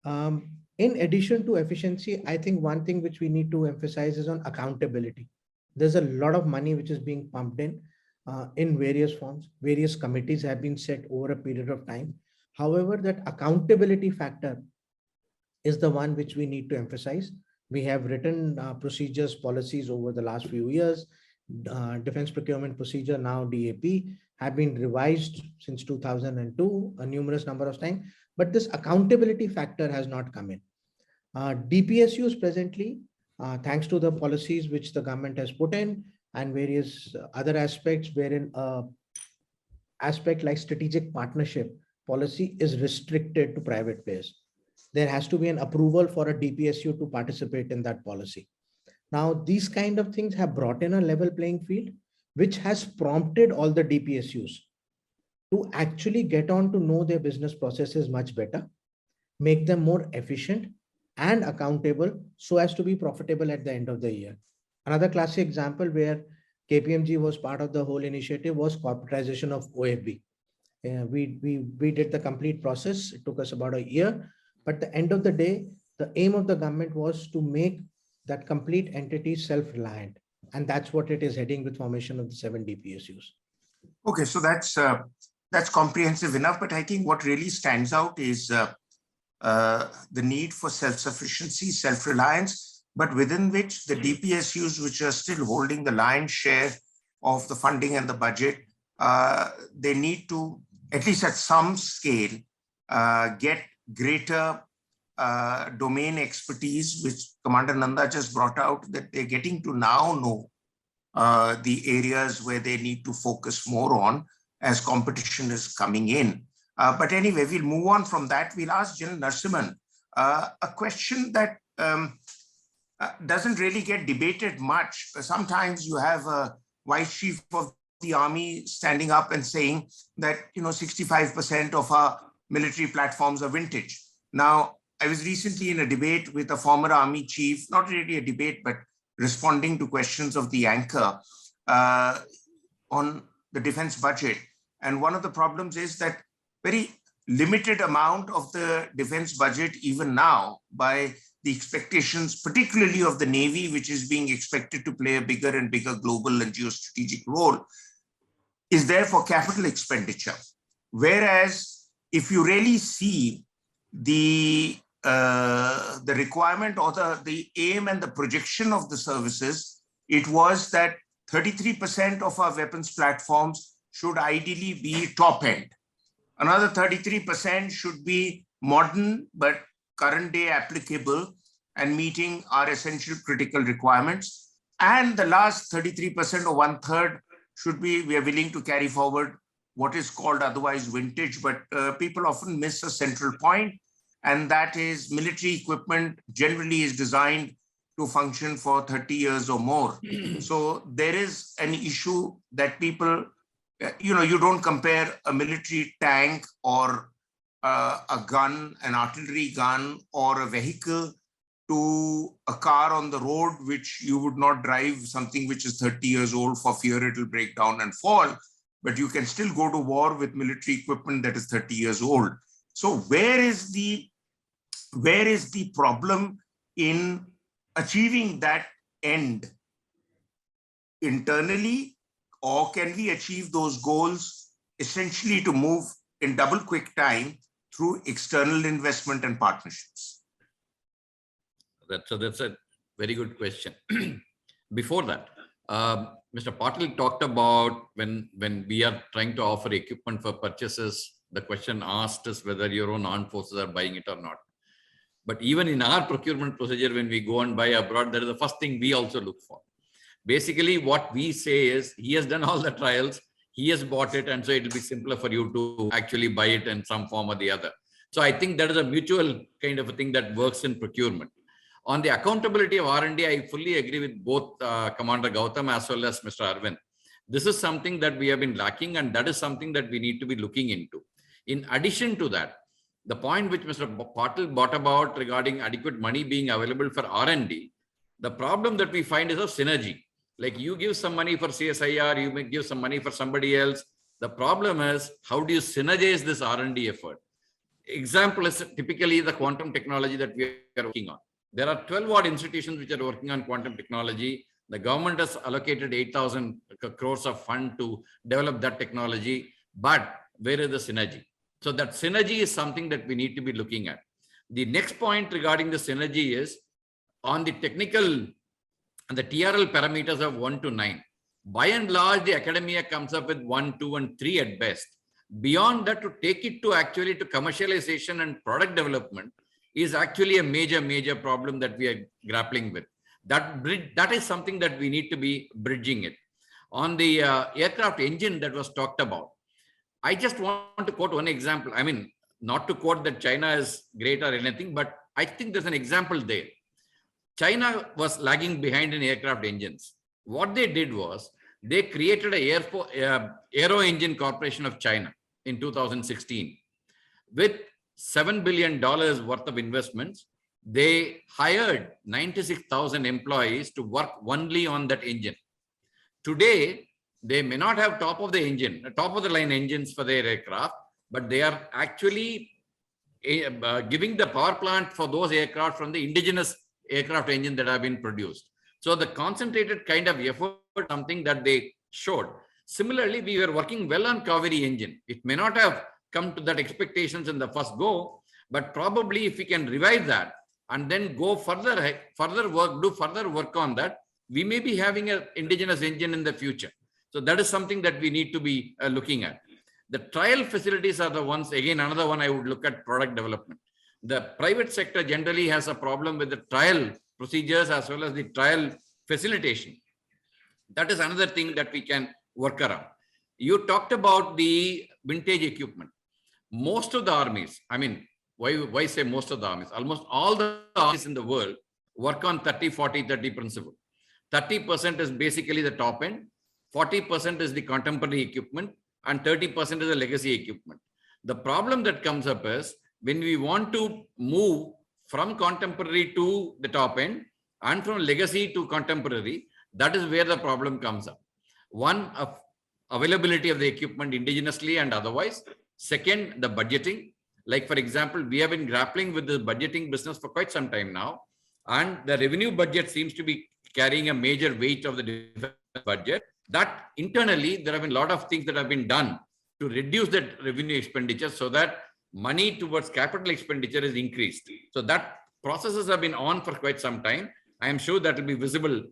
In addition to efficiency, I think one thing which we need to emphasize is on accountability. There's a lot of money which is being pumped in various forms. Various committees have been set over a period of time. However, that accountability factor is the one which we need to emphasize. We have written procedures, policies over the last few years. Defense procurement procedure, now DAP, have been revised since 2002 a numerous number of times, but this accountability factor has not come in. DPSUs presently, thanks to the policies which the government has put in and various other aspects, wherein aspect like strategic partnership policy is restricted to private players. There has to be an approval for a DPSU to participate in that policy. Now, these kind of things have brought in a level playing field, which has prompted all the DPSUs to actually get on to know their business processes much better, make them more efficient and accountable so as to be profitable at the end of the year. Another classic example where KPMG was part of the whole initiative was corporatization of OFB. We did the complete process. It took us about a year, but at the end of the day, the aim of the government was to make that complete entity self-reliant. And that's what it is heading with formation of the 7 DPSUs. Okay, so that's comprehensive enough, but I think what really stands out is the need for self-sufficiency, self-reliance, but within which the DPSUs, which are still holding the lion's share of the funding and the budget, they need to, at least at some scale, get greater domain expertise, which Commander Nanda just brought out, that they're getting to now know the areas where they need to focus more on as competition is coming in. But anyway, we'll move on from that. We'll ask General Narasimhan a question that doesn't really get debated much. Sometimes you have a Vice Chief of the Army standing up and saying that 65% of our military platforms are vintage. Now, I was recently in a debate with a former Army chief, not really a debate, but responding to questions of the anchor on the defense budget. And one of the problems is that very limited amount of the defense budget, even now, by the expectations, particularly of the Navy, which is being expected to play a bigger and bigger global and geostrategic role, is there for capital expenditure. Whereas if you really see the requirement or the aim and the projection of the services, it was that 33% of our weapons platforms should ideally be top end. Another 33% should be modern, but current day applicable and meeting our essential critical requirements. And the last 33% or 1/3 should be, we are willing to carry forward what is called otherwise vintage, but people often miss a central point. And that is military equipment generally is designed to function for 30 years or more. So there is an issue that people, you don't compare a military tank or a gun, an artillery gun or a vehicle to a car on the road, which you would not drive something which is 30 years old for fear it'll break down and fall, but you can still go to war with military equipment that is 30 years old. So where is the problem in achieving that end internally, or can we achieve those goals essentially to move in double quick time through external investment and partnerships? That's a very good question. Before that, Mr. Patil talked about when we are trying to offer equipment for purchases, the question asked is whether your own armed forces are buying it or not. But even in our procurement procedure, when we go and buy abroad, that is the first thing we also look for. Basically, what we say is, he has done all the trials, he has bought it, and so it will be simpler for you to actually buy it in some form or the other. So I think that is a mutual kind of a thing that works in procurement. On the accountability of R&D, I fully agree with both Commander Gautam as well as Mr. Arvind. This is something that we have been lacking, and that is something that we need to be looking into. In addition to that, the point which Mr. Patil brought about regarding adequate money being available for R&D, the problem that we find is of synergy. Like you give some money for CSIR, you may give some money for somebody else. The problem is, how do you synergize this R&D effort? Example is typically the quantum technology that we are working on. There are 12 odd institutions which are working on quantum technology. The government has allocated 8,000 crores of fund to develop that technology, but where is the synergy? So that synergy is something that we need to be looking at. The next point regarding the synergy is on the technical and the TRL parameters of 1 to 9. By and large, the academia comes up with 1, 2, and 3 at best. Beyond that, to take it to actually to commercialization and product development is actually a major problem that we are grappling with. That is something that we need to be bridging it. On the aircraft engine that was talked about, I just want to quote one example. I mean, not to quote that China is great or anything, but I think there's an example there. China was lagging behind in aircraft engines. What they did was they created a Aero Engine Corporation of China in 2016 with $7 billion worth of investments. they hired 96,000 employees to work only on that engine. Today, they may not have top of the line engines for their aircraft, but they are actually giving the power plant for those aircraft from the indigenous aircraft engine that have been produced. So the concentrated kind of effort, something that they showed. Similarly, we were working well on Kaveri engine. It may not have come to that expectations in the first go, but probably if we can revise that and then go do further work on that, we may be having an indigenous engine in the future. So that is something that we need to be looking at. The trial facilities are the ones, again, another one I would look at product development. The private sector generally has a problem with the trial procedures as well as the trial facilitation. That is another thing that we can work around. You talked about the vintage equipment. Most of the armies, I mean, why say most of the armies? Almost all the armies in the world work on 30-40-30 principle. 30% is basically the top end, 40% is the contemporary equipment, and 30% is the legacy equipment. The problem that comes up is when we want to move from contemporary to the top end and from legacy to contemporary, that is where the problem comes up. One, availability of the equipment indigenously and otherwise. Second, the budgeting. Like, for example, we have been grappling with the budgeting business for quite some time now, and the revenue budget seems to be carrying a major weight of the defense budget. That internally, there have been a lot of things that have been done to reduce that revenue expenditure so that money towards capital expenditure is increased. So that processes have been on for quite some time. I am sure that will be visible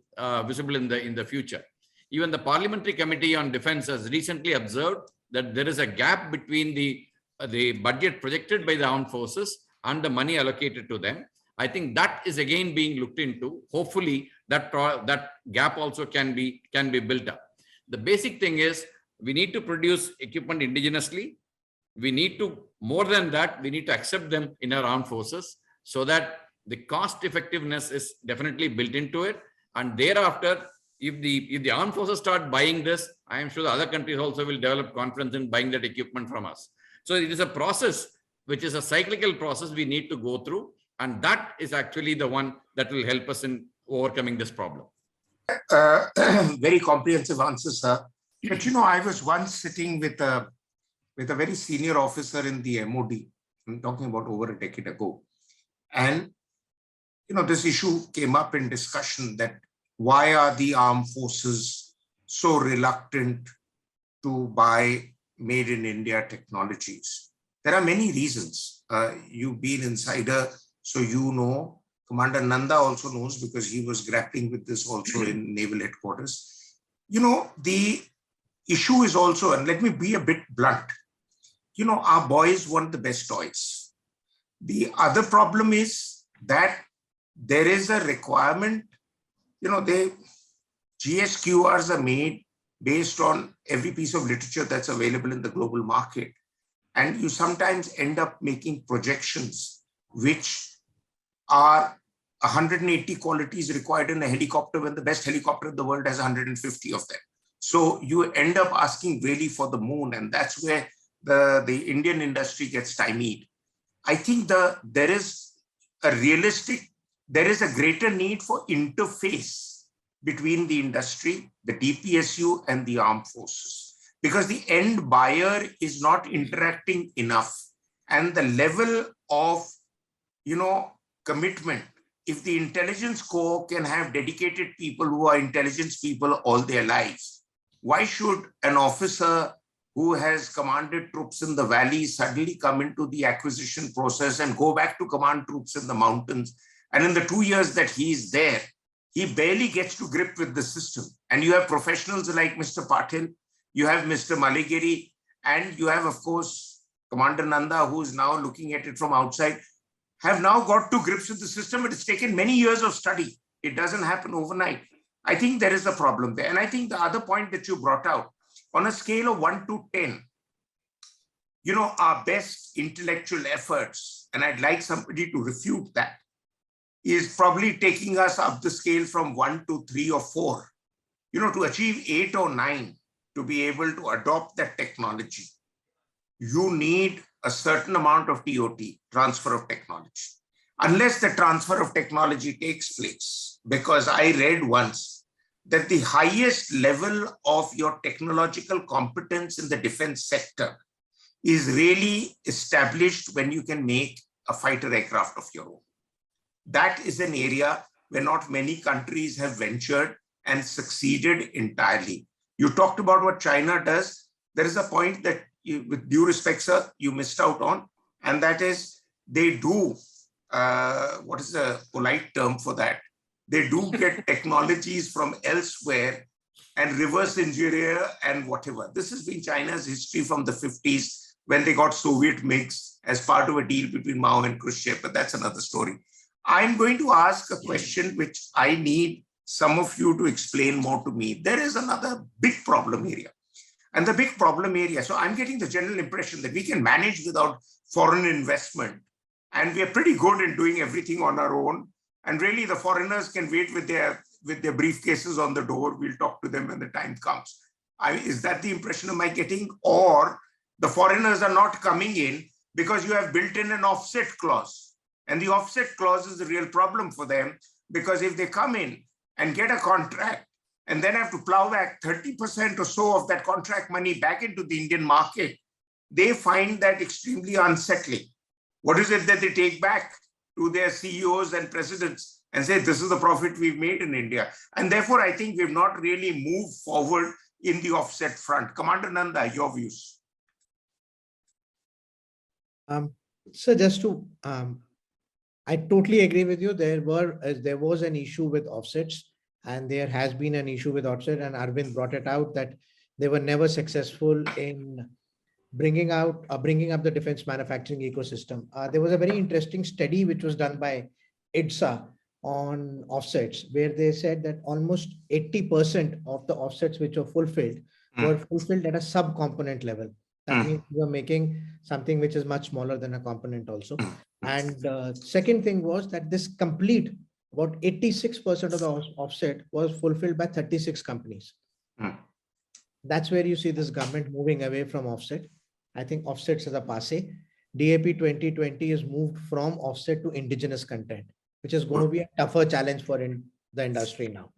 in the future. Even the Parliamentary Committee on Defense has recently observed that there is a gap between the budget projected by the armed forces and the money allocated to them. I think that is again being looked into. Hopefully that gap also can be built up. The basic thing is we need to produce equipment indigenously. We need to, more than that, we need to accept them in our armed forces so that the cost effectiveness is definitely built into it. And thereafter, if the armed forces start buying this, I am sure the other countries also will develop confidence in buying that equipment from us. So it is a process, which is a cyclical process we need to go through. And that is actually the one that will help us in overcoming this problem. Very comprehensive answer, sir. But you know, I was once sitting with a very senior officer in the MOD. I'm talking about over a decade ago. And you know, this issue came up in discussion that why are the armed forces so reluctant to buy made in India technologies? There are many reasons. You've been insider, so you know. Commander Nanda also knows because he was grappling with this also in naval headquarters. You know, the issue is also, and let me be a bit blunt, you know, our boys want the best toys. The other problem is that there is a requirement, you know, GSQRs are made based on every piece of literature that's available in the global market. And you sometimes end up making projections which are 180 qualities required in a helicopter when the best helicopter in the world has 150 of them. So you end up asking really for the moon, and that's where the Indian industry gets stymied. I think there is a greater need for interface between the industry, the DPSU, and the armed forces, because the end buyer is not interacting enough, and the level of, you know, commitment. If the intelligence corps can have dedicated people who are intelligence people all their lives, why should an officer who has commanded troops in the valley suddenly come into the acquisition process and go back to command troops in the mountains? And in the 2 years that he's there, he barely gets to grip with the system. And you have professionals like Mr. Patil, you have Mr. Maligiri, and you have, of course, Commander Nanda, who is now looking at it from outside, have now got to grips with the system. It has taken many years of study. It doesn't happen overnight. I think there is a problem there. And I think the other point that you brought out, on a scale of 1 to 10, you know, our best intellectual efforts, and I'd like somebody to refute that, is probably taking us up the scale from 1 to 3 or 4. You know, to achieve 8 or 9, to be able to adopt that technology, you need a certain amount of TOT, transfer of technology. unless the transfer of technology takes place. Because I read once that the highest level of your technological competence in the defense sector is really established when you can make a fighter aircraft of your own. That is an area where not many countries have ventured and succeeded entirely. You talked about what China does. There is a point that, with due respect, sir, you missed out on, and that is they do, what is the polite term for that? They do get technologies from elsewhere and reverse engineer and whatever. This has been China's history from the 50s when they got Soviet MiGs as part of a deal between Mao and Khrushchev, but that's another story. I'm going to ask a question which I need some of you to explain more to me. There is another big problem area. And the big problem area, so I'm getting the general impression that we can manage without foreign investment. And we are pretty good in doing everything on our own. And really the foreigners can wait with their briefcases on the door. We'll talk to them when the time comes. Is that the impression am I getting? Or the foreigners are not coming in because you have built in an offset clause. And the offset clause is the real problem for them, because if they come in and get a contract and then have to plow back 30% or so of that contract money back into the Indian market, they find that extremely unsettling. What is it that they take back to their CEOs and presidents and say, this is the profit we've made in India? And therefore, I think we've not really moved forward in the offset front. Commander Nanda, your views. So just to, I totally agree with you. There was an issue with offsets, and there has been an issue with offset, and Arvind brought it out that they were never successful in bringing up the defense manufacturing ecosystem. There was a very interesting study which was done by IDSA on offsets, where they said that almost 80% of the offsets which were fulfilled at a sub-component level. That means you are making something which is much smaller than a component also. And second thing was that about 86% of the offset was fulfilled by 36 companies. That's where you see this government moving away from offset. I think offsets is a passe. DAP 2020 is moved from offset to indigenous content, which is going to be a tougher challenge for the industry now.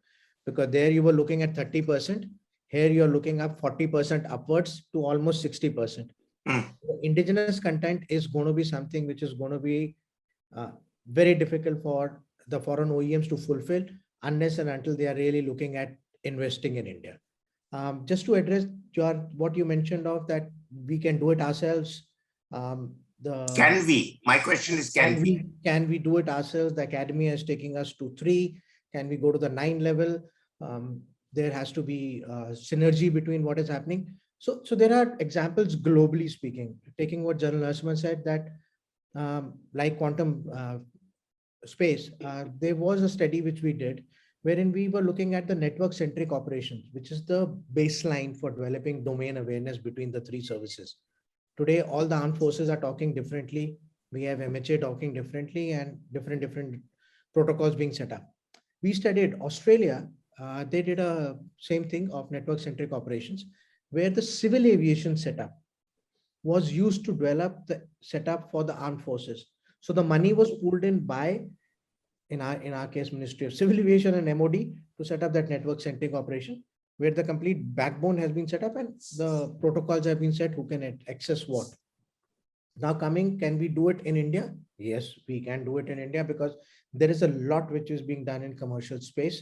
Because there you were looking at 30%. Here you're looking up 40% upwards to almost 60%. The indigenous content is going to be something which is going to be very difficult for the foreign OEMs to fulfill unless and until they are really looking at investing in India. Just to address what you mentioned of that we can do it ourselves. Can we? My question is, can we? Can we do it ourselves? The academy is taking us to 3. Can we go to the 9 level? There has to be synergy between what is happening. So there are examples globally speaking, taking what General Narasimhan said, that like quantum space, there was a study which we did wherein we were looking at the network-centric operations, which is the baseline for developing domain awareness between the 3 services. Today, all the armed forces are talking differently. We have MHA talking differently and different protocols being set up. We studied Australia. They did a same thing of network-centric operations, where the civil aviation setup was used to develop the setup for the armed forces. So the money was pulled in by, in our case, Ministry of Civil Aviation and MOD to set up that network-centric operation, where the complete backbone has been set up and the protocols have been set who can access what. Now can we do it in India? Yes, we can do it in India because there is a lot which is being done in commercial space.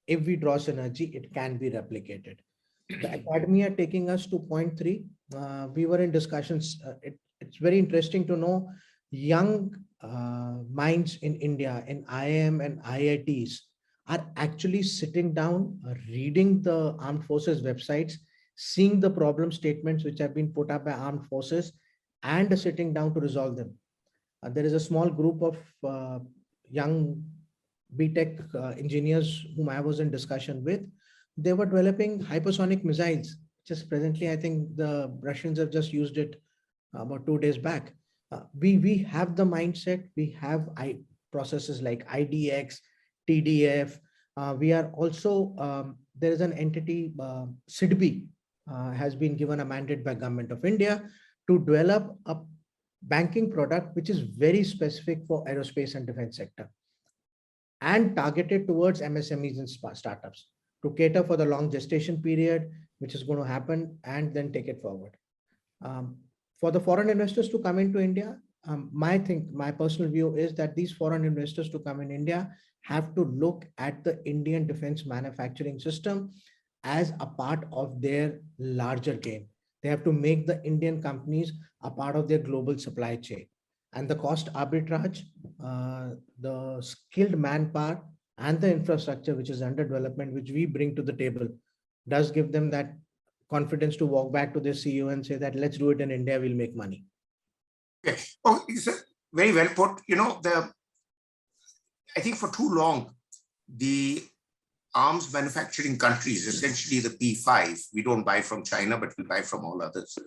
If we draw synergy, it can be replicated. The academy are taking us to point 3. We were in discussions. It's very interesting to know young minds in India, in IIM and IITs, are actually sitting down, reading the armed forces websites, seeing the problem statements which have been put up by armed forces, and sitting down to resolve them. There is a small group of young BTech engineers whom I was in discussion with. They were developing hypersonic missiles. Just presently, I think the Russians have just used it about 2 days back. We have the mindset. We have processes like IDX, TDF. We are also, there is an entity, SIDBI, has been given a mandate by Government of India to develop a banking product, which is very specific for aerospace and defense sector and targeted towards MSMEs and startups to cater for the long gestation period, which is going to happen, and then take it forward. For the foreign investors to come into India, my personal view is that these foreign investors to come in India have to look at the Indian defense manufacturing system as a part of their larger game. They have to make the Indian companies a part of their global supply chain. And the cost arbitrage, the skilled manpower, and the infrastructure which is under development, which we bring to the table, does give them that confidence to walk back to their CEO and say that let's do it in India, we'll make money. Okay. Oh, it's very well put. You know, I think for too long, the arms manufacturing countries, essentially the P5, we don't buy from China, but we buy from all others.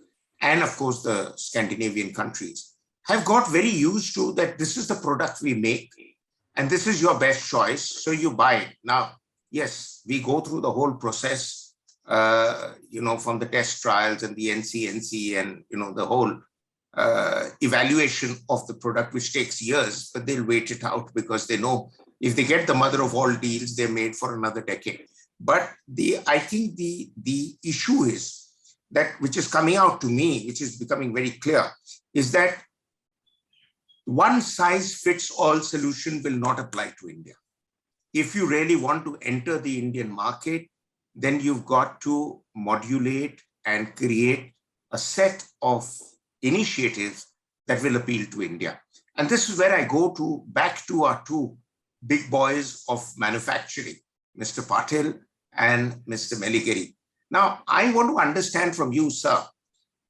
And of course, the Scandinavian countries have got very used to that this is the product we make and this is your best choice. So you buy it. Now, yes, we go through the whole process, you know, from the test trials and the NCNC and, you know, the whole evaluation of the product, which takes years, but they'll wait it out because they know if they get the mother of all deals, they're made for another decade. But I think the issue is that, which is coming out to me, which is becoming very clear, is that one size fits all solution will not apply to India. If you really want to enter the Indian market, then you've got to modulate and create a set of initiatives that will appeal to India. And this is where I go back to our two big boys of manufacturing, Mr. Patil and Mr. Meligeri. Now, I want to understand from you, sir,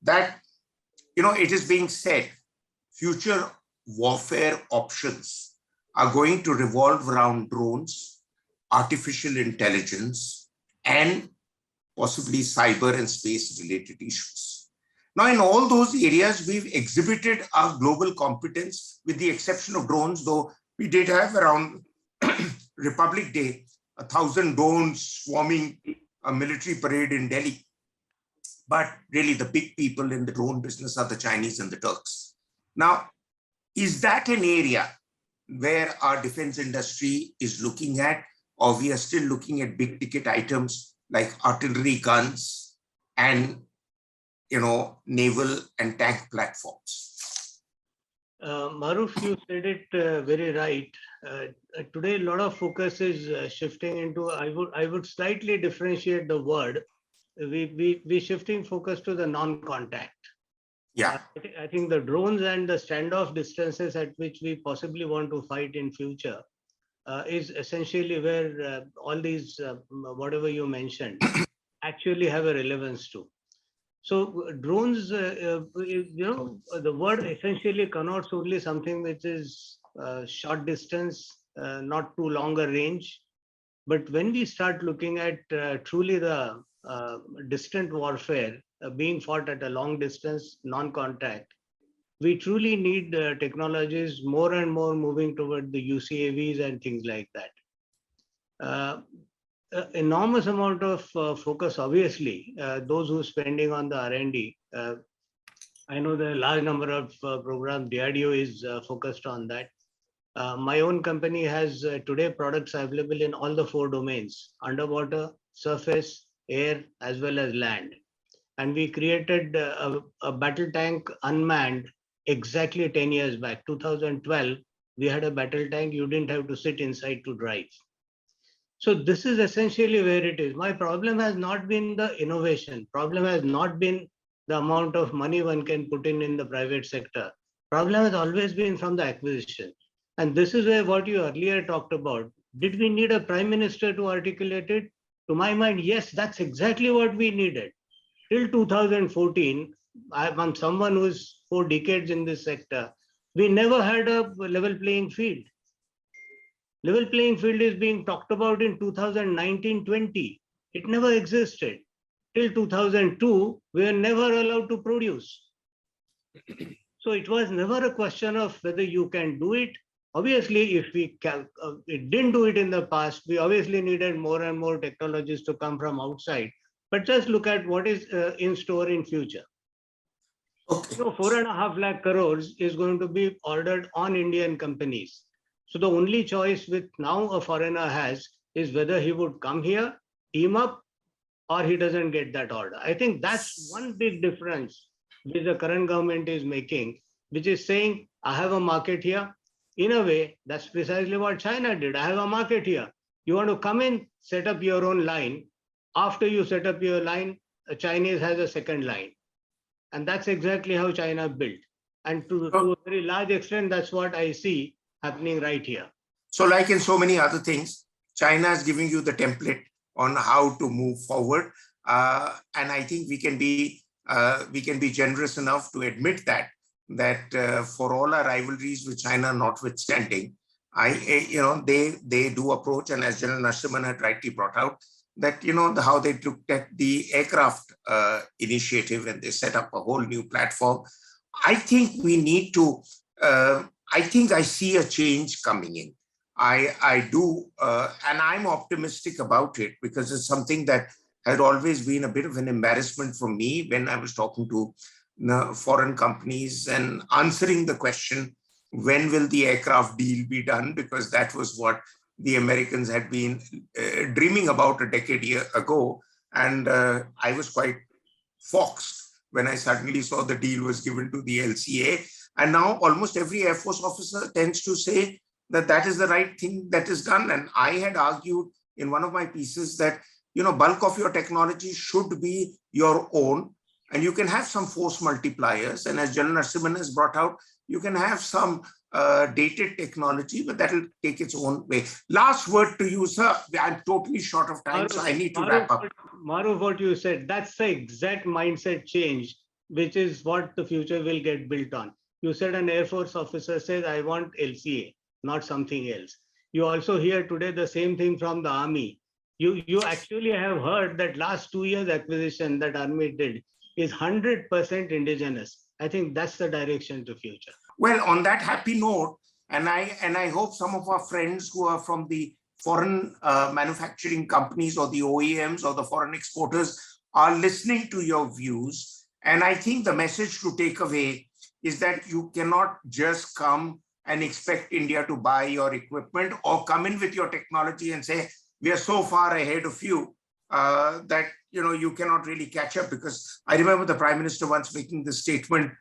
that, you know, it is being said future warfare options are going to revolve around drones, artificial intelligence, and possibly cyber and space related issues. Now, in all those areas, we've exhibited our global competence with the exception of drones, though we did have around Republic Day, 1,000 drones swarming a military parade in Delhi. But really the big people in the drone business are the Chinese and the Turks. Now, is that an area where our defense industry is looking at, or we are still looking at big ticket items like artillery guns and, you know, naval and tank platforms? Maruf, you said it very right. Today, a lot of focus is shifting into, I would slightly differentiate the word. We shifting focus to the non-contact. Yeah. I think the drones and the standoff distances at which we possibly want to fight in future is essentially where all these, whatever you mentioned, actually have a relevance to. So drones, you know, the word essentially connotes only something which is short distance, not too longer range. But when we start looking at truly the distant warfare being fought at a long distance, non-contact, we truly need technologies more and more moving toward the UCAVs and things like that. Enormous amount of focus, obviously, those who are spending on the R&D. I know the large number of programs, DRDO is focused on that. My own company has today products available in all the 4 domains: underwater, surface, air, as well as land. And we created a battle tank unmanned exactly 10 years back. 2012, we had a battle tank you didn't have to sit inside to drive. So this is essentially where it is. My problem has not been the innovation. Problem has not been the amount of money one can put in the private sector. Problem has always been from the acquisition. And this is where what you earlier talked about. Did we need a prime minister to articulate it? To my mind, yes, that's exactly what we needed. Till 2014, I'm someone who's 4 decades in this sector. We never had a level playing field. Level playing field is being talked about in 2019-20. It never existed. Till 2002, we were never allowed to produce. So it was never a question of whether you can do it. Obviously, if we didn't do it in the past, we obviously needed more and more technologies to come from outside. But just look at what is in store in future. Okay. So 4.5 lakh crores is going to be ordered on Indian companies. So the only choice which now a foreigner has is whether he would come here, team up, or he doesn't get that order. I think that's one big difference which the current government is making, which is saying, I have a market here. In a way, that's precisely what China did. I have a market here. You want to come in, set up your own line. After you set up your line, a Chinese has a second line. And that's exactly how China built. And to a very large extent, that's what I see happening right here. So like in so many other things, China is giving you the template on how to move forward. And I think we can be generous enough to admit that for all our rivalries with China notwithstanding, they do approach, and as General Narasimhan had rightly brought out, that how they looked at the aircraft initiative and they set up a whole new platform. I think we need to. I think I see a change coming in. I do, and I'm optimistic about it because it's something that had always been a bit of an embarrassment for me when I was talking to foreign companies and answering the question, when will the aircraft deal be done? Because that was what the Americans had been dreaming about a decade ago. And I was quite foxed when I suddenly saw the deal was given to the LCA. And now almost every Air Force officer tends to say that that is the right thing that is done. And I had argued in one of my pieces that, bulk of your technology should be your own, and you can have some force multipliers. And as General Narasimhan has brought out, you can have some dated technology, but that will take its own way. Last word to you, sir. I'm totally short of time, so I need to wrap up. Maru, what you said, that's the exact mindset change, which is what the future will get built on. You said an Air Force officer says, I want LCA, not something else. You also hear today the same thing from the Army. You actually have heard that last 2 years acquisition that Army did is 100% indigenous. I think that's the direction to future. Well, on that happy note, and I hope some of our friends who are from the foreign manufacturing companies or the OEMs or the foreign exporters are listening to your views. And I think the message to take away is that you cannot just come and expect India to buy your equipment or come in with your technology and say, we are so far ahead of you that you cannot really catch up. Because I remember the Prime Minister once making this statement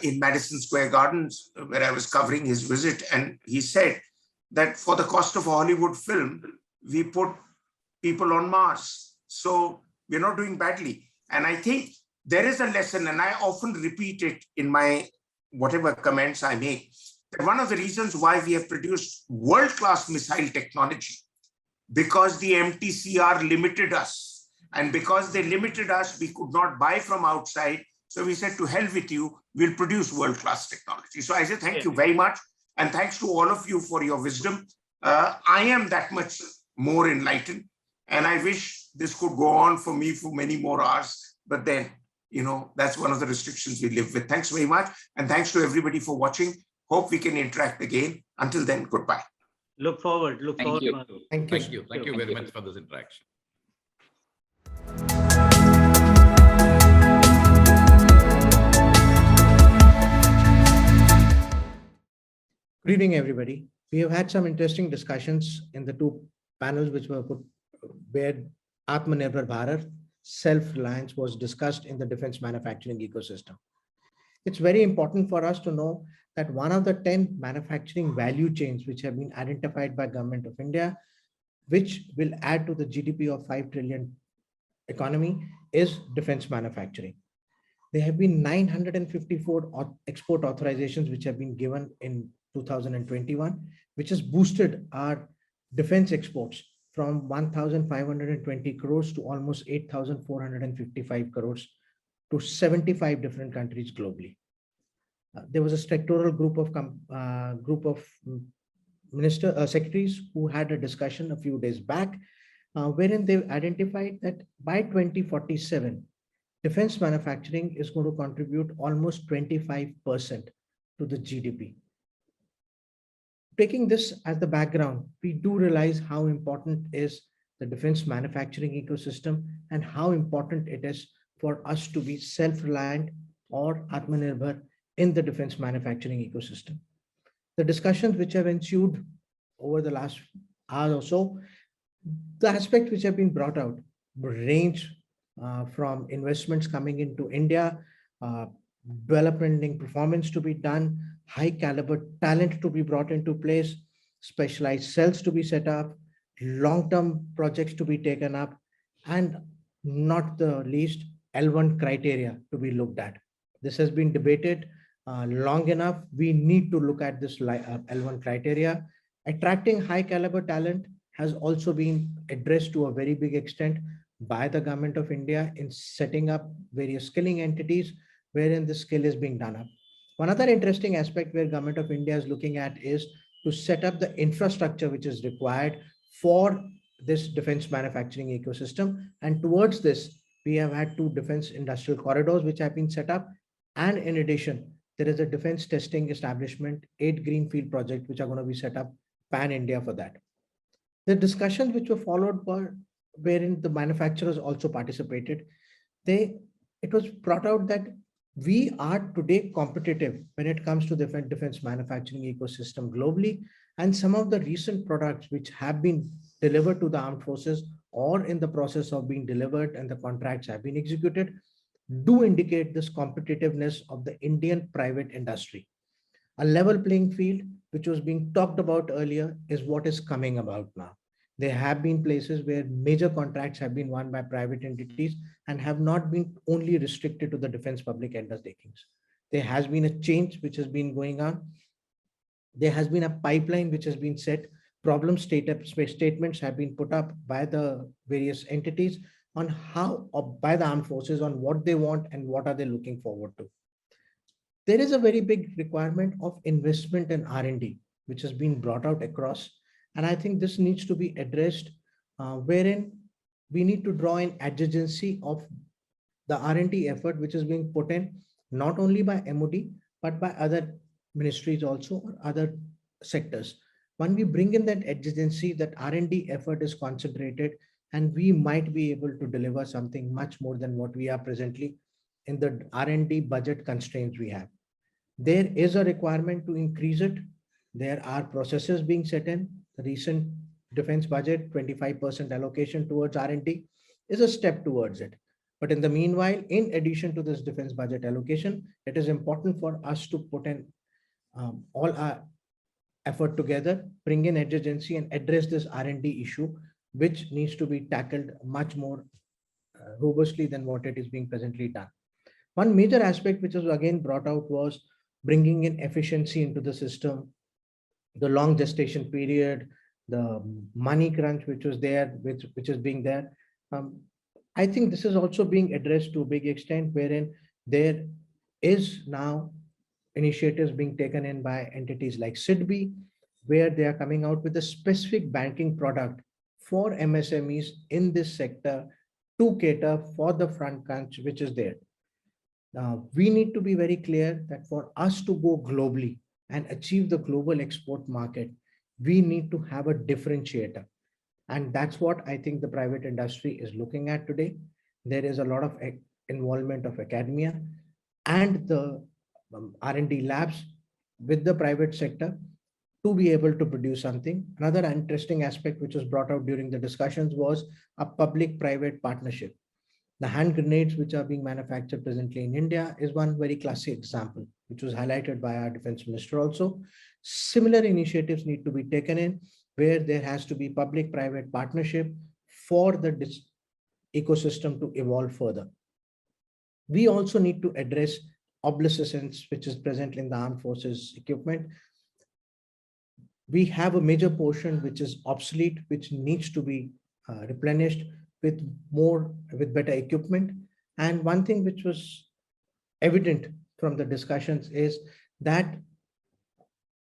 in Madison Square Gardens, where I was covering his visit, and he said that for the cost of a Hollywood film, we put people on Mars. So we're not doing badly. And I think there is a lesson, and I often repeat it in my whatever comments I make, that one of the reasons why we have produced world-class missile technology, because the MTCR limited us. And because they limited us, we could not buy from outside. So we said, to hell with you, we'll produce world-class technology. So I say thank you very much. And thanks to all of you for your wisdom. I am that much more enlightened. And I wish this could go on for me for many more hours. But then, that's one of the restrictions we live with. Thanks very much. And thanks to everybody for watching. Hope we can interact again. Until then, goodbye. Look forward. Thank you. Maru. Thank you. Thank you very much for this interaction. Good evening, everybody. We have had some interesting discussions in the two panels which were put where Atmanirbhar Bharat, self-reliance was discussed in the defense manufacturing ecosystem. It's very important for us to know that one of the 10 manufacturing value chains which have been identified by Government of India, which will add to the GDP of 5 trillion economy, is defense manufacturing. There have been 954 export authorizations which have been given in 2021, which has boosted our defense exports from 1,520 crores to almost 8,455 crores to 75 different countries globally. There was a sectoral group of secretaries who had a discussion a few days back, wherein they identified that by 2047, defense manufacturing is going to contribute almost 25% to the GDP. Taking this as the background, we do realize how important is the defense manufacturing ecosystem and how important it is for us to be self-reliant or Atmanirbhar in the defense manufacturing ecosystem. The discussions which have ensued over the last hour or so, the aspects which have been brought out range from investments coming into India, uh, development and performance to be done, high caliber talent to be brought into place, specialized cells to be set up, long-term projects to be taken up, and not the least, L1 criteria to be looked at. This has been debated long enough. We need to look at this L1 criteria. Attracting high caliber talent has also been addressed to a very big extent by the government of India in setting up various skilling entities wherein the skill is being done up. One other interesting aspect where government of India is looking at is to set up the infrastructure which is required for this defense manufacturing ecosystem. And towards this, we have had 2 defense industrial corridors which have been set up. And in addition, there is a defense testing establishment, 8 greenfield projects which are going to be set up pan-India for that. The discussions which were followed were wherein the manufacturers also participated. It was brought out that we are today competitive when it comes to the defense manufacturing ecosystem globally. And some of the recent products which have been delivered to the armed forces or in the process of being delivered and the contracts have been executed do indicate this competitiveness of the Indian private industry. A level playing field, which was being talked about earlier, is what is coming about now. There have been places where major contracts have been won by private entities and have not been only restricted to the defense public undertakings. There has been a change which has been going on. There has been a pipeline which has been set. Problem statements have been put up by the various entities on how, or by the armed forces, on what they want and what are they looking forward to. There is a very big requirement of investment in R&D, which has been brought out across. And I think this needs to be addressed, wherein we need to draw in adjacency of the R&D effort, which is being put in not only by MOD, but by other ministries also, or other sectors. When we bring in that adjacency, that R&D effort is concentrated, and we might be able to deliver something much more than what we are presently in the R&D budget constraints we have. There is a requirement to increase it. There are processes being set in. The recent defense budget, 25% allocation towards R&D is a step towards it. But in the meanwhile, in addition to this defense budget allocation, it is important for us to put in all our effort together, bring in adjacency and address this R&D issue, which needs to be tackled much more robustly than what it is being presently done. One major aspect which was again brought out was bringing in efficiency into the system, the long gestation period, the money crunch which was there, which is being there. I think this is also being addressed to a big extent, wherein there is now initiatives being taken in by entities like SIDBI, where they are coming out with a specific banking product for MSMEs in this sector to cater for the front crunch which is there. We need to be very clear that for us to go globally and achieve the global export market, we need to have a differentiator. And that's what I think the private industry is looking at today. There is a lot of involvement of academia and the R&D labs with the private sector to be able to produce something. Another interesting aspect which was brought out during the discussions was a public-private partnership. The hand grenades which are being manufactured presently in India is one very classic example, which was highlighted by our defense minister also. Similar initiatives need to be taken in where there has to be public-private partnership for the ecosystem to evolve further. We also need to address obsolescence, which is present in the armed forces equipment. We have a major portion which is obsolete, which needs to be replenished with better equipment. And one thing which was evident from the discussions is that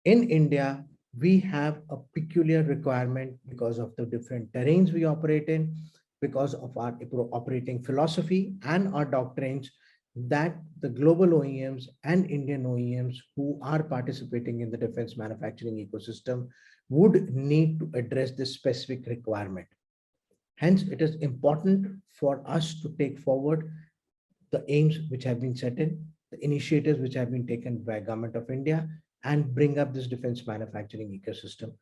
in India, we have a peculiar requirement because of the different terrains we operate in, because of our operating philosophy and our doctrines, that the global OEMs and Indian OEMs who are participating in the defense manufacturing ecosystem would need to address this specific requirement. Hence, it is important for us to take forward the aims which have been set in. the initiatives which have been taken by Government of India and bring up this defense manufacturing ecosystem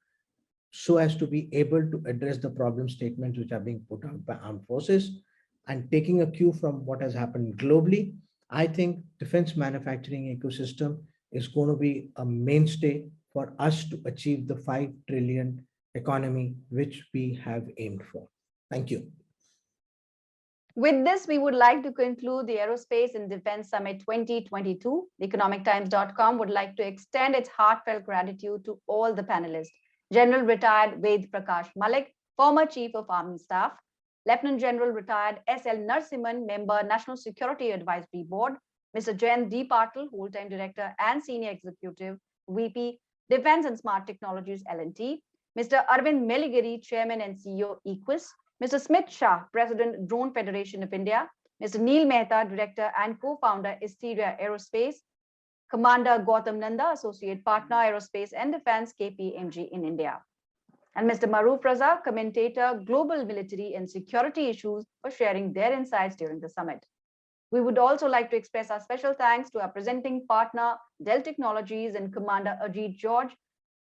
so as to be able to address the problem statements which are being put out by armed forces. And taking a cue from what has happened globally, I think defense manufacturing ecosystem is going to be a mainstay for us to achieve the 5 trillion economy which we have aimed for. Thank you. With this, we would like to conclude the Aerospace and Defense Summit 2022. EconomicTimes.com would like to extend its heartfelt gratitude to all the panelists. General Retired Ved Prakash Malik, former Chief of Army Staff, Lieutenant General Retired S.L. Narsimhan, Member, National Security Advisory Board, Mr. Jayant D. Patil, Whole-Time Director and Senior Executive, VP, Defense and Smart Technologies L&T, Mr. Arvind Meligiri, Chairman and CEO, Equus, Mr. Smith Shah, President, Drone Federation of India, Mr. Neil Mehta, Director and Co-Founder, Asteria Aerospace, Commander Gautam Nanda, Associate Partner, Aerospace and Defense, KPMG in India, and Mr. Maroof Raza, Commentator, Global Military and Security Issues, for sharing their insights during the summit. We would also like to express our special thanks to our presenting partner, Dell Technologies, and Commander Ajit George,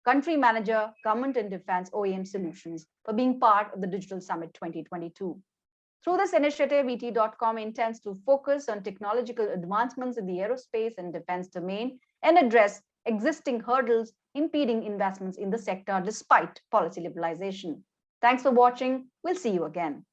Country Manager, Government and Defense OEM Solutions, for being part of the Digital Summit 2022. Through this initiative, ET.com intends to focus on technological advancements in the aerospace and defense domain and address existing hurdles impeding investments in the sector despite policy liberalization. Thanks for watching. We'll see you again.